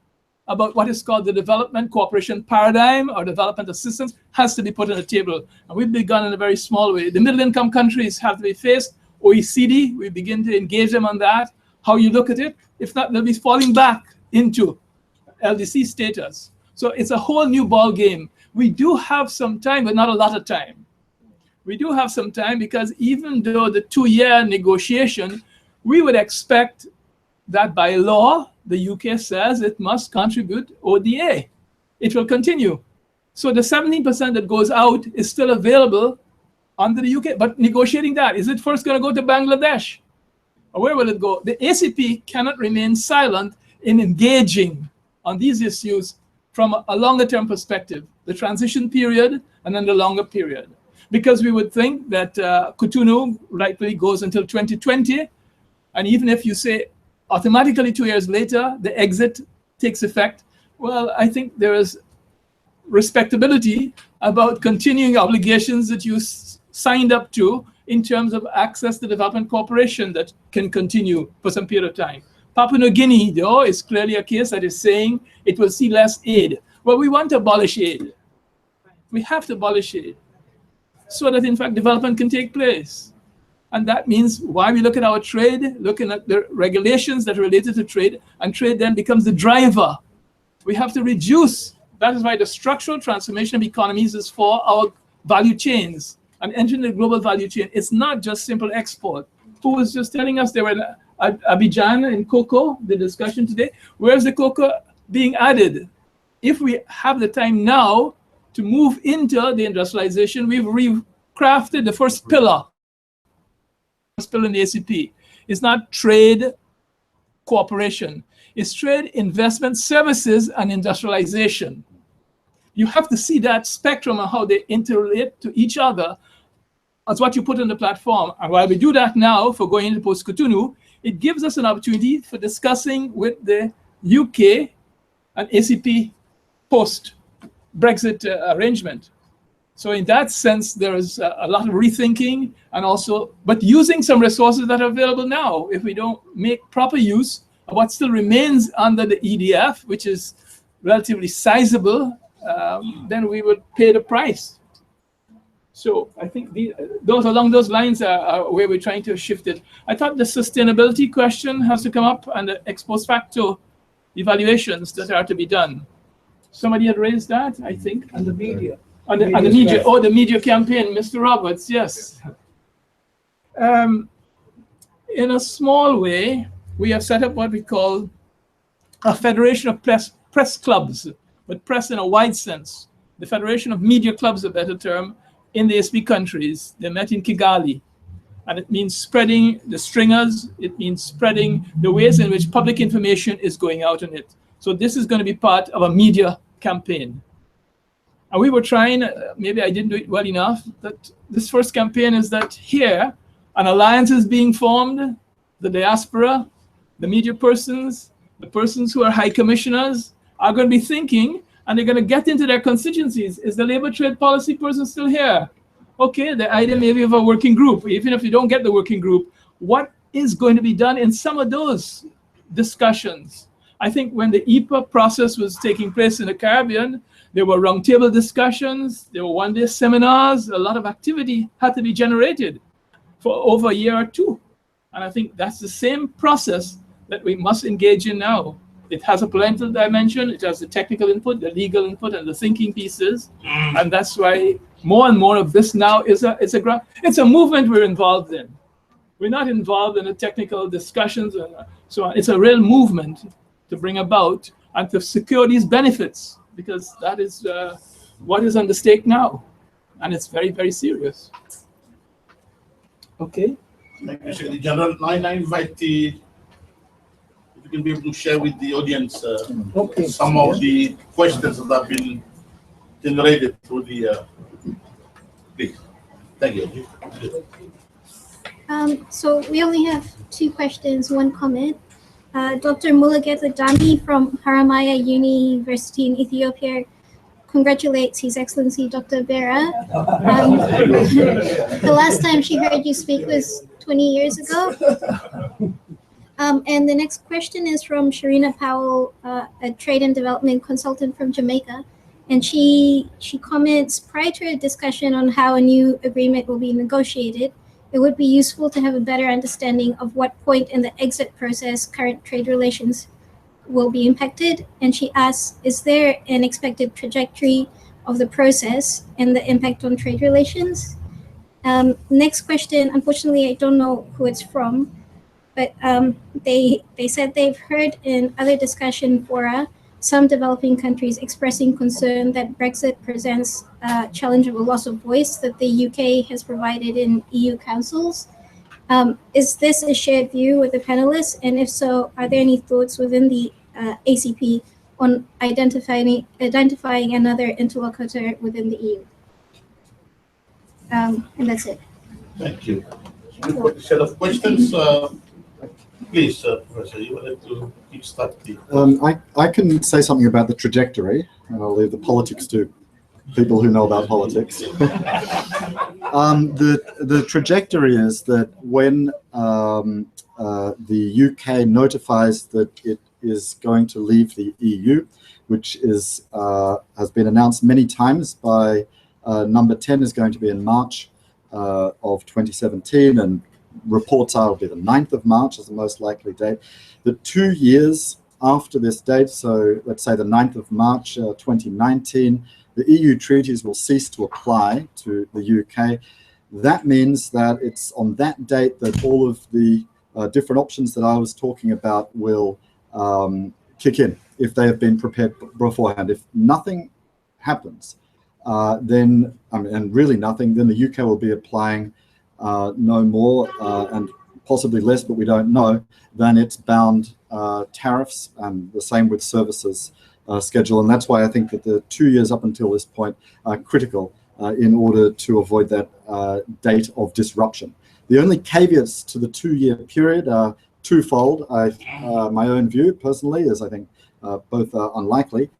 about what is called the development cooperation paradigm or development assistance has to be put on the table. And we've begun in a very small way. The middle income countries have to be faced. OECD, we begin to engage them on that, how you look at it. If not, they'll be falling back into LDC status. So it's a whole new ball game. We do have some time, but not a lot of time. We do have some time because even though the 2-year negotiation, we would expect that by law, the UK says it must contribute ODA. It will continue. So the 17% that goes out is still available under the UK, but negotiating that, is it first going to go to Bangladesh? Or where will it go? The ACP cannot remain silent in engaging on these issues from a longer term perspective, the transition period and then the longer period. Because we would think that Cotonou likely goes until 2020. And even if you say automatically 2 years later, the exit takes effect, well, I think there is respectability about continuing obligations that you signed up to in terms of access to development cooperation that can continue for some period of time. Papua New Guinea, though, is clearly a case that is saying it will see less aid. Well, we want to abolish aid. We have to abolish aid so that, in fact, development can take place. And that means why we look at our trade, looking at the regulations that are related to trade, and trade then becomes the driver. We have to reduce. That is why the structural transformation of economies is for our value chains and entering the global value chain. It's not just simple export. Who was just telling us they were in Abidjan in cocoa, the discussion today. Where's the cocoa being added? If we have the time now to move into the industrialization, we've recrafted the first pillar. First pillar in the ACP. It's not trade cooperation. It's trade, investment, services, and industrialization. You have to see that spectrum and how they interrelate to each other. That's what you put on the platform. And while we do that now for going into post-Cotonou, it gives us an opportunity for discussing with the UK and ACP post-Brexit arrangement. So in that sense, there is a lot of rethinking and also, but using some resources that are available now. If we don't make proper use of what still remains under the EDF, which is relatively sizable, then we would pay the price. So I think those along those lines are where we're trying to shift it. I thought the sustainability question has to come up and the ex post facto evaluations that are to be done. Somebody had raised that, I think, and the media. On the media, the media campaign, Mr. Roberts, yes. In a small way, we have set up what we call a federation of press clubs, but press in a wide sense. The Federation of Media Clubs, a better term, in the ACP countries. They met in Kigali. And it means spreading the stringers. It means spreading the ways in which public information is going out on it. So this is going to be part of a media campaign. And we were trying, maybe I didn't do it well enough, that this first campaign is that here, an alliance is being formed, the diaspora, the media persons, the persons who are high commissioners are going to be thinking, and they're going to get into their constituencies. Is the labor trade policy person still here? Okay, the idea maybe of a working group. Even if you don't get the working group, what is going to be done in some of those discussions? I think when the EPA process was taking place in the Caribbean, there were roundtable discussions, there were one-day seminars, a lot of activity had to be generated for over a year or two. And I think that's the same process that we must engage in now. It has a political dimension, it has the technical input, the legal input, and the thinking pieces. And that's why more and more of this now is a movement we're involved in. We're not involved in the technical discussions and so on. It's a real movement to bring about and to secure these benefits, because that is what is on the stake now. And it's very, very serious. Okay. Thank you, Secretary General. Now I invite if you can be able to share with the audience some of the questions that have been generated through the please. Thank you. So we only have 2 questions, 1 comment. Dr. Mulugeta Dami from Haramaya University in Ethiopia congratulates His Excellency Dr. Bera. The last time she heard you speak was 20 years ago. And the next question is from Sharina Powell, a trade and development consultant from Jamaica. And she comments, prior to a discussion on how a new agreement will be negotiated, it would be useful to have a better understanding of what point in the exit process current trade relations will be impacted. And she asks, is there an expected trajectory of the process and the impact on trade relations? Next question, unfortunately, I don't know who it's from, but they said they've heard in other discussion fora some developing countries expressing concern that Brexit presents a challenge of a loss of voice that the UK has provided in EU councils. Is this a shared view with the panelists? And if so, are there any thoughts within the ACP on identifying another interlocutor within the EU? And that's it. Thank you. Set of questions. Please, Professor, you wanted to kickstart the... I can say something about the trajectory, and I'll leave the politics to people who know about politics. The trajectory is that when the UK notifies that it is going to leave the EU, which is has been announced many times by number 10 is going to be in March of 2017, and reports are will be the 9th of March as the most likely date. The 2 years after this date, so let's say the 9th of March 2019, the EU treaties will cease to apply to the UK. That means that it's on that date that all of the different options that I was talking about will kick in if they have been prepared beforehand. If nothing happens, then, and really nothing, then the UK will be applying no more and possibly less, but we don't know, than its bound tariffs, and the same with services schedule. And that's why I think that the 2 years up until this point are critical in order to avoid that date of disruption. The only caveats to the 2-year period are twofold. My own view personally is I think both are unlikely.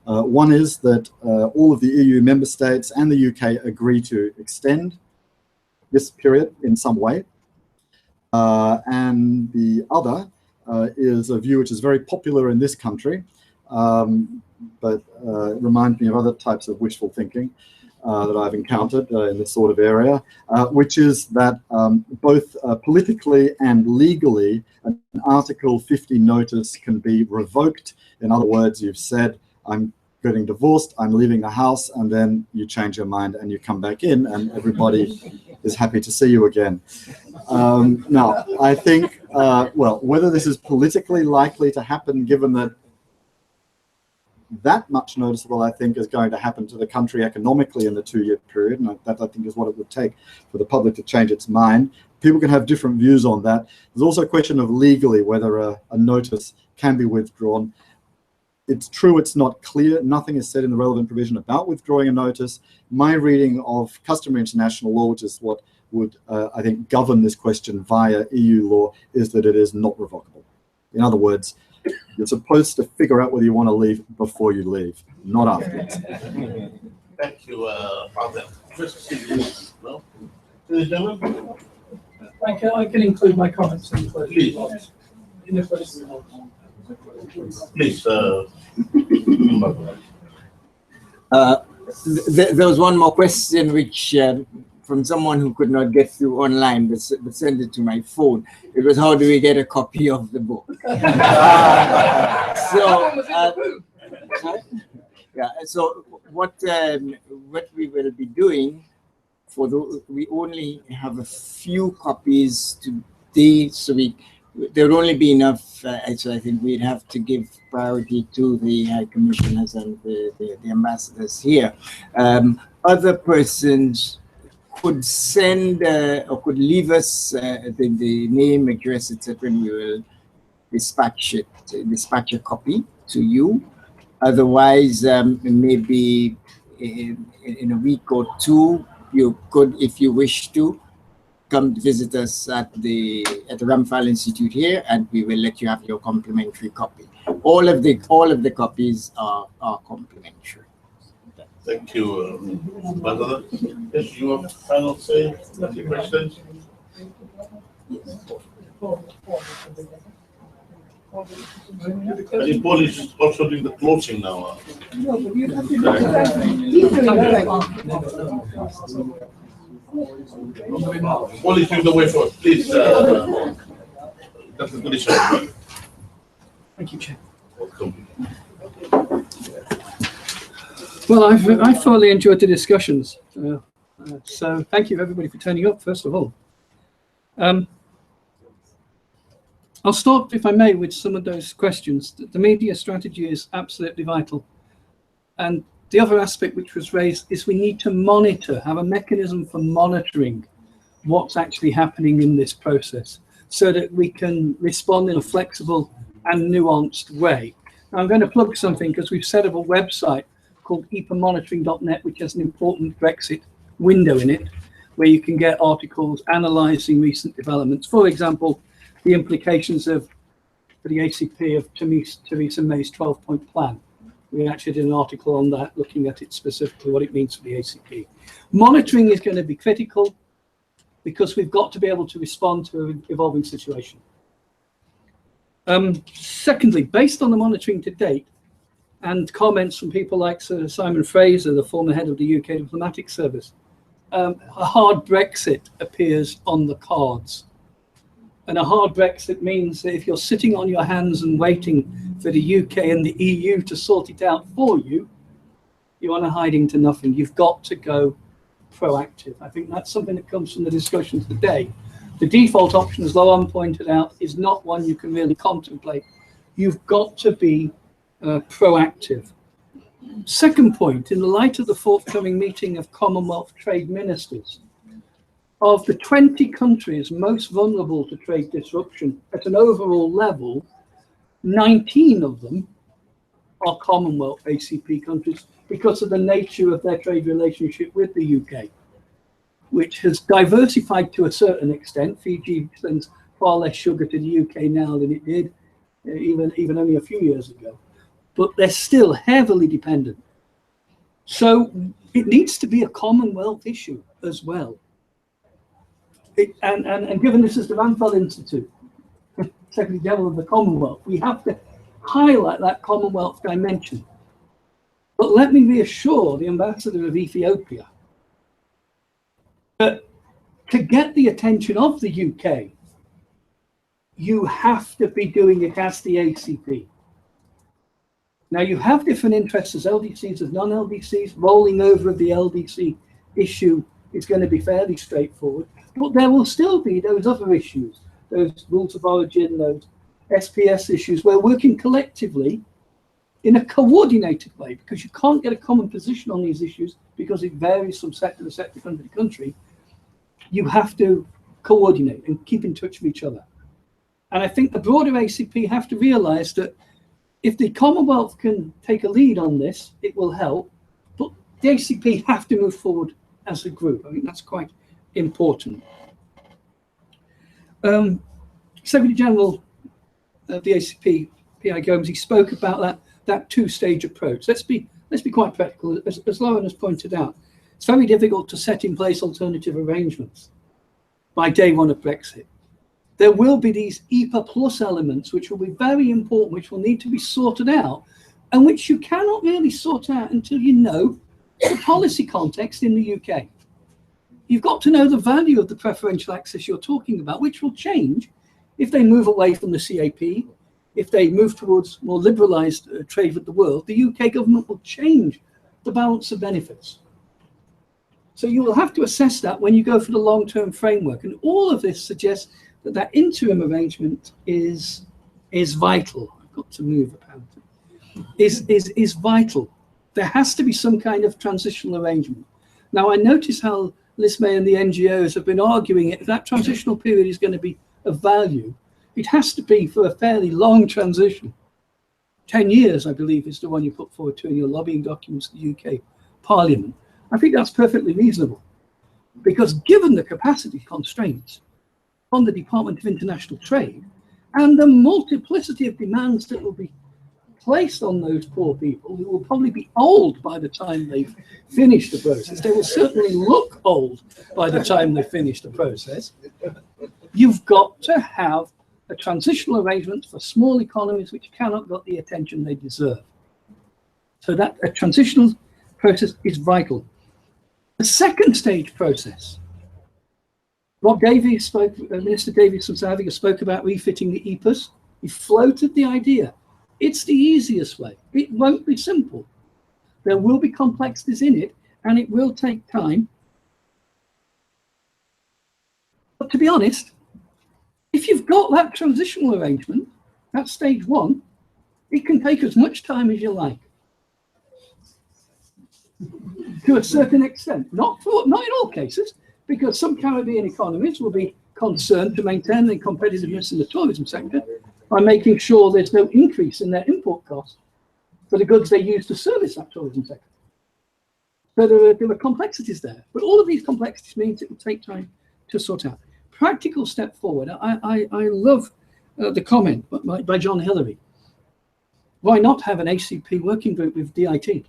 One is that all of the EU member states and the UK agree to extend this period in some way. And the other is a view which is very popular in this country, but it reminds me of other types of wishful thinking that I've encountered in this sort of area, which is that both politically and legally, an Article 50 notice can be revoked. In other words, you've said, I'm getting divorced, I'm leaving the house, and then you change your mind and you come back in and everybody is happy to see you again. Now, I think, well, whether this is politically likely to happen, given that that much noticeable, I think, is going to happen to the country economically in the 2-year period, and that I think is what it would take for the public to change its mind. People can have different views on that. There's also a question of legally whether a notice can be withdrawn. It's true it's not clear. Nothing is said in the relevant provision about withdrawing a notice. My reading of customary international law, which is what would, I think, govern this question via EU law, is that it is not revocable. In other words, you're supposed to figure out whether you want to leave before you leave, not afterwards. Thank you, Father. Well, I can include my comments in the closing. Please. There was one more question which from someone who could not get through online, but sent it to my phone. It was, how do we get a copy of the book? So what we will be doing, we only have a few copies today, so there will only be enough. So I think we'd have to give priority to the High Commissioners and the ambassadors here. Other persons could send or could leave us the name, address, etc., and we will dispatch a copy to you. Otherwise, maybe in a week or two, you could, if you wish to, come visit us at the Ramphal Institute here, and we will let you have your complimentary copy. All of the copies are complimentary. Thank you, Ambassador. Yes, you have final say? Any questions? I think Paul is also doing the closing now. Paul is doing the way forward. Please, Dr. Kudisha. Thank you, Chair. Welcome. Well, I thoroughly enjoyed the discussions. So thank you, everybody, for turning up, first of all. I'll start, if I may, with some of those questions. The media strategy is absolutely vital. And the other aspect which was raised is we need to monitor, have a mechanism for monitoring what's actually happening in this process so that we can respond in a flexible and nuanced way. Now, I'm going to plug something because we've set up a website called epamonitoring.net, which has an important Brexit window in it, where you can get articles analysing recent developments. For example, the implications for the ACP of Theresa May's 12-point plan. We actually did an article on that, looking at it specifically, what it means for the ACP. Monitoring is going to be critical because we've got to be able to respond to an evolving situation. Secondly, based on the monitoring to date and comments from people like Sir Simon Fraser, the former head of the UK diplomatic service, a hard Brexit appears on the cards. And a hard Brexit means that if you're sitting on your hands and waiting for the UK and the EU to sort it out for you, you're on a hiding to nothing. You've got to go proactive. I think that's something that comes from the discussion today. The default option, as Laurent pointed out, is not one you can really contemplate. You've got to be proactive. Second point, in the light of the forthcoming meeting of Commonwealth trade ministers, of the 20 countries most vulnerable to trade disruption at an overall level, 19 of them are Commonwealth ACP countries because of the nature of their trade relationship with the UK, which has diversified to a certain extent. Fiji sends far less sugar to the UK now than it did even only a few years ago, but they're still heavily dependent. So it needs to be a Commonwealth issue as well. And given this is the Ramphal Institute, Secretary General of the Commonwealth, we have to highlight that Commonwealth dimension. But let me reassure the Ambassador of Ethiopia that to get the attention of the UK, you have to be doing it as the ACP. Now, you have different interests as LDCs, as non-LDCs. Rolling over of the LDC issue is going to be fairly straightforward. But there will still be those other issues, those rules of origin, those SPS issues. We're working collectively in a coordinated way, because you can't get a common position on these issues because it varies from sector to sector, country to country. You have to coordinate and keep in touch with each other. And I think the broader ACP have to realize that if the Commonwealth can take a lead on this, it will help. But the ACP have to move forward as a group. I think that's quite important. Secretary General of the ACP, P.I. Gomes, he spoke about that two-stage approach. Let's be quite practical. As Lauren has pointed out, it's very difficult to set in place alternative arrangements by day one of Brexit. There will be these EPA plus elements, which will be very important, which will need to be sorted out, and which you cannot really sort out until you know the policy context in the UK. You've got to know the value of the preferential access you're talking about, which will change if they move away from the CAP, if they move towards more liberalised trade with the world. The UK government will change the balance of benefits. So you will have to assess that when you go for the long-term framework. And all of this suggests that that interim arrangement is vital. I've got to move apparently. Is vital. There has to be some kind of transitional arrangement. Now, I notice how Liz May and the NGOs have been arguing it. If that transitional period is going to be of value, it has to be for a fairly long transition. 10 years, I believe, is the one you put forward to in your lobbying documents to the UK Parliament. I think that's perfectly reasonable, because given the capacity constraints on the Department of International Trade and the multiplicity of demands that will be placed on those poor people, who will probably be old by the time they've finished the process. They will certainly look old by the time they finish the process. You've got to have a transitional arrangement for small economies which cannot get the attention they deserve. So that a transitional process is vital. The second stage process, Rob Davies spoke, Minister Davies from South Africa spoke about refitting the EPAs. He floated the idea. It's the easiest way. It won't be simple. There will be complexities in it, and it will take time. But to be honest, if you've got that transitional arrangement, that's stage one, it can take as much time as you like. To a certain extent, not in all cases, because some Caribbean economies will be concerned to maintain their competitiveness in the tourism sector by making sure there's no increase in their import costs for the goods they use to service that tourism sector. So there are complexities there, but all of these complexities means it will take time to sort out. Practical step forward. I love the comment by John Hillary. Why not have an ACP working group with DIT,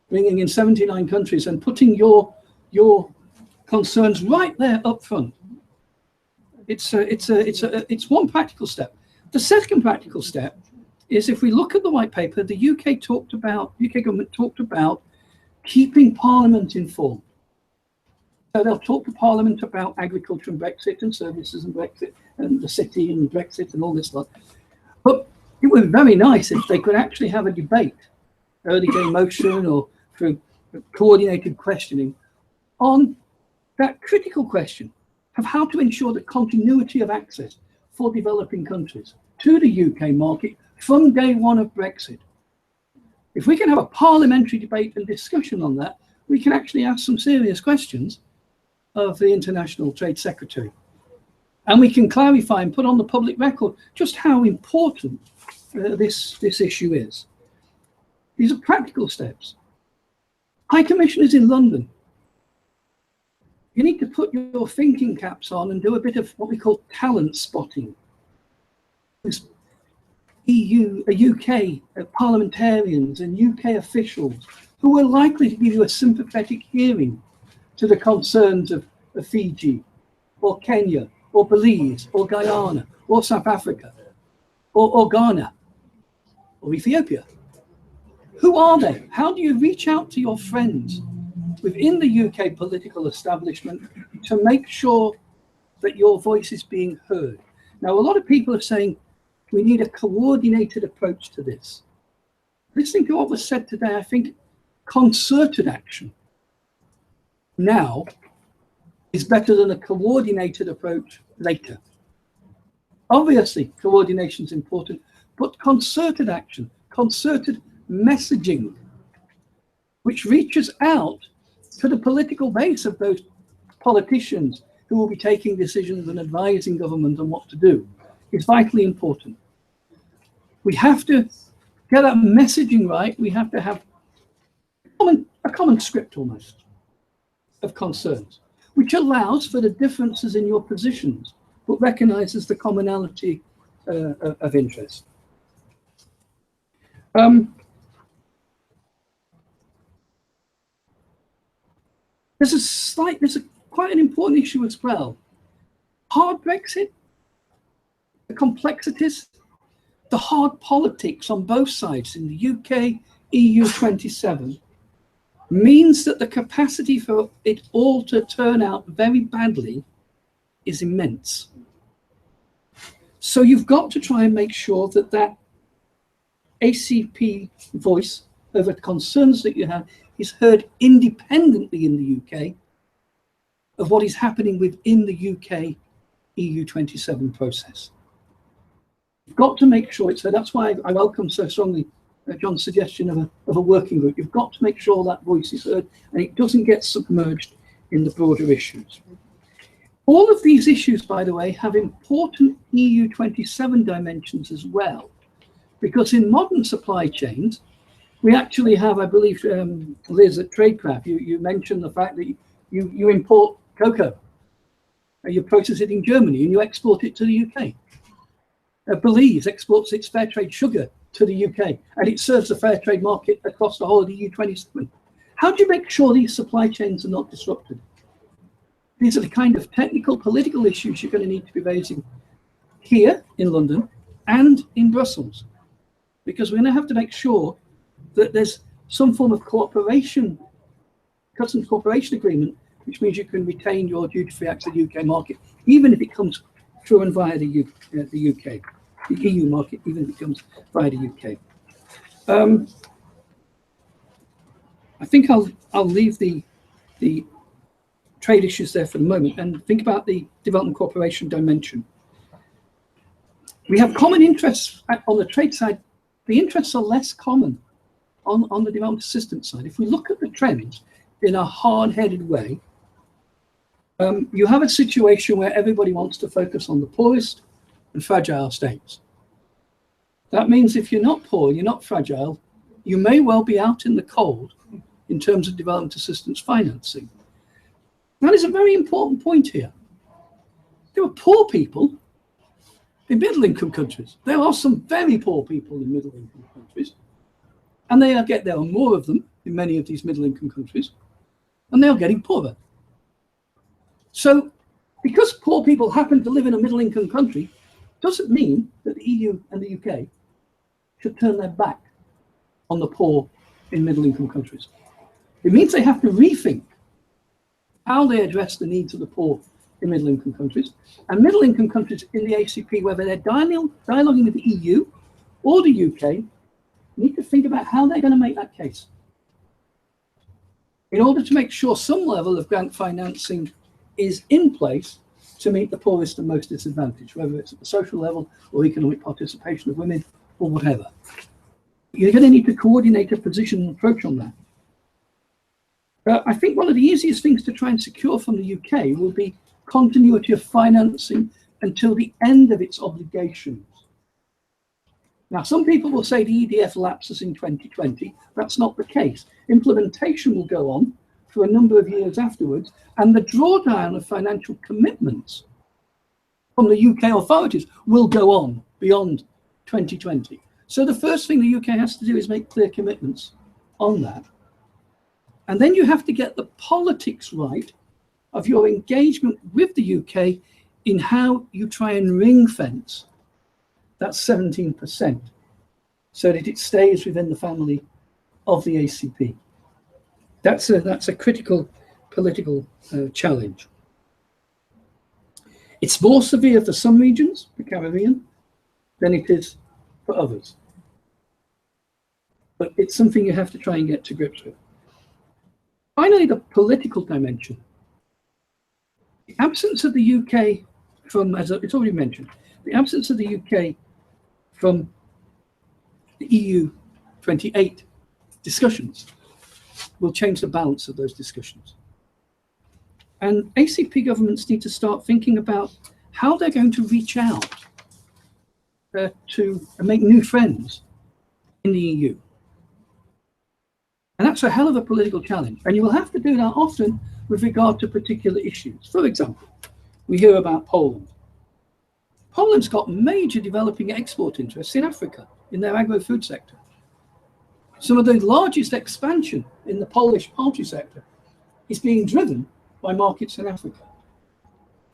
bringing in 79 countries and putting your concerns right there up front? It's one practical step. The second practical step is, if we look at the white paper, the UK government talked about keeping Parliament informed. So they'll talk to Parliament about agriculture and Brexit and services and Brexit and the city and Brexit and all this stuff. But it would be very nice if they could actually have a debate, early game motion or through coordinated questioning, on that critical question of how to ensure the continuity of access for developing countries to the UK market from day one of Brexit. If we can have a parliamentary debate and discussion on that, we can actually ask some serious questions of the International Trade Secretary. And we can clarify and put on the public record just how important this issue is. These are practical steps. High Commissioners in London, you need to put your thinking caps on and do a bit of what we call talent spotting. There's UK parliamentarians and UK officials who are likely to give you a sympathetic hearing to the concerns of Fiji, or Kenya, or Belize, or Guyana, or South Africa, or Ghana, or Ethiopia. Who are they? How do you reach out to your friends within the UK political establishment to make sure that your voice is being heard? Now, a lot of people are saying we need a coordinated approach to this. Listening to what was said today, I think concerted action now is better than a coordinated approach later. Obviously, coordination is important, but concerted action, concerted messaging which reaches out to the political base of those politicians who will be taking decisions and advising government on what to do is vitally important. We have to get that messaging right. We have to have a common script almost of concerns, which allows for the differences in your positions, but recognizes the commonality of interest. There's quite an important issue as well. Hard Brexit, the complexities, the hard politics on both sides in the UK, EU 27, means that the capacity for it all to turn out very badly is immense. So you've got to try and make sure that that ACP voice over concerns that you have is heard independently in the UK of what is happening within the UK EU 27 process. You've got to make sure it's heard. That's why I welcome so strongly John's suggestion of a working group. You've got to make sure that voice is heard and it doesn't get submerged in the broader issues. All of these issues, by the way, have important EU 27 dimensions as well, because in modern supply chains, we actually have, I believe, Liz at Tradecraft, you mentioned the fact that you import cocoa, you process it in Germany and you export it to the UK. Belize exports its fair trade sugar to the UK and it serves the fair trade market across the whole of the EU 27. How do you make sure these supply chains are not disrupted? These are the kind of technical, political issues you're going to need to be raising here in London and in Brussels, because we're going to have to make sure that there's some form of cooperation, customs cooperation agreement, which means you can retain your duty-free access to the UK market, even if it comes through and via the UK, the EU market, even if it comes via the UK. I think I'll leave the trade issues there for the moment and think about the development cooperation dimension. We have common interests on the trade side. The interests are less common on the development assistance side. If we look at the trends in a hard-headed way, you have a situation where everybody wants to focus on the poorest and fragile states. That means if you're not poor, you're not fragile, you may well be out in the cold in terms of development assistance financing. That is a very important point here. There are poor people in middle-income countries. There are some very poor people in middle-income countries, and there are more of them in many of these middle-income countries, and they are getting poorer. So because poor people happen to live in a middle-income country, doesn't mean that the EU and the UK should turn their back on the poor in middle-income countries. It means they have to rethink how they address the needs of the poor in middle-income countries. And middle-income countries in the ACP, whether they're dialoguing with the EU or the UK, need to think about how they're going to make that case in order to make sure some level of grant financing is in place to meet the poorest and most disadvantaged, whether it's at the social level or economic participation of women or whatever. You're going to need to coordinate a position and approach on that. I think one of the easiest things to try and secure from the UK will be continuity of financing until the end of its obligations. Now, some people will say the EDF lapses in 2020. That's not the case. Implementation will go on for a number of years afterwards, and the drawdown of financial commitments from the UK authorities will go on beyond 2020. So the first thing the UK has to do is make clear commitments on that. And then you have to get the politics right of your engagement with the UK in how you try and ring fence that 17% so that it stays within the family of the ACP. That's a critical political challenge. It's more severe for some regions, the Caribbean, than it is for others. But it's something you have to try and get to grips with. Finally, the political dimension. The absence of the UK from, as it's already mentioned, the absence of the UK from the EU 28 discussions will change the balance of those discussions. And ACP governments need to start thinking about how they're going to reach out to make new friends in the EU. And that's a hell of a political challenge. And you will have to do that often with regard to particular issues. For example, we hear about Poland. Poland's got major developing export interests in Africa, in their agro-food sector. Some of the largest expansion in the Polish poultry sector is being driven by markets in Africa.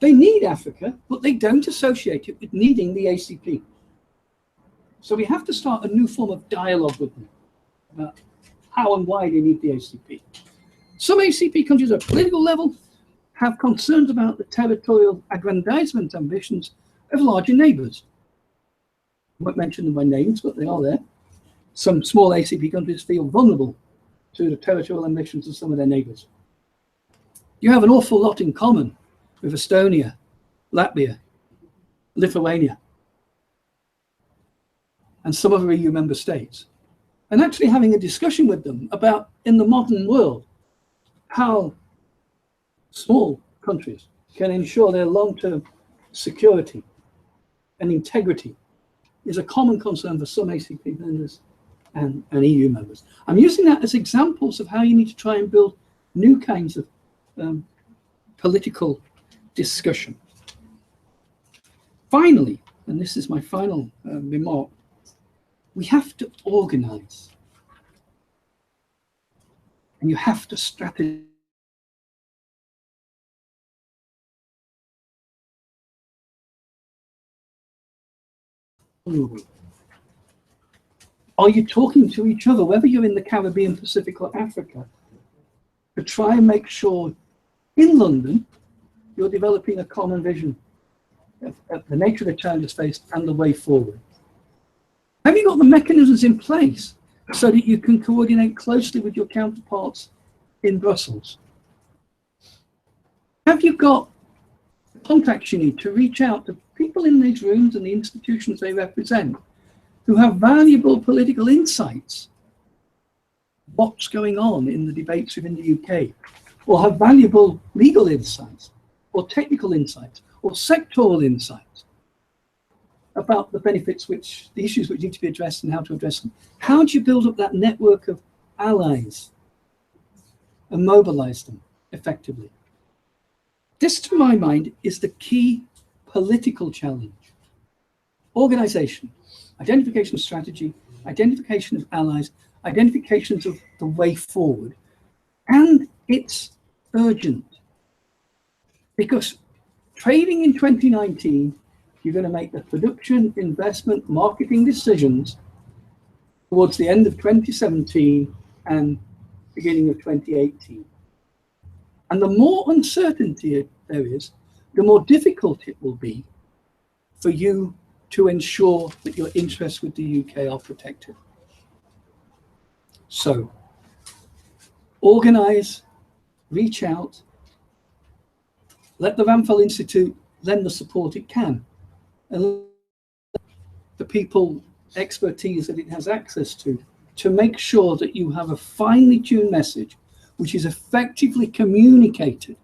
They need Africa, but they don't associate it with needing the ACP. So we have to start a new form of dialogue with them about how and why they need the ACP. Some ACP countries at a political level have concerns about the territorial aggrandizement ambitions of larger neighbors. I won't mention them by names, but they are there. Some small ACP countries feel vulnerable to the territorial ambitions of some of their neighbors. You have an awful lot in common with Estonia, Latvia, Lithuania, and some other EU member states. And actually having a discussion with them about, in the modern world, how small countries can ensure their long-term security and integrity is a common concern for some ACP members and EU members. I'm using that as examples of how you need to try and build new kinds of political discussion. Finally, and this is my final remark, we have to organize. And you have to strategize. Are you talking to each other, whether you're in the Caribbean, Pacific, or Africa, to try and make sure in London you're developing a common vision of the nature of the challenges faced and the way forward? Have you got the mechanisms in place so that you can coordinate closely with your counterparts in Brussels? Have you got the contacts you need to reach out to people in these rooms and the institutions they represent who have valuable political insights? What's going on in the debates within the UK, or have valuable legal insights, or technical insights, or sectoral insights about the benefits the issues which need to be addressed and how to address them? How do you build up that network of allies and mobilize them effectively? This, to my mind, is the key political challenge. Organization, identification of strategy, identification of allies, identifications of the way forward, and it's urgent. Because trading in 2019, you're going to make the production, investment, marketing decisions towards the end of 2017 and beginning of 2018. And the more uncertainty there is, the more difficult it will be for you to ensure that your interests with the UK are protected. So, organize, reach out, let the Ramphal Institute lend the support it can, and the people, expertise that it has access to make sure that you have a finely tuned message which is effectively communicated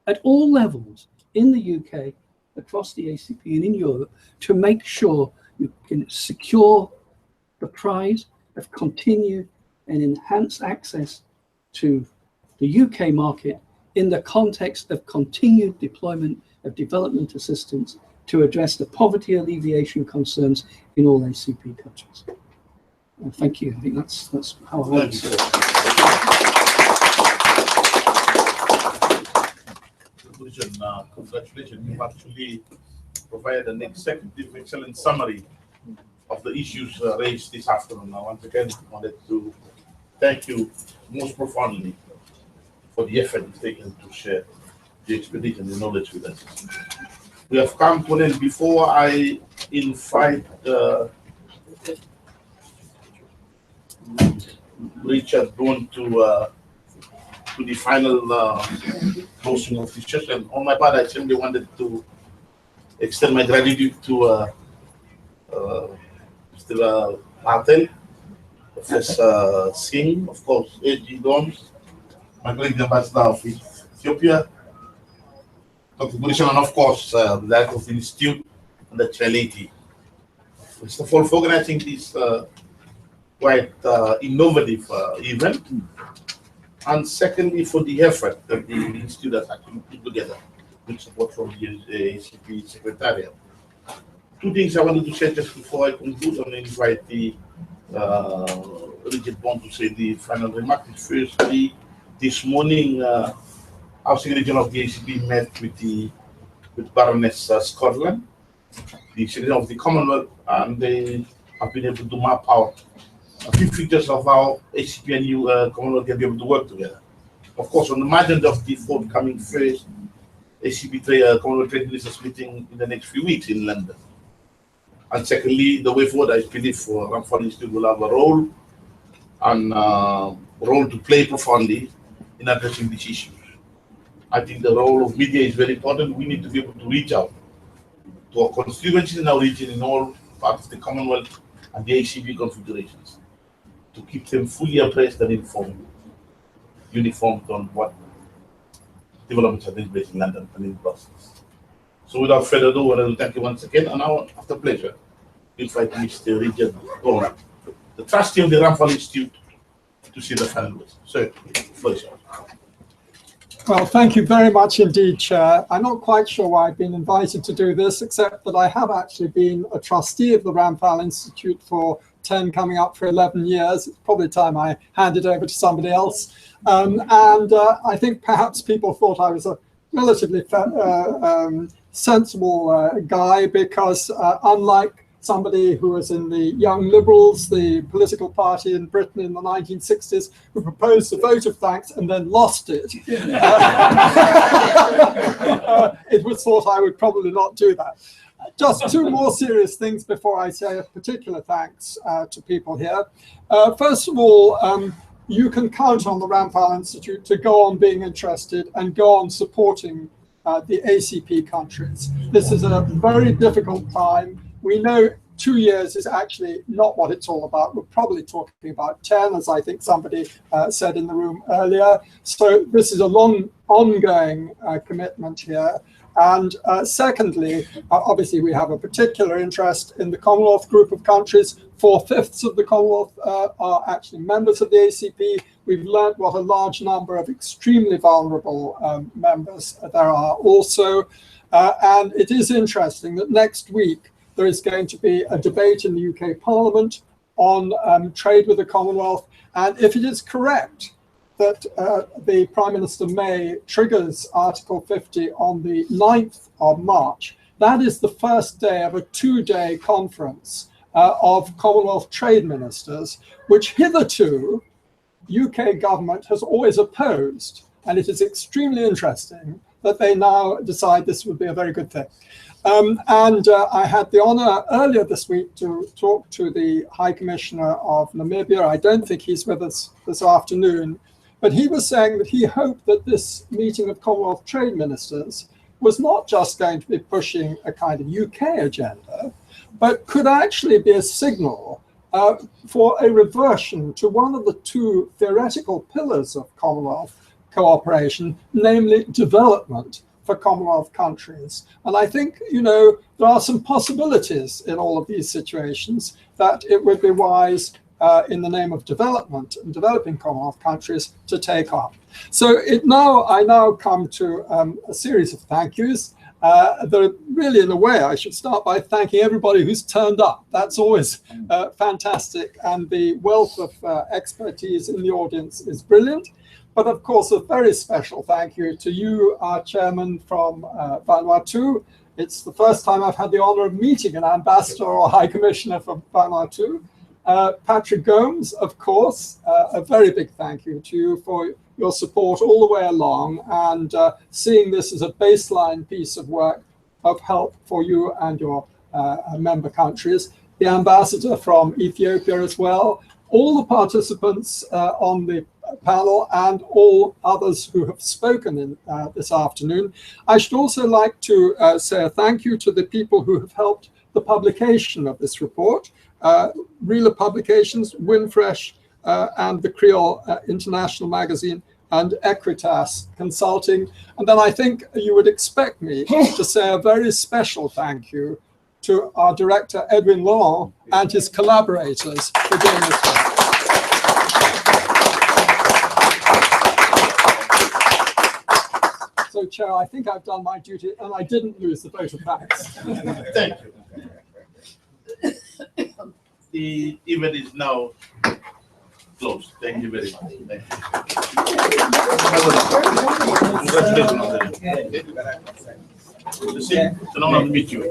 at all levels in the UK, across the ACP and in Europe, to make sure you can secure the prize of continued and enhanced access to the UK market in the context of continued deployment of development assistance to address the poverty alleviation concerns in all ACP countries. Thank you. I think that's how I would say it. Congratulations, you've actually provided an excellent summary of the issues raised this afternoon. I once again wanted to thank you most profoundly for the effort you've taken to share the expertise and the knowledge with us. We have come to an end. Before I invite Richard Boone to the final closing of this session. On my part, I simply wanted to extend my gratitude to Mr. Martin Professor Singh, of course, A.G. Gomes, my colleague the ambassador of Ethiopia, Dr. Gurishan, and of course, the director of the Institute and the Chaleti. First of all, for organizing this quite innovative event, and secondly, for the effort that the Institute has actually put together with support from the ACP Secretariat. Two things I wanted to say just before I conclude and invite the Richard Bond to say the final remark. Firstly, this morning, our Secretary of the ACP met with Baroness Scotland, the Secretary of the Commonwealth, and they have been able to map out a few features of how ACP and Commonwealth can be able to work together. Of course, on the margin of the forthcoming first ACP Commonwealth Trade Ministers meeting in the next few weeks in London. And secondly, the way forward, I believe Ramphal Institute will have a role to play profoundly in addressing these issues. I think the role of media is very important. We need to be able to reach out to our constituencies in our region, in all parts of the Commonwealth and the ACP configurations, to keep them fully abreast and informed, uniformed on what developments are taking place in London and in Brussels. So without further ado, I want to thank you once again, and now, after pleasure, invite Mr. Richard Bond, the trustee of the Ramphal Institute, to see the final words. Sir, pleasure. Well, thank you very much indeed, Chair. I'm not quite sure why I've been invited to do this, except that I have actually been a trustee of the Ramphal Institute for 10, coming up for 11 years. It's probably time I hand it over to somebody else. I think perhaps people thought I was a relatively sensible guy, because unlike somebody who was in the Young Liberals, the political party in Britain in the 1960s, who proposed a vote of thanks and then lost it, it was thought I would probably not do that. Just two more serious things before I say a particular thanks to people here. First of all, you can count on the Ramphal Institute to go on being interested and go on supporting the ACP countries. This is a very difficult time. We know 2 years is actually not what it's all about. We're probably talking about 10, as I think somebody said in the room earlier. So this is a long, ongoing commitment here. And secondly, obviously we have a particular interest in the Commonwealth group of countries. 4/5 of the Commonwealth are actually members of the ACP. We've learned what a large number of extremely vulnerable members there are also. And it is interesting that next week there is going to be a debate in the UK Parliament on trade with the Commonwealth. And if it is correct that the Prime Minister May triggers Article 50 on the 9th of March, that is the first day of a 2-day conference of Commonwealth trade ministers, which hitherto UK government has always opposed. And it is extremely interesting that they now decide this would be a very good thing. I had the honor earlier this week to talk to the High Commissioner of Namibia. I don't think he's with us this afternoon, but he was saying that he hoped that this meeting of Commonwealth trade ministers was not just going to be pushing a kind of UK agenda, but could actually be a signal for a reversion to one of the two theoretical pillars of Commonwealth cooperation, namely development for Commonwealth countries. And I think, you know, there are some possibilities in all of these situations that it would be wise in the name of development and developing Commonwealth countries to take up. So I now come to a series of thank yous. Really, in a way, I should start by thanking everybody who's turned up. That's always fantastic. And the wealth of expertise in the audience is brilliant. But of course, a very special thank you to you, our chairman from Vanuatu. It's the first time I've had the honor of meeting an ambassador or high commissioner from Vanuatu. Patrick Gomes, of course, a very big thank you to you for your support all the way along and seeing this as a baseline piece of work of help for you and your member countries. The ambassador from Ethiopia as well, all the participants on the panel and all others who have spoken in this afternoon. I should also like to say a thank you to the people who have helped the publication of this report. Reela Publications, Winfresh, and the Creole International Magazine, and Equitas Consulting. And then I think you would expect me to say a very special thank you to our director, Edwin Laurent, and his collaborators for doing this work. So, Chair, I think I've done my duty, and I didn't lose the vote of thanks. Thank you. The event is now closed. Thank you very much. Thank you. Congratulations. It's an honor to meet you.